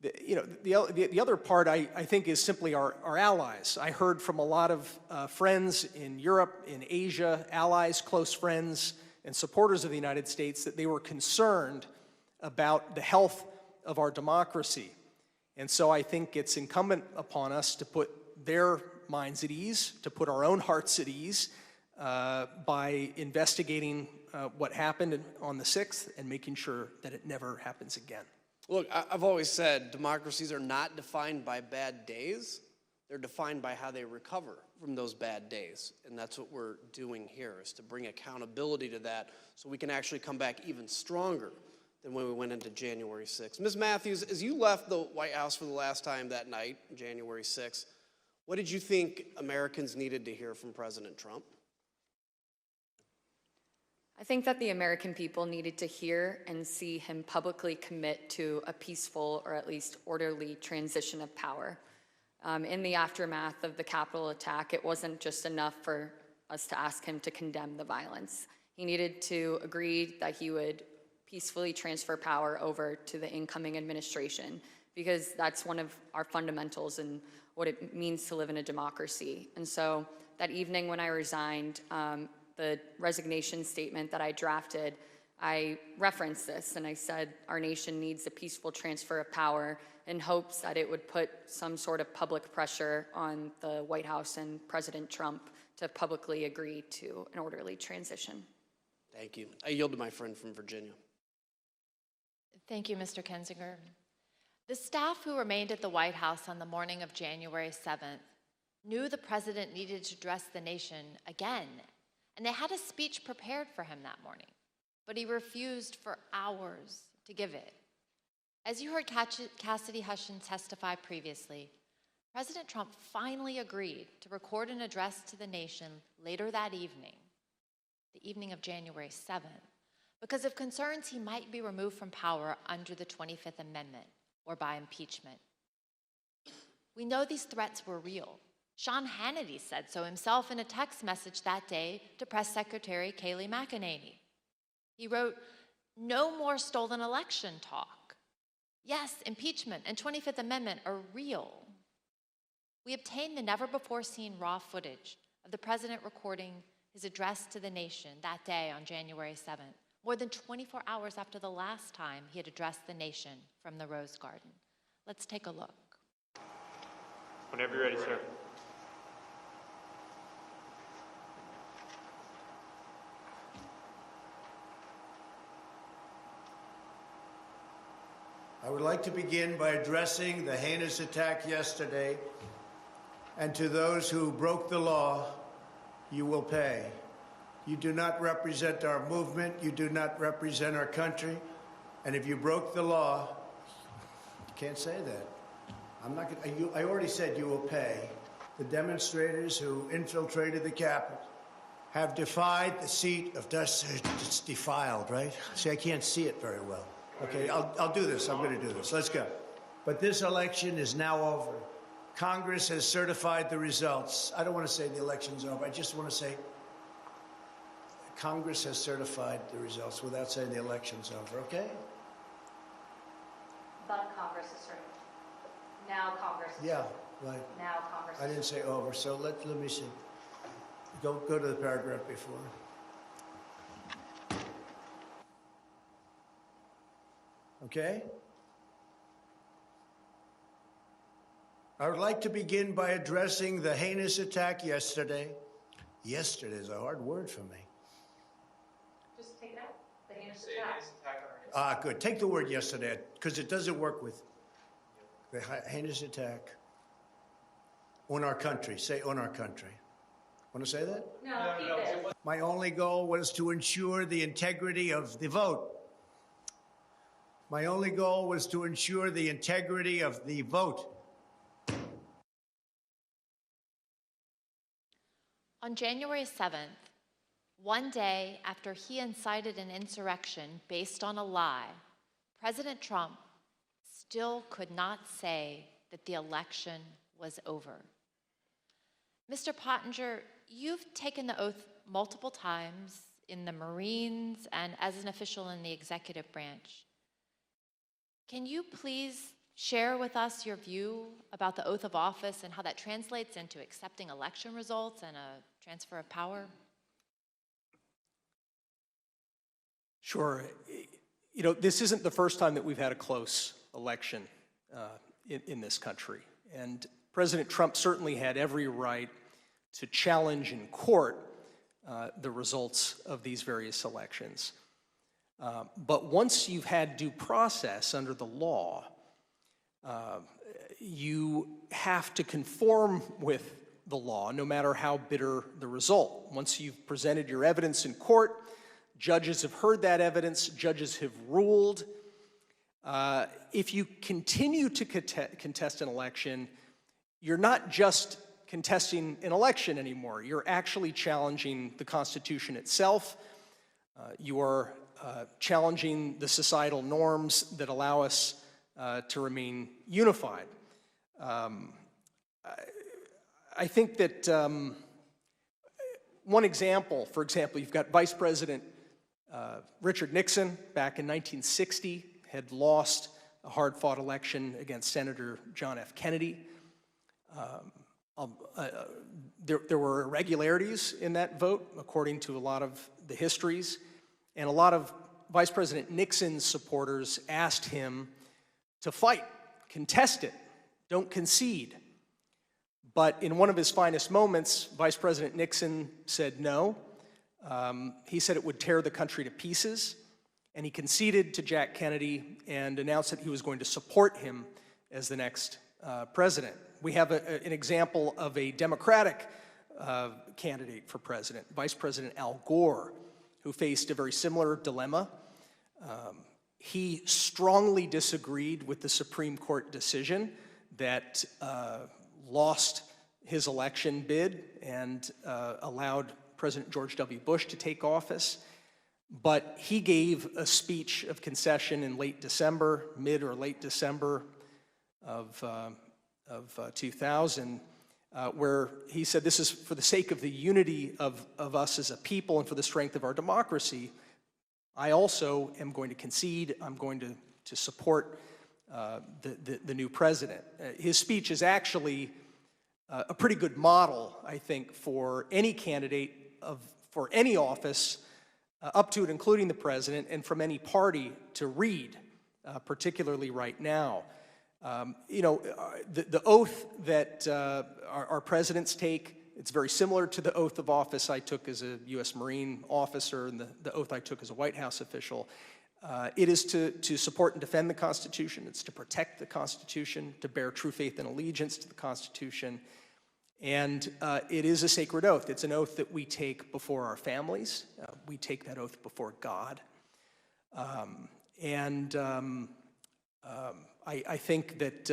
The other part I think is simply our allies. I heard from a lot of friends in Europe, in Asia, allies, close friends, and supporters of the United States that they were concerned about the health of our democracy. And so I think it's incumbent upon us to put their minds at ease, to put our own hearts at ease by investigating what happened on the 6th and making sure that it never happens again. Look, I've always said democracies are not defined by bad days. They're defined by how they recover from those bad days. And that's what we're doing here, is to bring accountability to that so we can actually come back even stronger than when we went into January 6th. Ms. Matthews, as you left the White House for the last time that night, January 6th, what did you think Americans needed to hear from President Trump? I think that the American people needed to hear and see him publicly commit to a peaceful or at least orderly transition of power. In the aftermath of the Capitol attack, it wasn't just enough for us to ask him to condemn the violence. He needed to agree that he would peacefully transfer power over to the incoming administration, because that's one of our fundamentals and what it means to live in a democracy. And so that evening when I resigned, the resignation statement that I drafted, I referenced this and I said our nation needs a peaceful transfer of power, in hopes that it would put some sort of public pressure on the White House and President Trump to publicly agree to an orderly transition. Thank you. I yield to my friend from Virginia. Thank you, Mr. Kinzinger. The staff who remained at the White House on the morning of January 7th knew the president needed to address the nation again, and they had a speech prepared for him that morning, but he refused for hours to give it. As you heard Cassidy Hutchins testify previously, President Trump finally agreed to record an address to the nation later that evening, the evening of January 7th, because of concerns he might be removed from power under the 25th Amendment or by impeachment. We know these threats were real. Sean Hannity said so himself in a text message that day to Press Secretary Kayleigh McEnany. He wrote, "No more stolen election talk. Yes, impeachment and 25th Amendment are real." We obtained the never-before-seen raw footage of the president recording his address to the nation that day on January 7th, more than 24 hours after the last time he had addressed the nation from the Rose Garden. Let's take a look. Whenever you're ready, sir. I would like to begin by addressing the heinous attack yesterday, and to those who broke the law, you will pay. You do not represent our movement, you do not represent our country, and if you broke the law, you can't say that. I'm not gonna, I already said you will pay. The demonstrators who infiltrated the Capitol have defied the seat of justice. It's defiled, right? See, I can't see it very well. Okay, I'll do this. I'm going to do this. Let's go. But this election is now over. Congress has certified the results. I don't want to say the election's over. I just want to say Congress has certified the results without saying the election's over, okay? But Congress is certified. Now Congress is Yeah, right. Now Congress I didn't say over, so let me see. Go to the paragraph before. Okay? I would like to begin by addressing the heinous attack yesterday. Yesterday is a hard word for me. Just take it out. The heinous attack. Ah, good. Take the word yesterday, because it doesn't work with the heinous attack on our country. Say on our country. Want to say that? No, keep it. My only goal was to ensure the integrity of the vote. My only goal was to ensure the integrity of the vote. On January 7th, one day after he incited an insurrection based on a lie, President Trump still could not say that the election was over. Mr. Pottinger, you've taken the oath multiple times in the Marines and as an official in the executive branch. Can you please share with us your view about the oath of office and how that translates into accepting election results and a transfer of power? Sure. You know, this isn't the first time that we've had a close election in this country. And President Trump certainly had every right to challenge in court the results of these various elections. But once you've had due process under the law, you have to conform with the law, no matter how bitter the result. Once you've presented your evidence in court, judges have heard that evidence, judges have ruled. If you continue to contest an election, you're not just contesting an election anymore. You're actually challenging the Constitution itself. You are challenging the societal norms that allow us to remain unified. I think that one example, for example, you've got Vice President Richard Nixon back in 1960 had lost a hard-fought election against Senator John F. Kennedy. There were irregularities in that vote, according to a lot of the histories, and a lot of Vice President Nixon's supporters asked him to fight, contest it, don't concede. But in one of his finest moments, Vice President Nixon said no. He said it would tear the country to pieces, and he conceded to Jack Kennedy and announced that he was going to support him as the next president. We have an example of a Democratic candidate for president, Vice President Al Gore, who faced a very similar dilemma. He strongly disagreed with the Supreme Court decision that lost his election bid and allowed President George W. Bush to take office. But he gave a speech of concession in late December, mid or late December of 2000, where he said, this is for the sake of the unity of us as a people and for the strength of our democracy. I also am going to concede. I'm going to support the new president. His speech is actually a pretty good model, I think, for any candidate for any office, up to and including the president, and from any party to read, particularly right now. The oath that our presidents take, it's very similar to the oath of office I took as a U.S. Marine officer and the oath I took as a White House official. It is to support and defend the Constitution. It's to protect the Constitution, to bear true faith and allegiance to the Constitution. And it is a sacred oath. It's an oath that we take before our families. We take that oath before God. I think that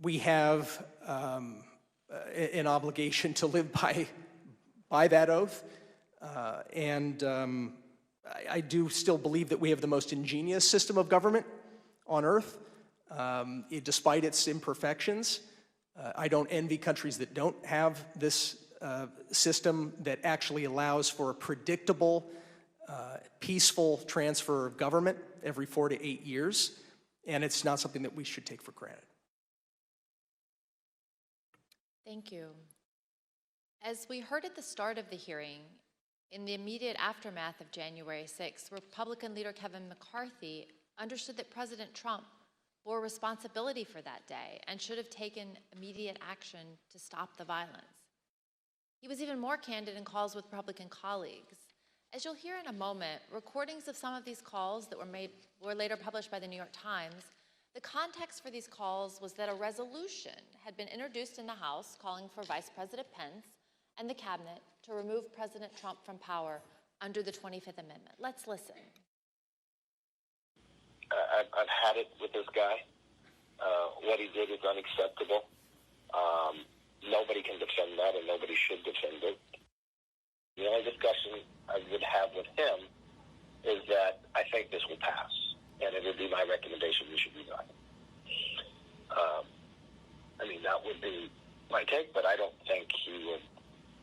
we have an obligation to live by that oath. I do still believe that we have the most ingenious system of government on earth, despite its imperfections. I don't envy countries that don't have this system that actually allows for a predictable, peaceful transfer of government every 4 to 8 years, and it's not something that we should take for granted. Thank you. As we heard at the start of the hearing, in the immediate aftermath of January 6th, Republican leader Kevin McCarthy understood that President Trump bore responsibility for that day and should have taken immediate action to stop the violence. He was even more candid in calls with Republican colleagues. As you'll hear in a moment, recordings of some of these calls that were later published by the New York Times, the context for these calls was that a resolution had been introduced in the House calling for Vice President Pence and the cabinet to remove President Trump from power under the 25th Amendment. Let's listen. I've had it with this guy. What he did is unacceptable. Nobody can defend that, and nobody should defend it. The only discussion I would have with him is that I think this will pass, and it would be my recommendation be my take, but I don't think he would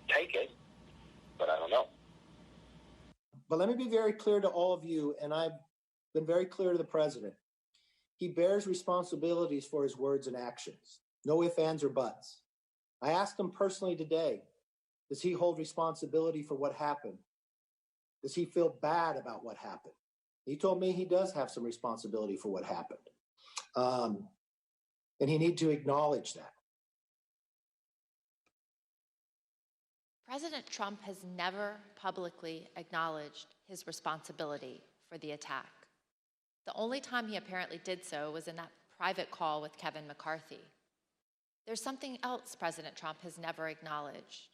take it. But I don't know. But let me be very clear to all of you, and I've been very clear to the president. He bears responsibilities for his words and actions. No ifs, ands, or buts. I asked him personally today, does he hold responsibility for what happened? Does he feel bad about what happened? He told me he does have some responsibility for what happened. And he needs to acknowledge that. President Trump has never publicly acknowledged his responsibility for the attack. The only time he apparently did so was in that private call with Kevin McCarthy. There's something else President Trump has never acknowledged: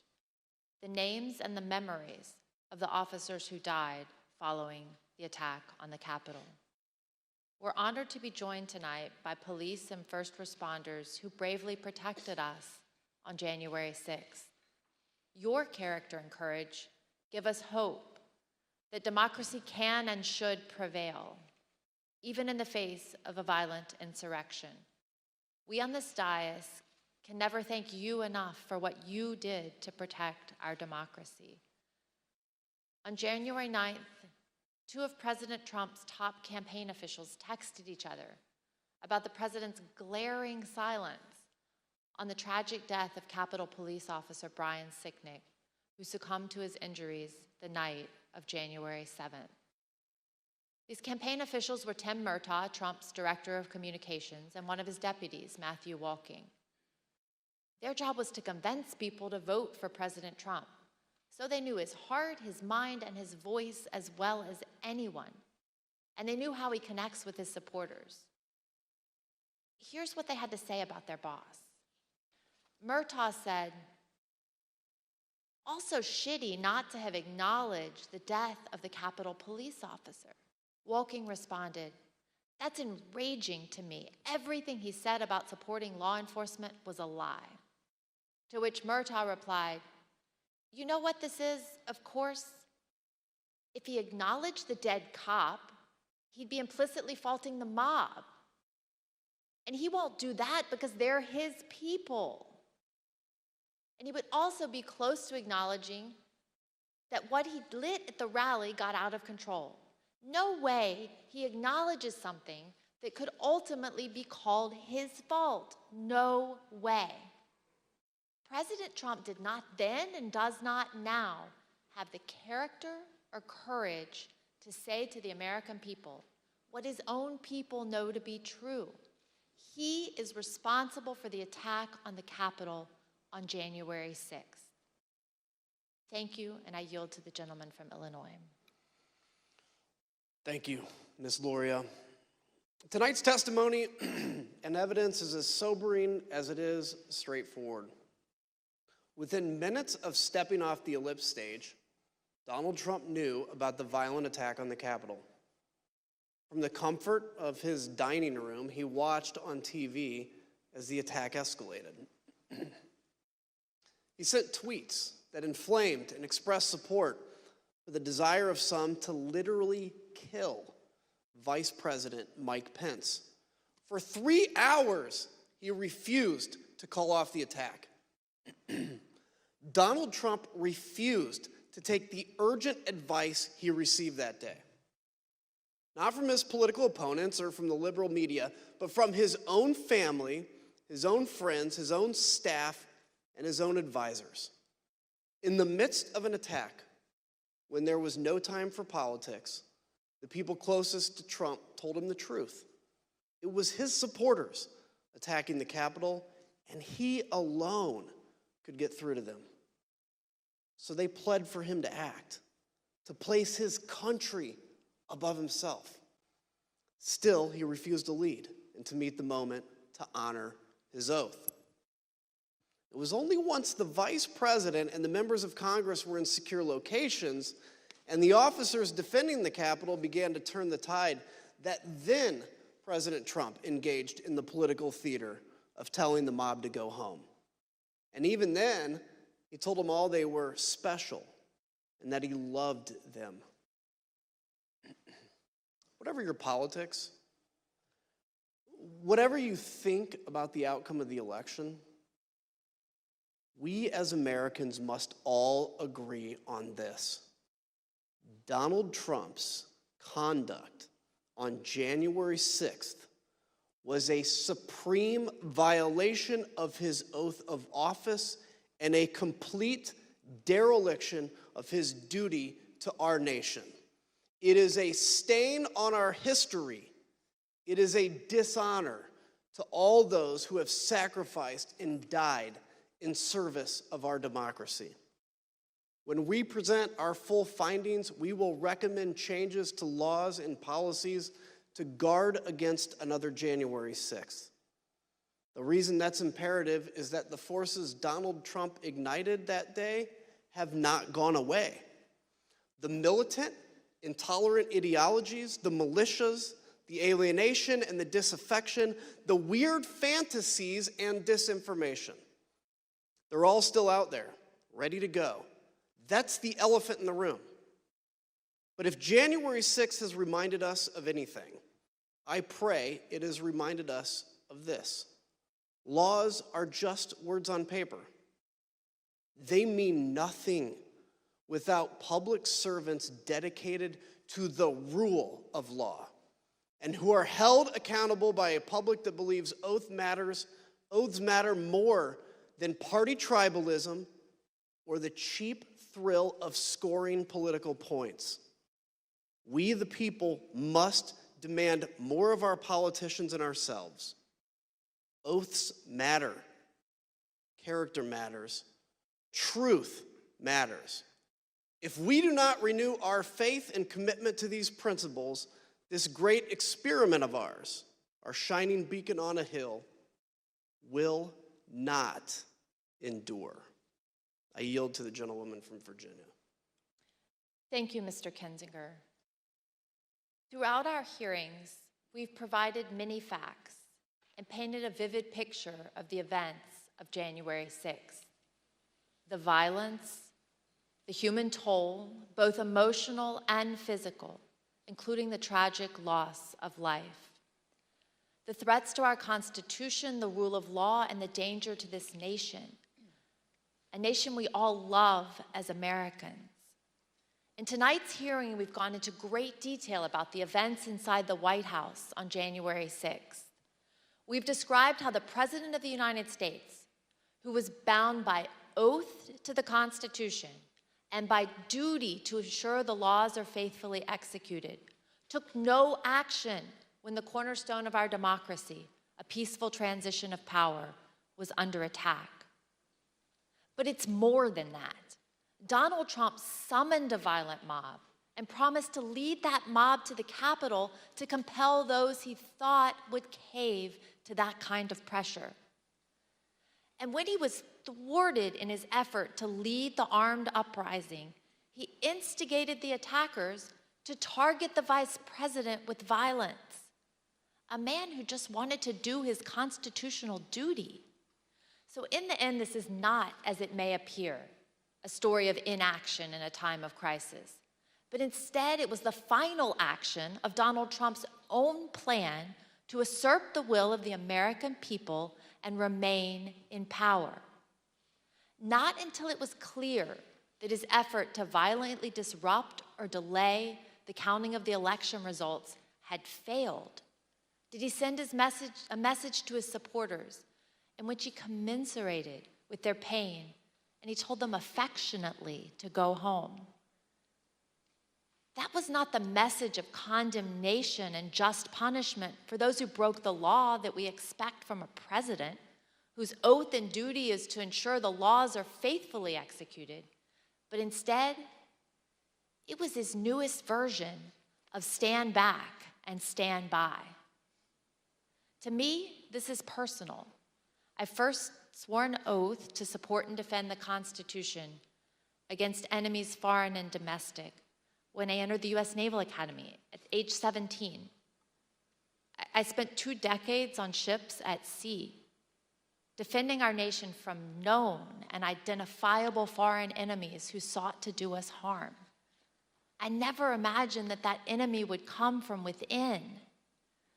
the names and the memories of the officers who died following the attack on the Capitol. We're honored to be joined tonight by police and first responders who bravely protected us on January 6th. Your character and courage give us hope that democracy can and should prevail, even in the face of a violent insurrection. We on this dais can never thank you enough for what you did to protect our democracy. On January 9th, two of President Trump's top campaign officials texted each other about the president's glaring silence on the tragic death of Capitol Police Officer Brian Sicknick, who succumbed to his injuries the night of January 7th. These campaign officials were Tim Murtaugh, Trump's director of communications, and one of his deputies, Matthew Walking. Their job was to convince people to vote for President Trump, so they knew his heart, his mind, and his voice as well as anyone, and they knew how he connects with his supporters. Here's what they had to say about their boss. Murtaugh said, "Also shitty not to have acknowledged the death of the Capitol Police officer." Walking responded, "That's enraging to me. Everything he said about supporting law enforcement was a lie." To which Murtaugh replied, "You know what this is, of course? If he acknowledged the dead cop, he'd be implicitly faulting the mob. And he won't do that because they're his people. And he would also be close to acknowledging that what he lit at the rally got out of control. No way he acknowledges something that could ultimately be called his fault. No way." President Trump did not then and does not now have the character or courage to say to the American people what his own people know to be true. He is responsible for the attack on the Capitol on January 6th. Thank you, and I yield to the gentleman from Illinois. Thank you, Ms. Loria. Tonight's testimony and evidence is as sobering as it is straightforward. Within minutes of stepping off the ellipse stage, Donald Trump knew about the violent attack on the Capitol. From the comfort of his dining room, he watched on TV as the attack escalated. He sent tweets that inflamed and expressed support for the desire of some to literally kill Vice President Mike Pence. For 3 hours, he refused to call off the attack. Donald Trump refused to take the urgent advice he received that day. Not from his political opponents or from the liberal media, but from his own family, his own friends, his own staff, and his own advisors. In the midst of an attack, when there was no time for politics, the people closest to Trump told him the truth. It was his supporters attacking the Capitol, and he alone could get through to them. So they pled for him to act, to place his country above himself. Still, he refused to lead and to meet the moment to honor his oath. It was only once the vice president and the members of Congress were in secure locations and the officers defending the Capitol began to turn the tide that then President Trump engaged in the political theater of telling the mob to go home. And even then, he told them all they were special and that he loved them. Whatever your politics, whatever you think about the outcome of the election, We as Americans must all agree on this. Donald Trump's conduct on January 6th was a supreme violation of his oath of office and a complete dereliction of his duty to our nation. It is a stain on our history. It is a dishonor to all those who have sacrificed and died in service of our democracy. When we present our full findings, we will recommend changes to laws and policies to guard against another January 6th. The reason that's imperative is that the forces Donald Trump ignited that day have not gone away. The militant, intolerant ideologies, the militias, the alienation and the disaffection, the weird fantasies and disinformation. They're all still out there, ready to go. That's the elephant in the room. But if January 6th has reminded us of anything, I pray it has reminded us of this. Laws are just words on paper. They mean nothing without public servants dedicated to the rule of law and who are held accountable by a public that believes oaths matter more than party tribalism or the cheap thrill of scoring political points. We, the people, must demand more of our politicians and ourselves. Oaths matter. Character matters. Truth matters. If we do not renew our faith and commitment to these principles, this great experiment of ours, our shining beacon on a hill, will not endure. I yield to the gentlewoman from Virginia. Thank you, Mr. Kinzinger. Throughout our hearings, we've provided many facts and painted a vivid picture of the events of January 6th. The violence, the human toll, both emotional and physical, including the tragic loss of life. The threats to our Constitution, the rule of law, and the danger to this nation, a nation we all love as Americans. In tonight's hearing, we've gone into great detail about the events inside the White House on January 6th. We've described how the President of the United States, who was bound by oath to the Constitution and by duty to ensure the laws are faithfully executed, took no action when the cornerstone of our democracy, a peaceful transition of power, was under attack. But it's more than that. Donald Trump summoned a violent mob and promised to lead that mob to the Capitol to compel those he thought would cave to that kind of pressure. And when he was thwarted in his effort to lead the armed uprising, he instigated the attackers to target the vice president with violence, a man who just wanted to do his constitutional duty. So in the end, this is not, as it may appear, a story of inaction in a time of crisis, but instead it was the final action of Donald Trump's own plan to assert the will of the American people and remain in power. Not until it was clear that his effort to violently disrupt or delay the counting of the election results had failed did he send a message to his supporters in which he commiserated with their pain, and he told them affectionately to go home. That was not the message of condemnation and just punishment for those who broke the law that we expect from a president whose oath and duty is to ensure the laws are faithfully executed. But instead, it was his newest version of stand back and stand by. To me, this is personal. I first swore an oath to support and defend the Constitution against enemies foreign and domestic when I entered the U.S. Naval Academy at age 17. I spent 2 decades on ships at sea, defending our nation from known and identifiable foreign enemies who sought to do us harm. I never imagined that that enemy would come from within.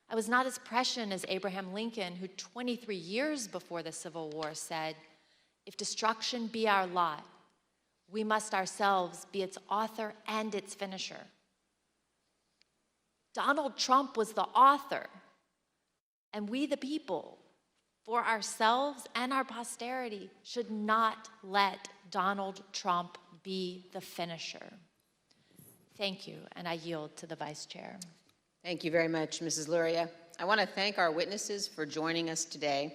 I was not as prescient as Abraham Lincoln, who 23 years before the Civil War said, if destruction be our lot, we must ourselves be its author and its finisher. Donald Trump was the author, and we the people, for ourselves and our posterity, should not let Donald Trump be the finisher. Thank you, and I yield to the Vice Chair. Thank you very much, Mrs. Luria. I want to thank our witnesses for joining us today.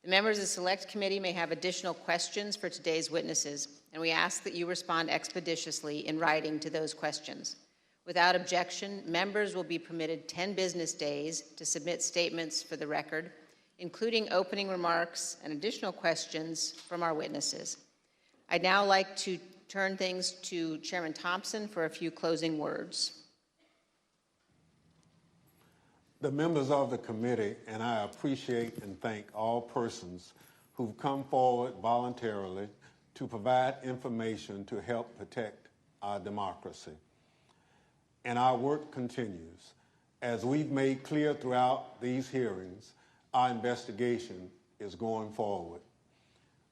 The members of the Select Committee may have additional questions for today's witnesses, and we ask that you respond expeditiously in writing to those questions. Without objection, members will be permitted 10 business days to submit statements for the record, including opening remarks and additional questions from our witnesses. I'd now like to turn things to Chairman Thompson for a few closing words. The members of the committee and I appreciate and thank all persons who've come forward voluntarily to provide information to help protect our democracy. And our work continues. As we've made clear throughout these hearings, our investigation is going forward.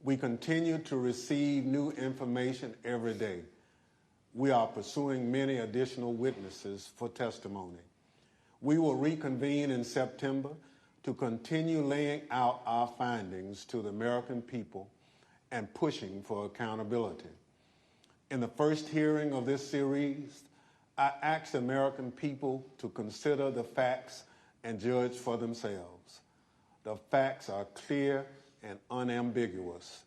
We continue to receive new information every day. We are pursuing many additional witnesses for testimony. We will reconvene in September to continue laying out our findings to the American people and pushing for accountability. In the first hearing of this series, I asked the American people to consider the facts and judge for themselves. The facts are clear and unambiguous.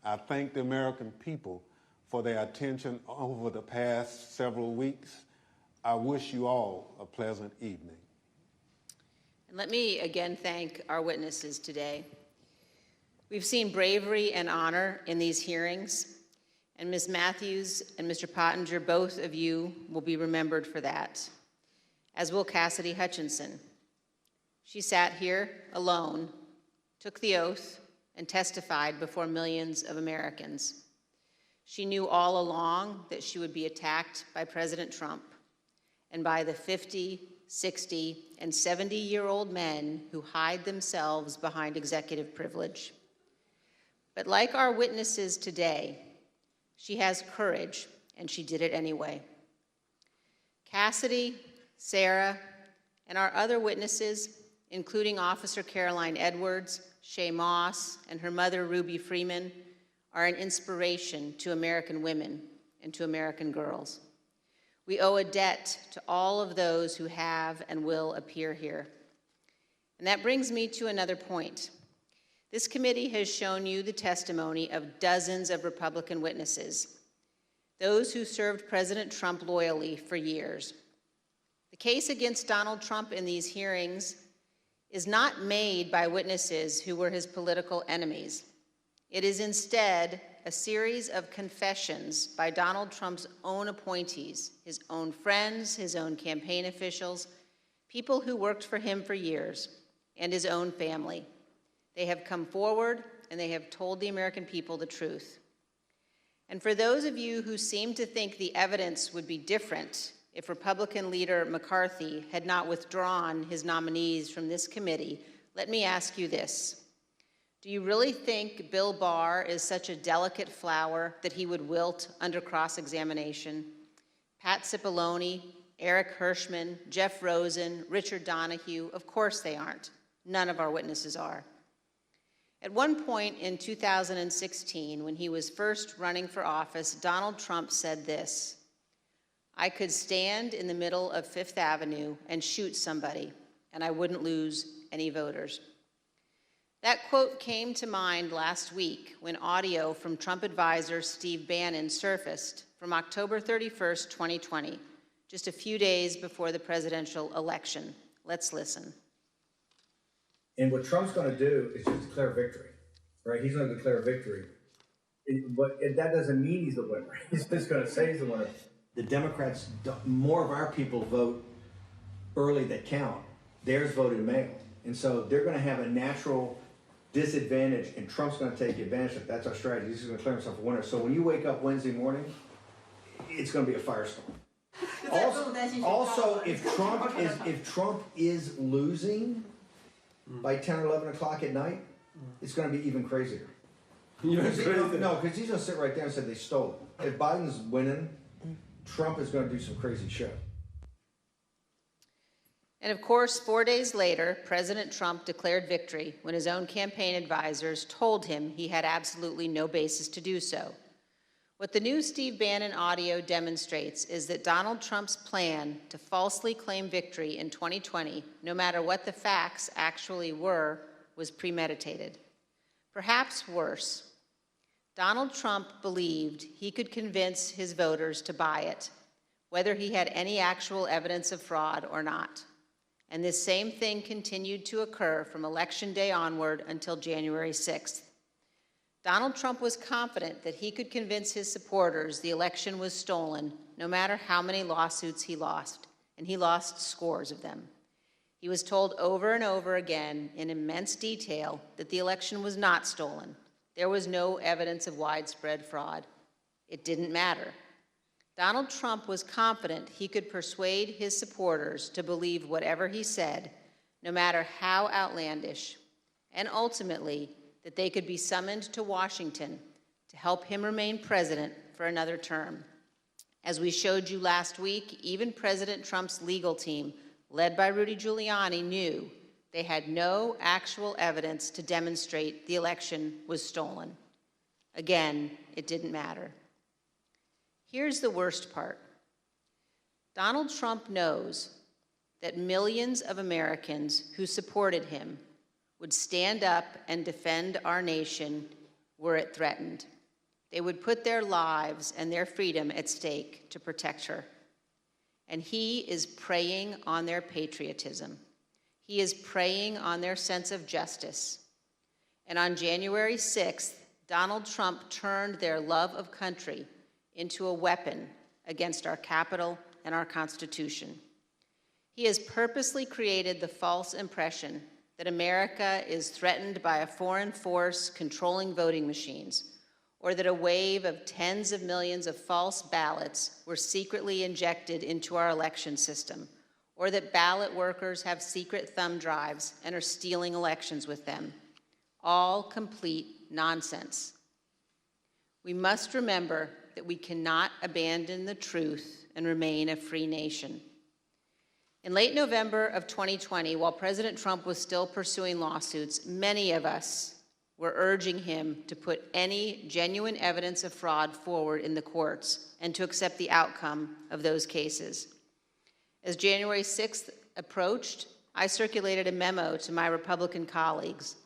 I thank the American people for their attention over the past several weeks. I wish you all a pleasant evening. And let me again thank our witnesses today. We've seen bravery and honor in these hearings, and Ms. Matthews and Mr. Pottinger, both of you will be remembered for that, as will Cassidy Hutchinson. She sat here alone, took the oath, and testified before millions of Americans. She knew all along that she would be attacked by President Trump and by the 50, 60, and 70-year-old men who hide themselves behind executive privilege. But like our witnesses today, she has courage, and she did it anyway. Cassidy, Sarah, and our other witnesses, including Officer Caroline Edwards, Shay Moss, and her mother, Ruby Freeman, are an inspiration to American women and to American girls. We owe a debt to all of those who have and will appear here. And that brings me to another point. This committee has shown you the testimony of dozens of Republican witnesses, those who served President Trump loyally for years. The case against Donald Trump in these hearings is not made by witnesses who were his political enemies. It is instead a series of confessions by Donald Trump's own appointees, his own friends, his own campaign officials, people who worked for him for years, and his own family. They have come forward and they have told the American people the truth. And for those of you who seem to think the evidence would be different if Republican leader McCarthy had not withdrawn his nominees from this committee, let me ask you this. Do you really think Bill Barr is such a delicate flower that he would wilt under cross-examination? Pat Cipollone, Eric Hirschman, Jeff Rosen, Richard Donahue, of course they aren't. None of our witnesses are. At one point in 2016, when he was first running for office, Donald Trump said this: "I could stand in the middle of Fifth Avenue and shoot somebody, and I wouldn't lose any voters." That quote came to mind last week when audio from Trump advisor Steve Bannon surfaced from October 31st, 2020, just a few days before the presidential election. Let's listen. And what Trump's going to do is just declare victory, right? He's going to declare victory. But that doesn't mean he's the winner. He's just going to say he's the winner. The Democrats, more of our people vote early that count. Theirs voted mail. And so they're going to have a natural disadvantage, and Trump's going to take advantage of it. That's our strategy. He's going to declare himself a winner. So when you wake up Wednesday morning, it's going to be a firestorm. Also, if Trump is losing by 10 or 11 o'clock at night, it's going to be even crazier. No, because he's going to sit right there and say they stole it. If Biden's winning, Trump is going to do some crazy shit. And of course, 4 days later, President Trump declared victory when his own campaign advisors told him he had absolutely no basis to do so. What the new Steve Bannon audio demonstrates is that Donald Trump's plan to falsely claim victory in 2020, no matter what the facts actually were, was premeditated. Perhaps worse, Donald Trump believed he could convince his voters to buy it, whether he had any actual evidence of fraud or not. And this same thing continued to occur from Election Day onward until January 6th. Donald Trump was confident that he could convince his supporters the election was stolen, no matter how many lawsuits he lost, and he lost scores of them. He was told over and over again in immense detail that the election was not stolen. There was no evidence of widespread fraud. It didn't matter. Donald Trump was confident he could persuade his supporters to believe whatever he said, no matter how outlandish, and ultimately that they could be summoned to Washington to help him remain president for another term. As we showed you last week, even President Trump's legal team, led by Rudy Giuliani, knew they had no actual evidence to demonstrate the election was stolen. Again, it didn't matter. Here's the worst part. Donald Trump knows that millions of Americans who supported him would stand up and defend our nation were it threatened. They would put their lives and their freedom at stake to protect her. And he is preying on their patriotism. He is preying on their sense of justice. And on January 6th, Donald Trump turned their love of country into a weapon against our Capitol and our Constitution. He has purposely created the false impression that America is threatened by a foreign force controlling voting machines, or that a wave of tens of millions of false ballots were secretly injected into our election system, or that ballot workers have secret thumb drives and are stealing elections with them. All complete nonsense. We must remember that we cannot abandon the truth and remain a free nation. In late November of 2020, while President Trump was still pursuing lawsuits, many of us were urging him to put any genuine evidence of fraud forward in the courts and to accept the outcome of those cases. As January 6th approached, I circulated a memo to my Republican colleagues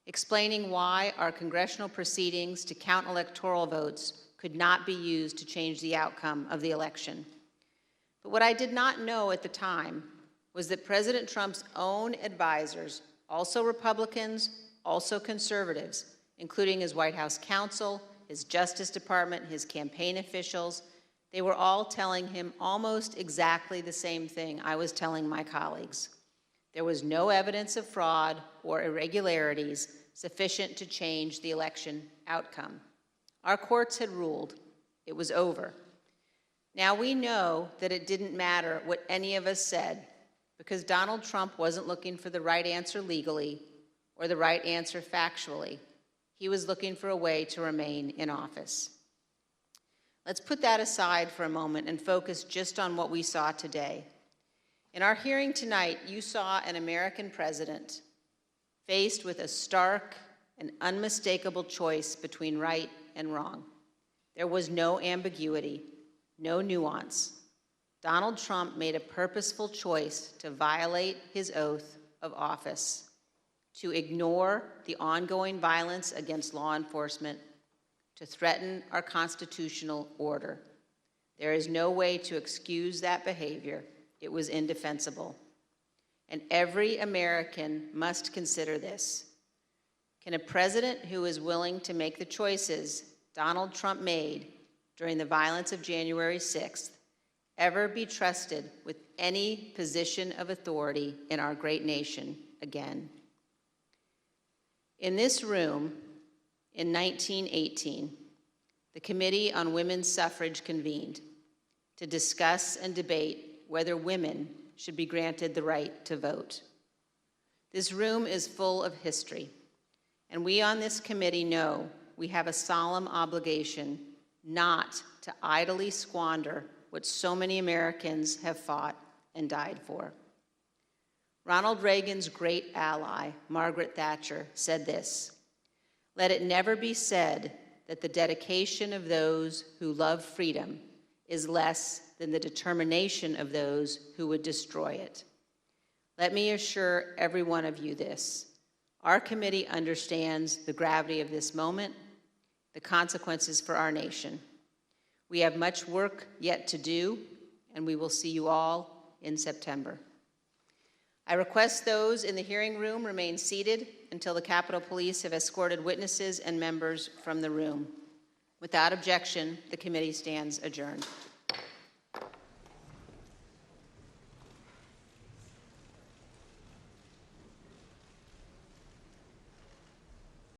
explaining why our congressional proceedings to count electoral votes could not be used to change the outcome of the election. But what I did not know at the time was that President Trump's own advisors, also Republicans, also conservatives, including his White House counsel, his Justice Department, his campaign officials, they were all telling him almost exactly the same thing I was telling my colleagues. There was no evidence of fraud or irregularities sufficient to change the election outcome. Our courts had ruled. It was over. Now we know that it didn't matter what any of us said, because Donald Trump wasn't looking for the right answer legally or the right answer factually. He was looking for a way to remain in office. Let's put that aside for a moment and focus just on what we saw today. In our hearing tonight, you saw an American president faced with a stark and unmistakable choice between right and wrong. There was no ambiguity, no nuance. Donald Trump made a purposeful choice to violate his oath of office, to ignore the ongoing violence against law enforcement, to threaten our constitutional order. There is no way to excuse that behavior. It was indefensible. And every American must consider this. Can a president who is willing to make the choices Donald Trump made during the violence of January 6th ever be trusted with any position of authority in our great nation again? In this room, in 1918, the Committee on Women's Suffrage convened to discuss and debate whether women should be granted the right to vote. This room is full of history, and we on this committee know we have a solemn obligation not to idly squander what so many Americans have fought and died for. Ronald Reagan's great ally, Margaret Thatcher, said this: "Let it never be said that the dedication of those who love freedom is less than the determination of those who would destroy it." Let me assure every one of you this: our committee understands the gravity of this moment, the consequences for our nation. We have much work yet to do, and we will see you all in September. I request those in the hearing room remain seated until the Capitol Police have escorted witnesses and members from the room. Without objection, the committee stands adjourned.